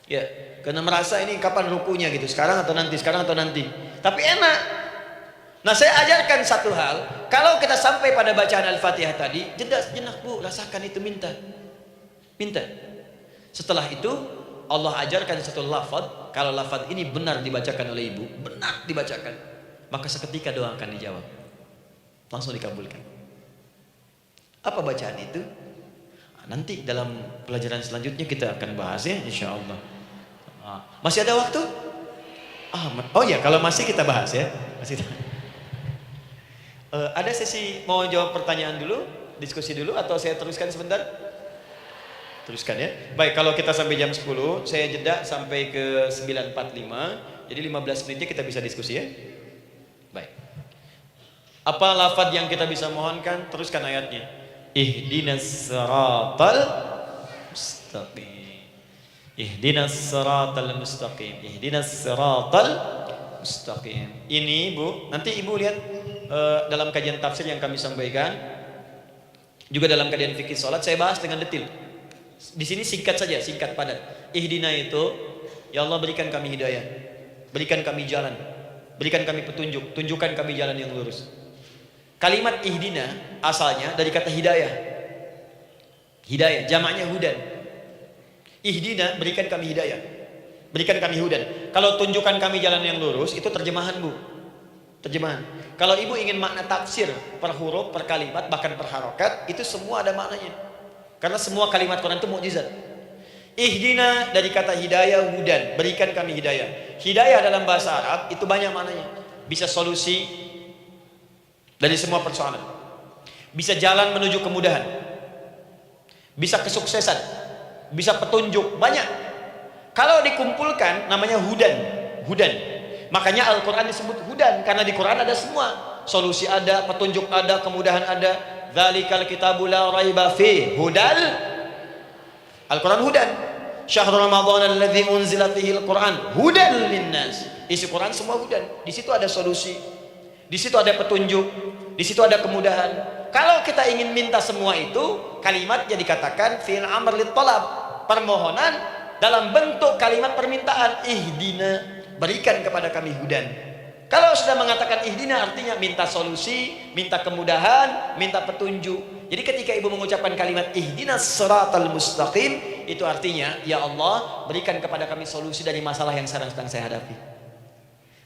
Ya, karena merasa ini kapan rukunya gitu, sekarang atau nanti, sekarang atau nanti. Tapi enak. Nah, saya ajarkan satu hal, kalau kita sampai pada bacaan Al-Fatihah tadi, jeda sejenak Bu, rasakan itu, minta. Setelah itu Allah ajarkan satu lafaz, kalau lafaz ini benar dibacakan oleh ibu, benar dibacakan, maka seketika doa akan dijawab. Langsung dikabulkan. Apa bacaan itu? Nanti dalam pelajaran selanjutnya kita akan bahas ya, insya Allah. Masih ada waktu? Oh ya, kalau masih kita bahas ya. Ada sesi mau jawab pertanyaan dulu, diskusi dulu, atau saya teruskan sebentar? Teruskan ya. Baik, kalau kita sampai jam 10, saya jeda sampai ke 9.45. Jadi 15 menitnya kita bisa diskusi ya. Baik. Apa lafaz yang kita bisa mohonkan? Teruskan ayatnya. Ihdinas siratal mustaqim. Ihdinas siratal mustaqim. Ihdinas siratal mustaqim. Ini Bu, nanti Ibu lihat dalam kajian tafsir yang kami sampaikan, juga dalam kajian fikih salat saya bahas dengan detail. Di sini singkat saja, singkat padat. Ihdina itu, ya Allah berikan kami hidayah, berikan kami jalan, berikan kami petunjuk, tunjukkan kami jalan yang lurus. Kalimat ihdina asalnya dari kata hidayah. Hidayah, jamaknya hudan. Ihdina, berikan kami hidayah, berikan kami hudan. Kalau tunjukkan kami jalan yang lurus, itu terjemahan Bu, terjemahan. Kalau Ibu ingin makna tafsir per huruf, per kalimat, bahkan per harokat, itu semua ada maknanya. Karena semua kalimat Quran itu mukjizat. Ihdina dari kata hidayah, hudan, berikan kami hidayah. Hidayah dalam bahasa Arab itu banyak maknanya. Bisa solusi dari semua persoalan, bisa jalan menuju kemudahan, bisa kesuksesan, bisa petunjuk, banyak. Kalau dikumpulkan namanya hudan, hudan. Makanya Al-Quran disebut hudan, karena di Quran ada semua. Solusi ada, petunjuk ada, kemudahan ada. Dzalikal kitabu la raiba fi hudal. Al-Quran hudan. Syahrul Ramadan alladzi unzila fihi al-Quran hudan linnas. Isi Quran semua hudan. Di situ ada solusi, di situ ada petunjuk, di situ ada kemudahan. Kalau kita ingin minta semua itu, kalimatnya dikatakan fi'il amr lit talab, permohonan dalam bentuk kalimat permintaan. Ihdina, berikan kepada kami hudan. Kalau sudah mengatakan ihdina artinya minta solusi, minta kemudahan, minta petunjuk. Jadi ketika Ibu mengucapkan kalimat ihdinas siratal mustaqim, itu artinya ya Allah berikan kepada kami solusi dari masalah yang sedang saya hadapi.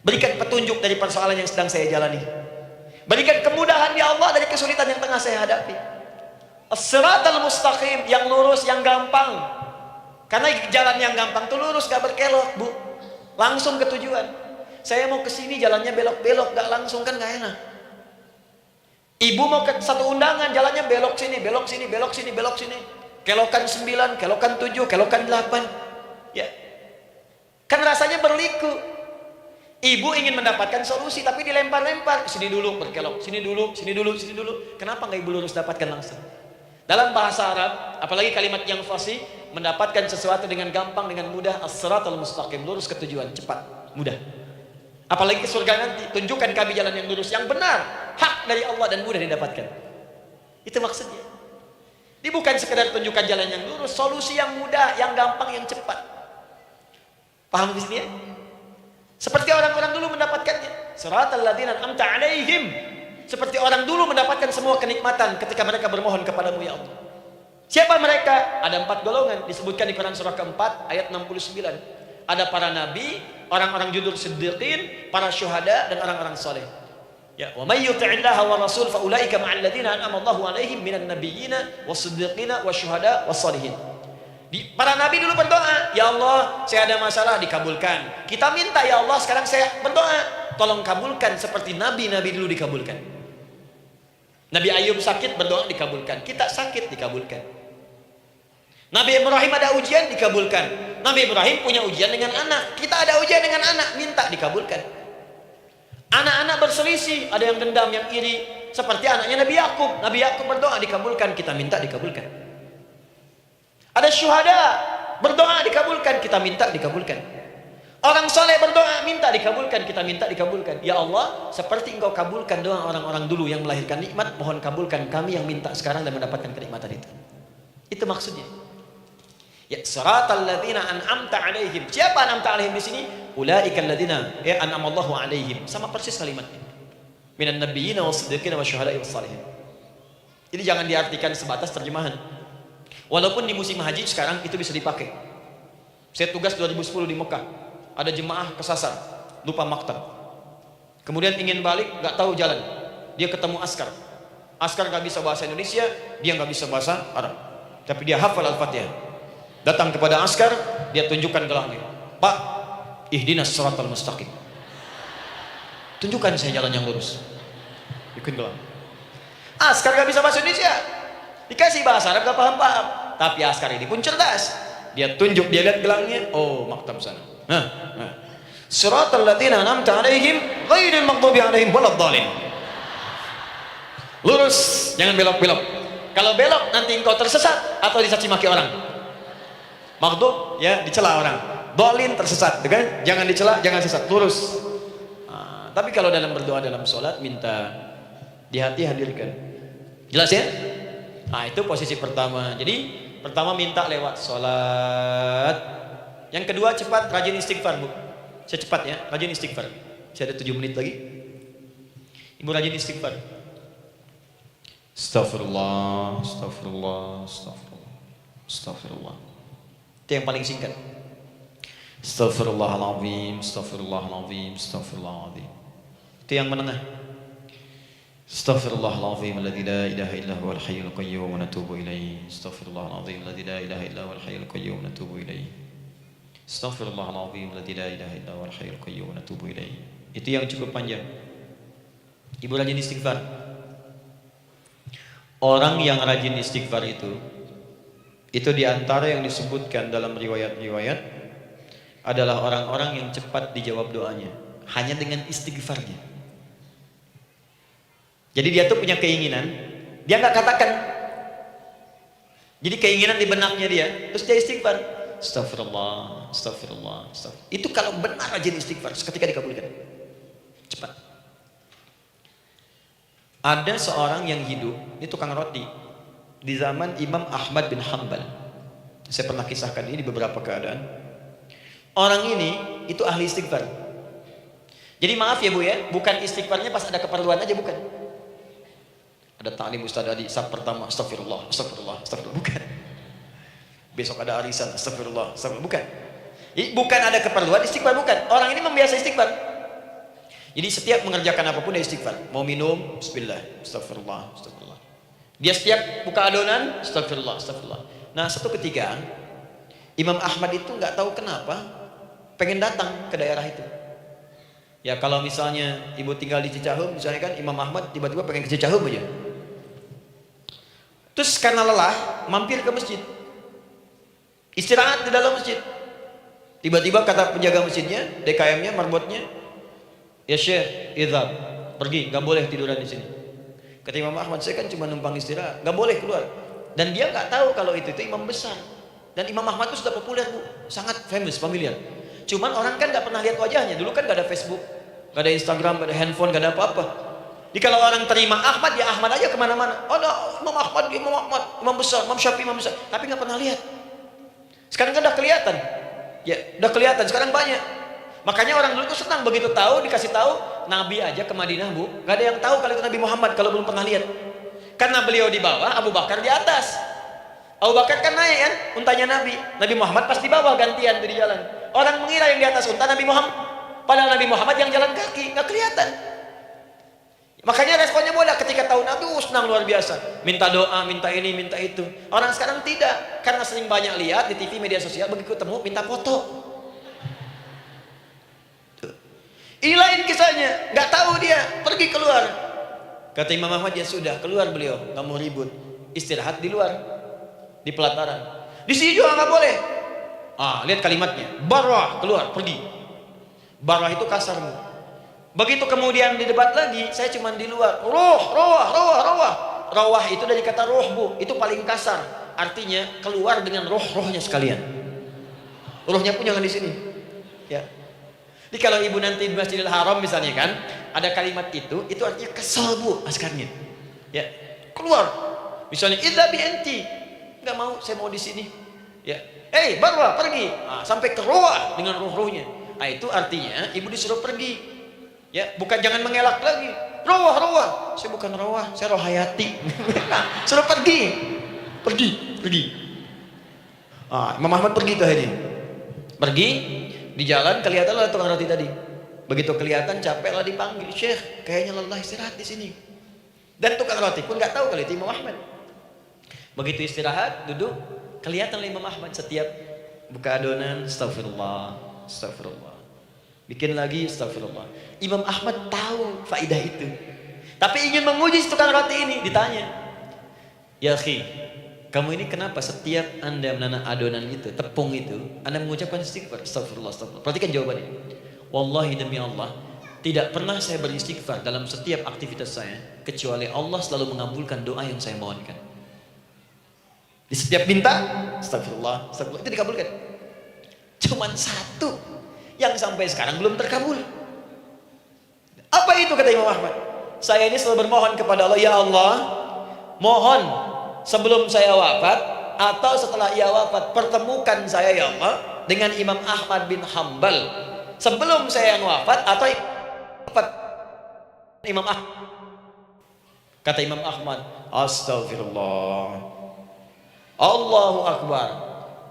Berikan petunjuk dari persoalan yang sedang saya jalani. Berikan kemudahan ya Allah dari kesulitan yang tengah saya hadapi. As-siratal mustaqim, yang lurus, yang gampang. Karena jalan yang gampang itu lurus, gak berkelok Bu, langsung ke tujuan. Saya mau ke sini jalannya belok-belok, gak langsung, kan gak enak. Ibu mau ke satu undangan jalannya belok sini, belok sini, belok sini, belok sini. Kelokan 9, kelokan 7, kelokan 8. Ya. Kan rasanya berliku. Ibu ingin mendapatkan solusi tapi dilempar-lempar, sini dulu berkelok, sini dulu, sini dulu, sini dulu. Kenapa nggak Ibu lurus dapatkan langsung? Dalam bahasa Arab, apalagi kalimat yang fasih, mendapatkan sesuatu dengan gampang, dengan mudah. As-siratal mustaqim, lurus ke tujuan, cepat, mudah. Apalagi ke surga nanti, tunjukkan kami jalan yang lurus, yang benar, hak dari Allah dan mudah didapatkan. Itu maksudnya. Ini bukan sekedar tunjukkan jalan yang lurus, solusi yang mudah, yang gampang, yang cepat. Paham di sini ya? Seperti orang-orang dulu mendapatkannya. Siratal ladzina an'amta 'alaihim. Seperti orang dulu mendapatkan semua kenikmatan ketika mereka bermohon kepadamu ya Allah. Siapa mereka? Ada 4 golongan disebutkan di Quran surah keempat ayat 69. Ada para nabi, orang-orang judul siddiqin, para syuhada, dan orang-orang soleh. Ya, wa may yuti'illaha wa rasul fa ulaika ma'al ladzina an'ama Allahu 'alaihim minan nabiyyina was-siddiqina wasyuhada was-sholihin. Para nabi dulu berdoa, ya Allah, saya ada masalah, dikabulkan. Kita minta ya Allah, sekarang saya berdoa, tolong kabulkan seperti nabi-nabi dulu dikabulkan. Nabi Ayub sakit, berdoa dikabulkan. Kita sakit, dikabulkan. Nabi Ibrahim ada ujian, dikabulkan. Nabi Ibrahim punya ujian dengan anak. Kita ada ujian dengan anak, minta dikabulkan. Anak-anak berselisih, ada yang dendam, yang iri. Seperti anaknya Nabi Yakub. Nabi Yakub berdoa dikabulkan, kita minta dikabulkan. Ada syuhada, berdoa dikabulkan, kita minta dikabulkan. Orang soleh berdoa, minta dikabulkan, kita minta dikabulkan. Ya Allah, seperti engkau kabulkan doa orang-orang dulu yang melahirkan nikmat, mohon kabulkan kami yang minta sekarang dan mendapatkan kenikmatan itu. Itu maksudnya. Ya, siratal ladzina an'amta 'alaihim. Siapa an'amta 'alaihim di sini? Ulaikal ladzina an'amallahu 'alaihim. Sama persis kalimatnya. Minan nabiyyin was-siddiqin wasyuhada'i was-shalihin. Ini jangan diartikan sebatas terjemahan. Walaupun di musim haji sekarang itu bisa dipakai. Saya tugas 2010 di Mekah. Ada jemaah kesasar, lupa maktab. Kemudian ingin balik, nggak tahu jalan. Dia ketemu askar. Askar nggak bisa bahasa Indonesia, dia nggak bisa bahasa Arab. Tapi dia hafal Al-Fatihah. Datang kepada askar, dia tunjukkan gelangnya. Pak, ihdinas siratal mustaqim. Tunjukkan saya jalan yang lurus. Ikutin gelang. Askar gak bisa bahasa Indonesia, dikasih bahasa Arab gak paham-paham. Tapi askar ini pun cerdas. Dia tunjuk, dia lihat gelangnya. Oh, maktab sana. Siratal ladzina an'amta 'alaihim ghairil maghdubi 'alaihim waladdallin. Lurus, jangan belok-belok. Kalau belok nanti engkau tersesat atau dicaci maki orang. Maghdub ya dicela orang, dhalin tersesat, kan? Jangan dicela, jangan sesat, lurus. Tapi kalau dalam berdoa dalam sholat minta di hati hadirkan. Jelas ya? Nah, itu posisi pertama. Jadi pertama minta lewat sholat. Yang kedua cepat rajin istighfar, Bu. Saya cepat ya, rajin istighfar. Saya ada 7 menit lagi. Ibu rajin istighfar. Astaghfirullah, astaghfirullah, astaghfirullah, astaghfirullah. Itu yang paling singkat. Astaghfirullahaladzim, astaghfirullahaladzim, astaghfirullahaladzim. Itu yang menengah. Astaghfirullahaladzim alladzi la ilaha illa huwal hayyul qayyum wa natubu ilaihi. Astaghfirullahaladzim alladzi la ilaha illa huwal hayyul qayyum wa natubu ilaihi. Astaghfirullahaladzim alladzi la ilaha illa huwal hayyul qayyum wa natubu ilaihi. Itu yang cukup panjang. Ibu rajin istighfar. Orang yang rajin istighfar itu diantara yang disebutkan dalam riwayat-riwayat adalah orang-orang yang cepat dijawab doanya hanya dengan istighfarnya. Jadi dia tuh punya keinginan, dia nggak katakan. Jadi keinginan di benaknya dia, terus dia istighfar. Astagfirullah, astagfirullah, astagfirullah. Itu kalau benar rajin istighfar, seketika dikabulkan. Cepat. Ada seorang yang hidup, ini tukang roti. Di zaman Imam Ahmad bin Hanbal. Saya pernah kisahkan ini di beberapa keadaan. Orang ini itu ahli istighfar. Jadi maaf ya Bu ya, bukan istighfarnya pas ada keperluan aja, bukan. Ada ta'lim Ustaz Adi, sab pertama astagfirullah, astagfirullah, astagfirullah, bukan. Besok ada arisan, astagfirullah, astagfirullah, bukan. Bukan ada keperluan istighfar, bukan. Orang ini membiasa istighfar. Jadi setiap mengerjakan apapun dia istighfar. Mau minum, bismillah, astagfirullah, astagfirullah. Dia setiap buka adonan, astagfirullah, astagfirullah. Nah, satu ketika Imam Ahmad itu nggak tahu kenapa pengen datang ke daerah itu. Ya kalau misalnya ibu tinggal di Cicahem, misalnya kan Imam Ahmad tiba-tiba pengen ke Cicahem aja. Terus karena lelah, mampir ke masjid. Istirahat di dalam masjid. Tiba-tiba kata penjaga masjidnya, DKM-nya, marbotnya, ya Syekh, idhab, pergi, nggak boleh tiduran di sini. Kata Imam Ahmad, saya kan cuma numpang istirahat, nggak boleh keluar. Dan dia nggak tahu kalau itu imam besar. Dan Imam Ahmad itu sudah populer Bu, sangat famous, familiar. Cuman orang kan nggak pernah lihat wajahnya. Dulu kan nggak ada Facebook, nggak ada Instagram, nggak ada handphone, nggak ada apa-apa. Jadi kalau orang terima Ahmad, ya Ahmad aja kemana-mana. Oh no, Imam Ahmad, Imam besar, Imam Syafi'i, Imam besar. Tapi nggak pernah lihat. Sekarang kan udah kelihatan. Ya, udah kelihatan. Sekarang banyak. Makanya orang dulu tuh senang begitu tahu, dikasih tahu Nabi aja ke Madinah Bu, nggak ada yang tahu kalau itu Nabi Muhammad kalau belum pernah lihat. Karena beliau di bawah, Abu Bakar di atas. Abu Bakar kan naik kan, untanya Nabi. Nabi Muhammad pas di bawah gantian di jalan. Orang mengira yang di atas unta Nabi Muhammad, padahal Nabi Muhammad yang jalan kaki, nggak kelihatan. Makanya responnya bola ketika tahu Nabi, senang luar biasa. Minta doa, minta ini, minta itu. Orang sekarang tidak, karena sering banyak lihat di TV media sosial, begitu ketemu minta foto. Ini lain kisahnya, nggak tahu dia, pergi keluar. Kata Imam Ahmad, ya sudah keluar beliau, nggak mau ribut, istirahat di luar, di pelataran. Di sini juga nggak boleh. Lihat kalimatnya. Barah, keluar, pergi. Barah itu kasar, Bu. Begitu kemudian di debat lagi, saya cuma di luar. Rawah itu dari kata roh, Bu. Itu paling kasar. Artinya keluar dengan roh-rohnya sekalian. Rohnya pun jangan di sini. Ya. Jadi kalau ibu nanti di Masjidil Haram misalnya kan, ada kalimat itu artinya kesel, Bu, askarnya. Ya. Keluar. Misalnya idza bi anti. Enggak mau, saya mau di sini. Ya. Barwa, pergi. Sampai ke rawah dengan roh-rohnya. Itu artinya ibu disuruh pergi. Ya, bukan jangan mengelak lagi. Rawah. Saya bukan rawah, saya rohayati. Suruh pergi. Imam Ahmad pergi tuh hari ini. Pergi, di jalan kelihatanlah tukang roti tadi. Begitu kelihatan capek lah dipanggil, Syekh, kayaknya lelah istirahat di sini. Dan tukang roti pun nggak tahu kalau itu Imam Ahmad. Begitu istirahat, duduk, kelihatan Imam Ahmad setiap buka adonan, astagfirullah. Bikin lagi, astagfirullah. Imam Ahmad tahu faidah itu. Tapi ingin menguji tukang roti ini, ditanya. Ya akhi, kamu ini kenapa setiap Anda menanam adonan itu, tepung itu, Anda mengucapkan istighfar? Astagfirullah. Perhatikan jawabannya. Wallahi demi Allah, tidak pernah saya beristighfar dalam setiap aktivitas saya, kecuali Allah selalu mengabulkan doa yang saya mohonkan. Di setiap minta, astagfirullah, itu dikabulkan. Cuman satu yang sampai sekarang belum terkabul. Apa itu kata Imam Ahmad? Saya ini selalu bermohon kepada Allah, ya Allah, mohon sebelum saya wafat atau setelah ia wafat, pertemukan saya ya Allah dengan Imam Ahmad bin Hambal sebelum saya yang wafat atau wafat Imam Ahmad. Kata Imam Ahmad, astagfirullah, Allahu Akbar.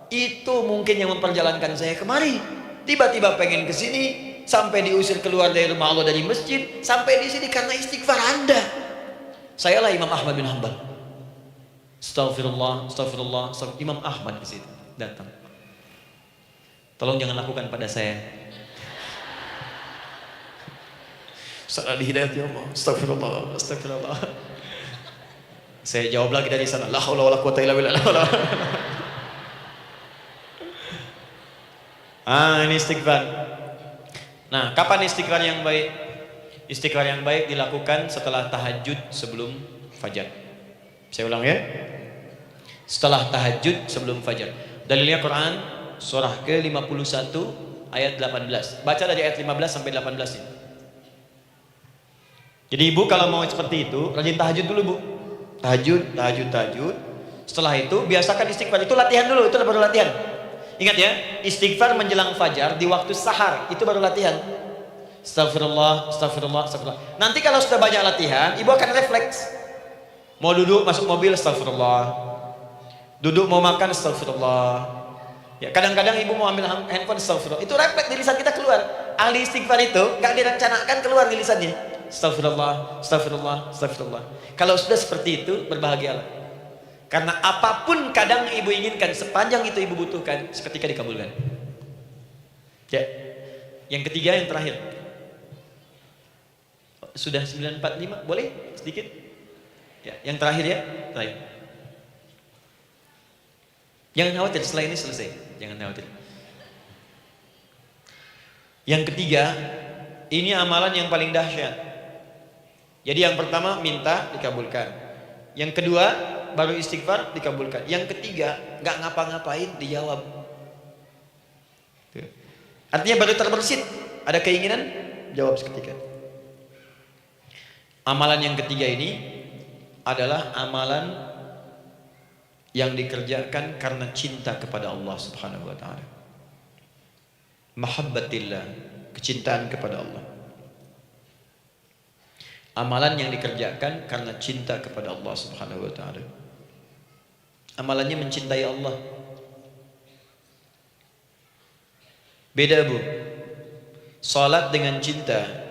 Itu mungkin yang memperjalankan saya kemari. Tiba-tiba pengen ke sini, sampai diusir keluar dari rumah Allah dari masjid, sampai di sini karena istighfar Anda. Sayalah Imam Ahmad bin Hambal. Astagfirullah. Imam Ahmad di situ datang. Tolong jangan lakukan pada saya. Salah di hidayat ya Allah. Astagfirullah. Saya jawab lagi dari sana. La haula wala quwata illa billah. Ini istighfar. Nah, kapan istighfar yang baik? Istighfar yang baik dilakukan setelah tahajud sebelum fajar. Saya ulang ya. Setelah tahajud sebelum fajar. Dalilnya Quran surah ke-51 ayat 18. Baca dari ayat 15 sampai 18 ini. Jadi ibu kalau mau seperti itu, rajin tahajud dulu, Bu. Tahajud. Setelah itu biasakan istighfar. Itu latihan dulu, itu baru latihan. Ingat ya, istighfar menjelang fajar di waktu sahar, itu baru latihan. Astagfirullah. Nanti kalau sudah banyak latihan, ibu akan refleks. Mau duduk masuk mobil, astagfirullah. Duduk mau makan, astagfirullah. Ya, kadang-kadang ibu mau ambil handphone, astagfirullah. Itu refleks di lisan kita keluar. Ahli istighfar itu nggak direncanakan keluar di lisannya. Astagfirullah. Kalau sudah seperti itu, berbahagialah. Karena apapun kadang ibu inginkan, sepanjang itu ibu butuhkan, seketika dikabulkan. Ya. Yang ketiga, yang terakhir. Sudah 9:45, boleh sedikit? Ya, yang terakhir ya, terakhir. Jangan khawatir, setelah ini selesai. Jangan khawatir. Yang ketiga, ini amalan yang paling dahsyat. Jadi yang pertama minta dikabulkan. Yang kedua baru istighfar dikabulkan. Yang ketiga nggak ngapa-ngapain dijawab. Artinya baru terbersit, ada keinginan jawab seketika. Amalan yang ketiga ini adalah amalan yang dikerjakan karena cinta kepada Allah Subhanahu wa taala. Mahabbatillah, kecintaan kepada Allah. Amalan yang dikerjakan karena cinta kepada Allah Subhanahu wa taala. Amalannya mencintai Allah. Beda, Bu. Salat dengan cinta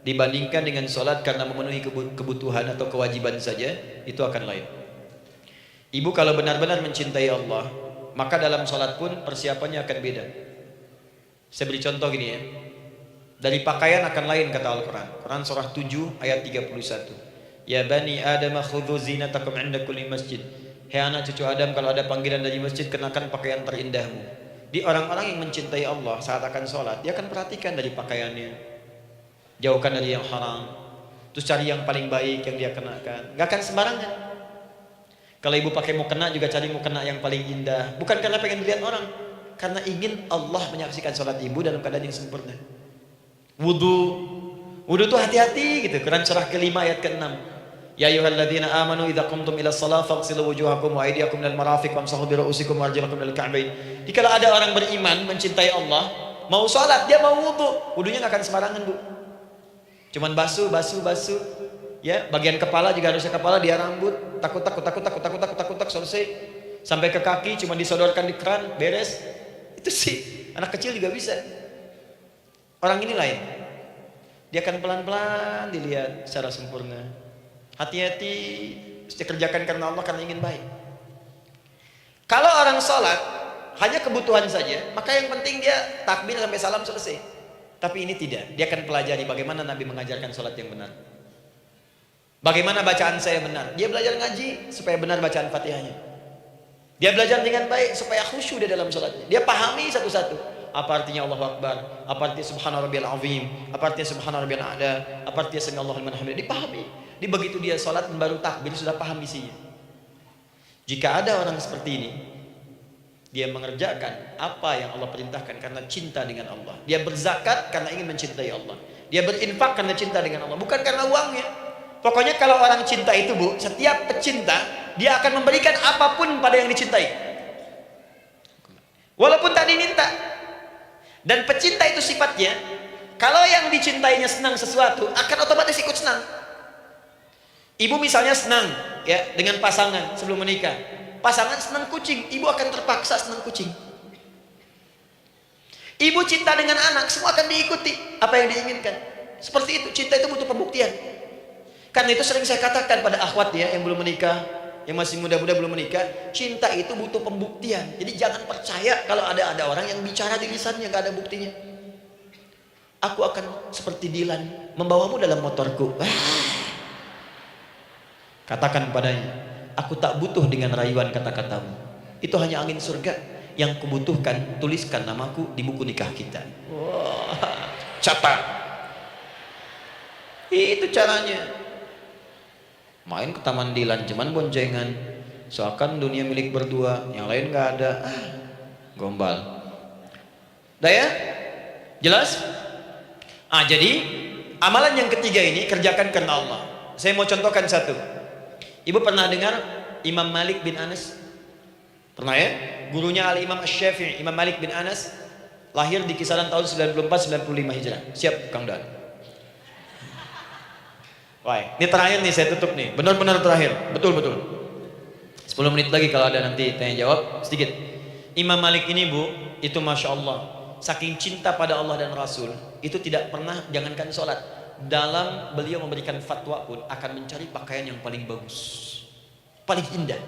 dibandingkan dengan salat karena memenuhi kebutuhan atau kewajiban saja, itu akan lain. Ibu kalau benar-benar mencintai Allah, maka dalam salat pun persiapannya akan beda. Saya beri contoh gini ya. Dari pakaian akan lain kata Al-Quran. Quran surah 7 ayat 31. Ya bani Adam khudhu zinatakum 'inda kulli masjid. Hai anak cucu Adam, kalau ada panggilan dari masjid, kenakan pakaian terindahmu. Di orang-orang yang mencintai Allah saat akan sholat, dia akan perhatikan dari pakaiannya, jauhkan dari yang haram, terus cari yang paling baik yang dia kenakan. Gak akan sembarangan. Kalau ibu pakai mukena juga cari mukena yang paling indah, bukan karena pengen dilihat orang, karena ingin Allah menyaksikan sholat ibu dalam keadaan yang sempurna. Wudu tuh hati-hati gitu. Quran surah ke-5 ayat ke-6. Ya ayyuhalladzina amanu idza qumtum ila shalah faghsilu wujuhakum wa aydiyakum minal marafiq wamsahu bi ru'usikum wa arjulakum minal ka'bayn. Jika ada orang beriman mencintai Allah, mau sholat dia mau wudu, wudunya nggak akan sembarangan, Bu. Cuman basuh. Ya, bagian kepala juga harusnya kepala, dia rambut, takut selesai. Sampai ke kaki cuma disodorkan di keran, beres. Itu sih anak kecil juga bisa. Orang ini lain. Dia akan pelan-pelan dilihat secara sempurna. Hati-hati, dikerjakan karena Allah, karena ingin baik. Kalau orang sholat hanya kebutuhan saja, maka yang penting dia takbir sampai salam selesai. Tapi ini tidak. Dia akan pelajari bagaimana Nabi mengajarkan sholat yang benar. Bagaimana bacaan saya benar. Dia belajar ngaji supaya benar bacaan Fatihahnya. Dia belajar dengan baik supaya khusyuk di dalam sholatnya. Dia pahami satu-satu. Apa artinya Allahu Akbar? Apa artinya Subhana Rabbiyal Azim? Apa artinya Subhana Rabbiyal A'la? Apa artinya Sami Allahu liman hamidah? Dipahami. Di begitu dia sholat baru takbir sudah paham isinya. Jika ada orang seperti ini, dia mengerjakan apa yang Allah perintahkan karena cinta dengan Allah. Dia berzakat karena ingin mencintai Allah. Dia berinfak karena cinta dengan Allah, bukan karena uangnya. Pokoknya kalau orang cinta itu, Bu, setiap pecinta dia akan memberikan apapun pada yang dicintai, walaupun tak diminta. Dan pecinta itu sifatnya, kalau yang dicintainya senang sesuatu, akan otomatis ikut senang. Ibu misalnya senang ya dengan pasangan sebelum menikah. Pasangan senang kucing, ibu akan terpaksa senang kucing. Ibu cinta dengan anak, semua akan diikuti apa yang diinginkan. Seperti itu, cinta itu butuh pembuktian. Karena itu sering saya katakan pada akhwat ya yang belum menikah, yang masih muda-muda belum menikah, cinta itu butuh pembuktian. Jadi jangan percaya kalau ada orang yang bicara di lisannya nggak ada buktinya. Aku akan seperti Dilan, membawamu dalam motorku. Katakan padanya, aku tak butuh dengan rayuan kata-katamu. Itu hanya angin surga. Yang kubutuhkan, tuliskan namaku di buku nikah kita. Wah, catat. Itu caranya. Main ke Taman Dilan, cuman boncengan. Seakan dunia milik berdua, yang lain nggak ada. Gombal. Udah ya? Jelas? Jadi amalan yang ketiga ini kerjakan karena Allah. Saya mau contohkan satu. Ibu pernah dengar Imam Malik bin Anas? Pernah ya? Gurunya Al-Imam Asy-Syafi'i, Imam Malik bin Anas, lahir di kisaran tahun 94-95 Hijrah. Siap, Kang Dan? Wah, ini terakhir nih, saya tutup nih. Benar-benar terakhir. Betul-betul. 10 menit lagi kalau ada nanti tanya jawab sedikit. Imam Malik ini, Bu, itu Masya Allah, saking cinta pada Allah dan Rasul, itu tidak pernah, jangankan sholat, dalam beliau memberikan fatwa pun akan mencari pakaian yang paling bagus, paling indah.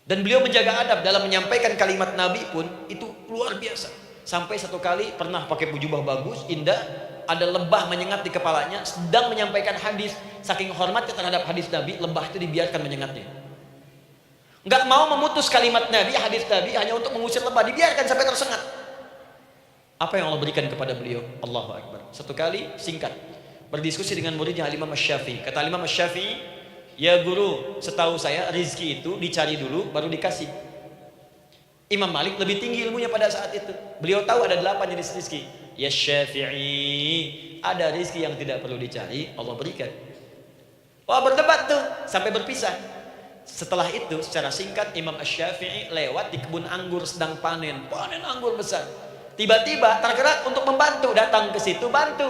Dan beliau menjaga adab dalam menyampaikan kalimat Nabi pun itu luar biasa. Sampai satu kali pernah pakai jubah bagus, indah, ada lebah menyengat di kepalanya, sedang menyampaikan hadis. Saking hormatnya terhadap hadis Nabi, lebah itu dibiarkan menyengatnya. Nggak mau memutus kalimat Nabi, hadis Nabi, hanya untuk mengusir lebah, dibiarkan sampai tersengat. Apa yang Allah berikan kepada beliau? Allahu Akbar. Satu kali singkat berdiskusi dengan muridnya Imam Asy-Syafi'i. Kata Imam Asy-Syafi'i, ya guru, setahu saya rizki itu dicari dulu baru dikasih. Imam Malik lebih tinggi ilmunya pada saat itu. Beliau tahu ada 8 jenis rizki. Ya Syafi'i, ada rizki yang tidak perlu dicari, Allah berikan. Wah, berdebat tuh sampai berpisah. Setelah itu secara singkat Imam Asy-Syafi'i lewat di kebun anggur sedang panen anggur besar. Tiba-tiba tergerak untuk membantu, datang ke situ bantu.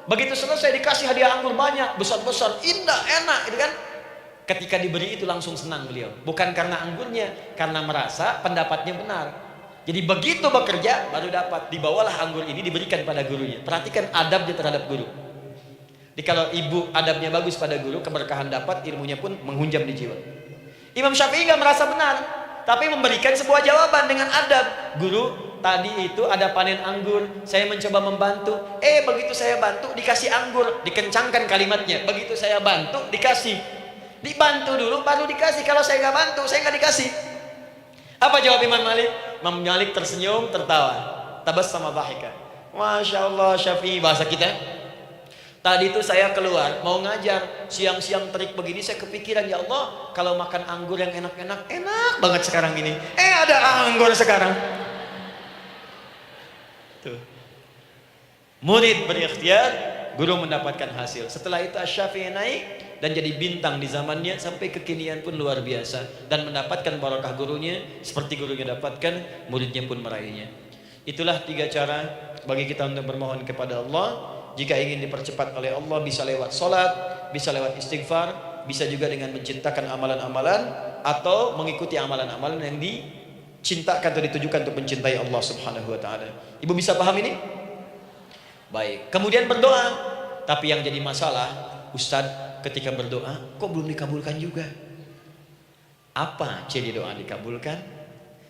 Begitu selesai dikasih hadiah anggur banyak, besar-besar, indah, enak, gitu kan? Ketika diberi itu langsung senang beliau. Bukan karena anggurnya, karena merasa pendapatnya benar. Jadi begitu bekerja baru dapat. Dibawalah anggur ini diberikan pada gurunya. Perhatikan adabnya terhadap guru. Jadi kalau ibu adabnya bagus pada guru, keberkahan dapat, ilmunya pun menghunjam di jiwa. Imam Syafi'i nggak merasa benar, tapi memberikan sebuah jawaban dengan adab. Guru, tadi itu ada panen anggur, saya mencoba membantu. Begitu saya bantu dikasih anggur, dikencangkan kalimatnya. Begitu saya bantu dikasih, dibantu dulu baru dikasih. Kalau saya nggak bantu, saya nggak dikasih. Apa jawab Imam Malik? Imam Malik tersenyum, tertawa. Tabassama dhahika. Masya Allah Syafi'i, bahasa kita. Tadi itu saya keluar mau ngajar, siang-siang terik begini saya kepikiran, ya Allah, kalau makan anggur yang enak-enak, enak banget sekarang ini. Ada anggur sekarang. Tuh. Murid berikhtiar, guru mendapatkan hasil. Setelah itu Asy-Syafi'i naik dan jadi bintang di zamannya, sampai kekinian pun luar biasa, dan mendapatkan barakah gurunya seperti gurunya dapatkan, muridnya pun meraihnya. Itulah 3 cara bagi kita untuk bermohon kepada Allah. Jika ingin dipercepat oleh Allah, bisa lewat salat, bisa lewat istighfar, bisa juga dengan menciptakan amalan-amalan atau mengikuti amalan-amalan yang dicintakan atau ditujukan untuk mencintai Allah Subhanahu wa taala. Ibu bisa paham ini? Baik. Kemudian berdoa. Tapi yang jadi masalah, Ustadz, ketika berdoa kok belum dikabulkan juga? Apa ciri doa dikabulkan?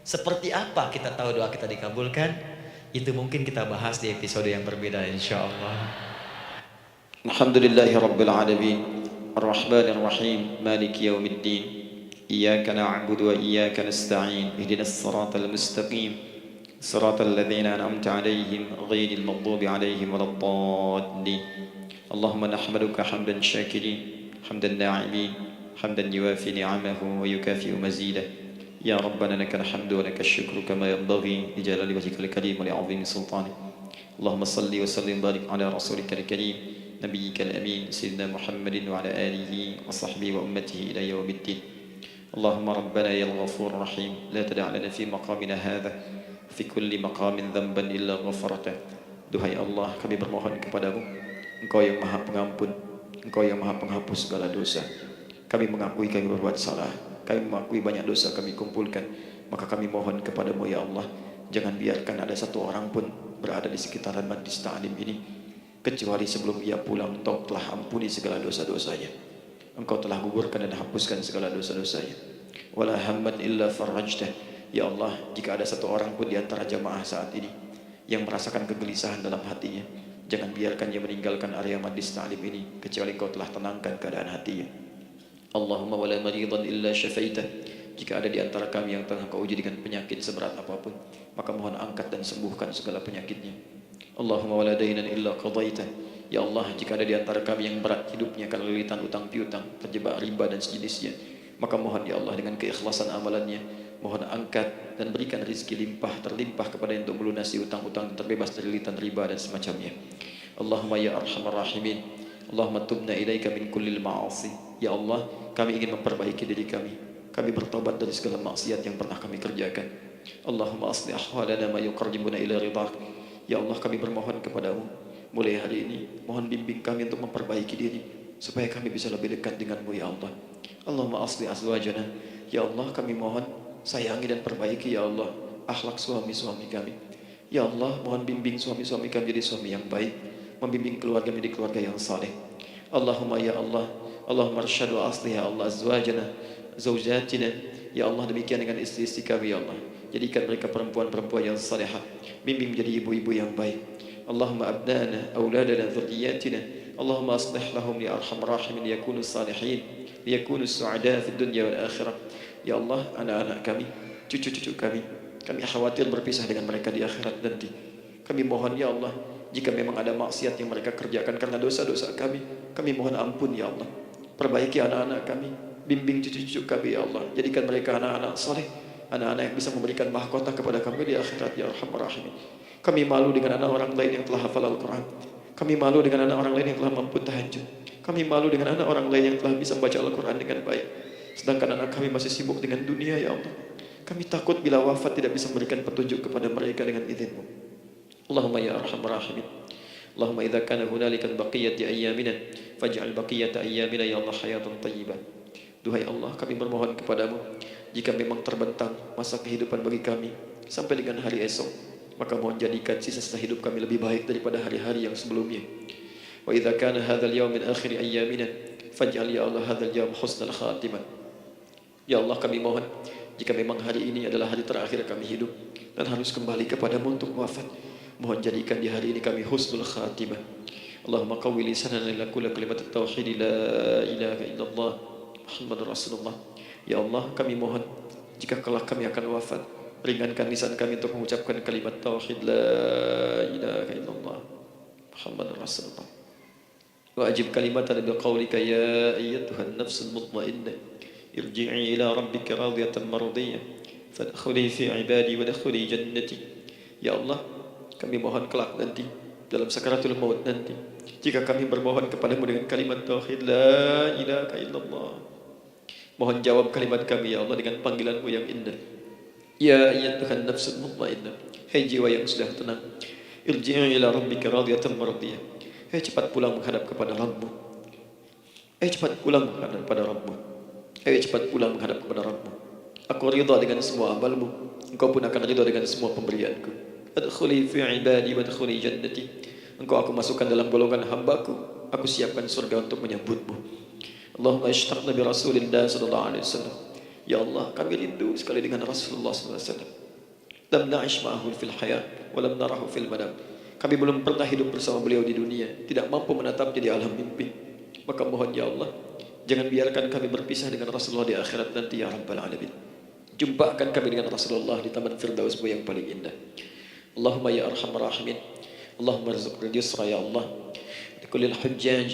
Seperti apa kita tahu doa kita dikabulkan? Itu mungkin kita bahas di episode yang berbeda insyaallah. Alhamdulillahi rabbil alamin, arrahmanir rahim, maliki yaumiddin. Iyyaka na'budu wa iyyaka nasta'in. Ihdinas siratal mustaqim. Siratal ladzina an'amta 'alaihim ghairil maghdubi 'alaihim waladdallin. Allahumma nahmaduka hamdan syakirin, hamdan na'imin, hamdan yuwafi ni'amahu wa yukafi'u mazidah. يا ربنا لك الحمد ولك الشكر كما ينبغي لجلال وجهك الكريم ولعظيم سلطانك. اللهم صل وسلم وبارك على رسولك الكريم نبيك الأمين سيدنا محمد وعلى آله وصحبه وأمته إلى يوم الدين. اللهم ربنا يا الغفور الرحيم لا تدع لنا في مقامنا هذا في كل مقام ذنبا إلا غفرته. Duhai Allah, kami bermohon kepadamu, Engkau yang maha pengampun, Engkau yang maha penghapus segala dosa. Kami mengakui kami berbuat salah, kami mengakui banyak dosa kami kumpulkan, maka kami mohon kepadamu ya Allah, jangan biarkan ada satu orang pun berada di sekitaran majlis ta'lim ini kecuali sebelum ia pulang Engkau telah ampuni segala dosa-dosanya, Engkau telah gugurkan dan hapuskan segala dosa-dosanya. Wala hamman illa farajtah. Ya Allah, jika ada satu orang pun di antara jamaah saat ini yang merasakan kegelisahan dalam hatinya, jangan biarkan dia meninggalkan area majlis ta'lim ini kecuali Engkau telah tenangkan keadaan hatinya. Allahumma wala maridan illa syafaitah. Jika ada di antara kami yang tengah kau uji dengan penyakit seberat apapun, maka mohon angkat dan sembuhkan segala penyakitnya. Allahumma wala dainan illa qadaitah. Ya Allah, jika ada di antara kami yang berat hidupnya karena lilitan utang piutang, terjebak riba dan sejenisnya, maka mohon ya Allah dengan keikhlasan amalannya, mohon angkat dan berikan rezeki limpah terlimpah kepada yang untuk melunasi utang-utang dan terbebas dari lilitan riba dan semacamnya. Allahumma ya arhamar rahimin, Allahumma tubna ilaika min kullil ma'asi. Ya Allah, kami ingin memperbaiki diri kami. Kami bertobat dari segala maksiat yang pernah kami kerjakan. Allahumma asli ahwalana ma yuqarribuna ila ridhak. Ya Allah, kami bermohon kepadamu, mulai hari ini mohon bimbing kami untuk memperbaiki diri supaya kami bisa lebih dekat denganmu ya Allah. Allahumma asli azwajana. Ya Allah, kami mohon sayangi dan perbaiki ya Allah akhlak suami-suami kami. Ya Allah, mohon bimbing suami-suami kami jadi suami yang baik, membimbing keluarga menjadi keluarga yang saleh. Allahumma ya Allah, Allahumma arsyad wa asli ya Allah azwajana zawjatina. Ya Allah, demikian dengan istri-istri kami ya Allah, jadikan mereka perempuan-perempuan yang salihah, bimbing menjadi ibu-ibu yang baik. Allahumma abnana auladana dzurriyyatina, Allahumma aslih lahum ya arhamar rahimin liyakunu salihin liyakunu su'ada fid dunya wal akhirah. Ya Allah, anak-anak kami, cucu-cucu kami khawatir berpisah dengan mereka di akhirat nanti. Kami mohon ya Allah, jika memang ada maksiat yang mereka kerjakan karena dosa-dosa kami mohon ampun ya Allah. Perbaiki anak-anak kami, bimbing cucu-cucu kami ya Allah, jadikan mereka anak-anak saleh, anak-anak yang bisa memberikan mahkota kepada kami di akhirat ya arhamar rahimin. Kami malu dengan anak orang lain yang telah hafal Al-Quran, kami malu dengan anak orang lain yang telah mampu tahajud, kami malu dengan anak orang lain yang telah bisa membaca Al-Quran dengan baik, sedangkan anak kami masih sibuk dengan dunia ya Allah. Kami takut bila wafat tidak bisa memberikan petunjuk kepada mereka dengan izin-Mu. Allahumma ya arhamar rahimin. Allahumma idza kana hunalika baqiyati ayyamina faj'al baqiyata ayyamina ya Allah hayatan thayyibah. Duhai Allah, kami bermohon kepadamu, jika memang terbentang masa kehidupan bagi kami sampai dengan hari esok, maka mohon jadikan sisa-sisa hidup kami lebih baik daripada hari-hari yang sebelumnya. Wa idza kana hadzal yawm min akhir ayyamina faj'al ya Allah hadzal yawm husnal khatimah. Ya Allah, kami mohon, jika memang hari ini adalah hari terakhir kami hidup dan harus kembali kepadamu untuk wafat, mohon jadikan di hari ini kami husnul khatimah. Allahumma qawwi lisanana ila kulli kalimat tauhid la ilaha illallah Muhammadur Rasulullah. Ya Allah, kami mohon, jika kelak kami akan wafat, ringankan lisan kami untuk mengucapkan kalimat tauhid la ilaha illallah Muhammadur Rasulullah. Wa ajib kalimatana biqaulika ya ayyatuhan nafsul mutmainnah irji'i ila rabbika radiyatan mardiyah fadkhuli fi ibadi wa dkhuli jannati. Ya Allah, kami mohon kelak nanti dalam sakaratul maut nanti, jika kami bermohon kepadamu dengan kalimat tauhid la ilaha illallah, mohon jawab kalimat kami ya Allah dengan panggilanmu yang indah. Ya ayyatuhan nafsul mutmainnah, hai jiwa yang sudah tenang, irji'i ila rabbika radiyatan mardiyah, hai cepat pulang menghadap kepada Rabbmu, hai cepat pulang menghadap kepada Rabbmu, hai cepat pulang menghadap kepada Rabbmu. Aku ridha dengan semua amalmu, engkau pun akan ridha dengan semua pemberianku. Adkhuli fi ibadi wa adkhuli jannati, engkau aku masukkan dalam golongan hambaku, aku siapkan surga untuk menyambutmu. Allahumma ishtaqna bi Rasulillah sallallahu alaihi wasallam. Ya Allah, kami rindu sekali dengan Rasulullah sallallahu alaihi wasallam. Lam na'ish ma'ahu fil hayat wa lam narahu fil manam. Kami belum pernah hidup bersama beliau di dunia, tidak mampu menatapnya di alam mimpi. Maka mohon ya Allah, jangan biarkan kami berpisah dengan Rasulullah di akhirat nanti ya rabbal alamin. Jumpakan kami dengan Rasulullah di taman Firdaus yang paling indah. Allahumma ya arhamar rahimin, Allahumma rizqna yusra ya Allah likullil hujjaj.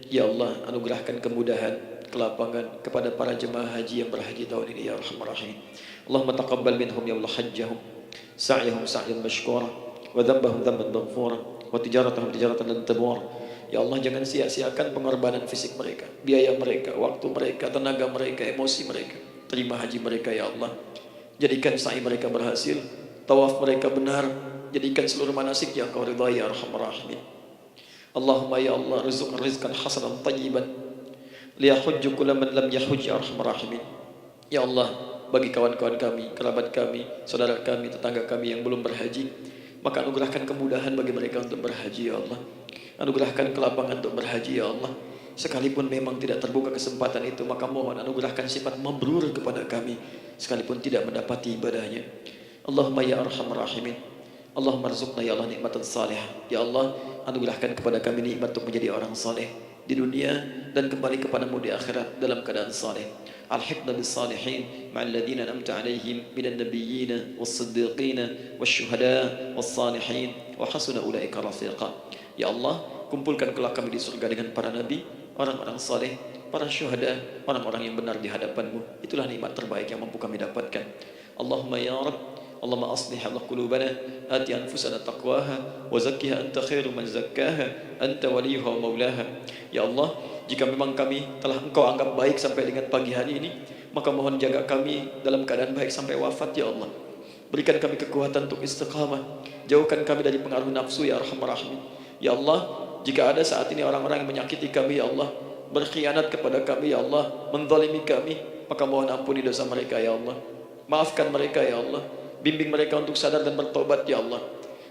Ya Allah, anugerahkan kemudahan, kelapangan kepada para jemaah haji yang berhaji tahun ini ya arhamar rahimin. Allahumma taqabbal minhum ya Allah hajjahum, sa'yahum sa'yan mashkura, wa dhanbahum dhanban maghfura, wa tijaratahum tijaratan lan tabur. Ya Allah, jangan sia-siakan pengorbanan fisik mereka, biaya mereka, waktu mereka, tenaga mereka, emosi mereka. Terima haji mereka ya Allah, jadikan sa'i mereka berhasil, tawaf mereka benar, jadikan seluruh manasik yang kau ridhai ya arhamar rahimin. Allahumma ya Allah, rizqan rizqan hasanan tayyiban liyahujju kulla man lam yahujj ya arhamar rahimin. Ya Allah, bagi kawan-kawan kami, kerabat kami, saudara kami, tetangga kami yang belum berhaji, maka anugerahkan kemudahan bagi mereka untuk berhaji ya Allah. Anugerahkan kelapangan untuk berhaji ya Allah. Sekalipun memang tidak terbuka kesempatan itu, maka mohon anugerahkan sifat mabrur kepada kami sekalipun tidak mendapati ibadahnya. Allahumma ya arhamar rahimin, Allahumma rizqna ya Allah nikmatan salihah. Ya Allah, anugerahkan kepada kami nikmat untuk menjadi orang saleh di dunia dan kembali kepadamu di akhirat dalam keadaan saleh. Alhiqna bis salihin ma'al ladzina an'amta 'alaihim minan nabiyyin was-siddiqin wasyuhada was-salihin wa hasuna ulaika rafiqa. Ya Allah, kumpulkan kelak kami di surga dengan para nabi, orang-orang saleh, para syuhada, orang-orang yang benar di hadapanmu. Itulah nikmat terbaik yang mampu kami dapatkan. Allahumma ya Rabb, Allahumma aslih Allah qulubana, ati anfusana taqwaha, wa zakkiha anta khairu man zakkaha, anta waliyuha wa maulaha. Ya Allah, jika memang kami telah engkau anggap baik sampai dengan pagi hari ini, maka mohon jaga kami dalam keadaan baik sampai wafat ya Allah. Berikan kami kekuatan untuk istiqamah, jauhkan kami dari pengaruh nafsu ya arhamar rahimin. Ya Allah, jika ada saat ini orang-orang yang menyakiti kami ya Allah, berkhianat kepada kami ya Allah, menzalimi kami, maka mohon ampuni dosa mereka ya Allah. Maafkan mereka ya Allah, bimbing mereka untuk sadar dan bertobat ya Allah.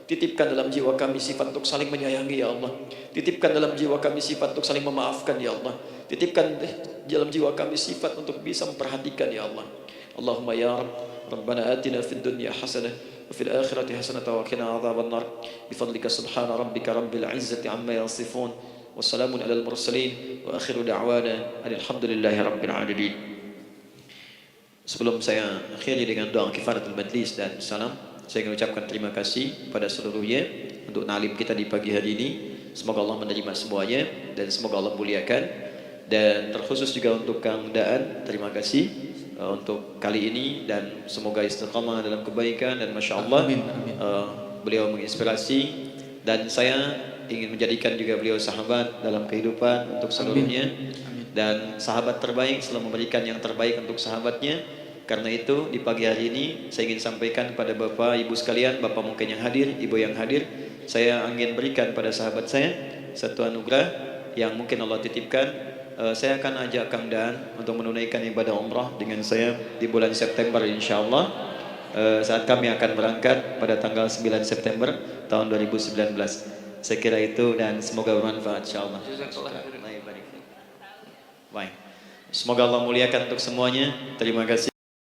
Titipkan dalam jiwa kami sifat untuk saling menyayangi ya Allah. Titipkan dalam jiwa kami sifat untuk saling memaafkan ya Allah. Titipkan dalam jiwa kami sifat untuk bisa memperhatikan ya Allah. Allahumma ya Rabb, Rabbana atina fid dunya hasanah وفي الآخرة حسنة وقنا عذاب النار بفضلك سبحان ربك رب العزة عما يصفون والسلام على المرسلين وآخر دعوانا أن الحمد لله رب العالمين. Sebelum saya akhiri dengan doa kifaratul majlis dan salam, saya ingin ucapkan terima kasih pada seluruhnya untuk ta'lim kita di pagi hari ini. Semoga Allah menerima semuanya dan semoga Allah muliakan. Dan terkhusus juga untuk Kang Daan, terima kasih untuk kali ini dan semoga istiqamah dalam kebaikan dan masya Allah beliau menginspirasi dan saya ingin menjadikan juga beliau sahabat dalam kehidupan untuk seluruhnya dan sahabat terbaik selalu memberikan yang terbaik untuk sahabatnya. Karena itu di pagi hari ini saya ingin sampaikan kepada Bapak Ibu sekalian, Bapak mungkin yang hadir, Ibu yang hadir, saya ingin berikan pada sahabat saya satu anugerah yang mungkin Allah titipkan. Saya akan ajak Kang Daan untuk menunaikan ibadah umrah dengan saya di bulan September insyaallah, saat kami akan berangkat pada tanggal 9 September tahun 2019. Saya kira itu dan semoga bermanfaat insyaallah. Baik. Semoga Allah muliakan untuk semuanya. Terima kasih.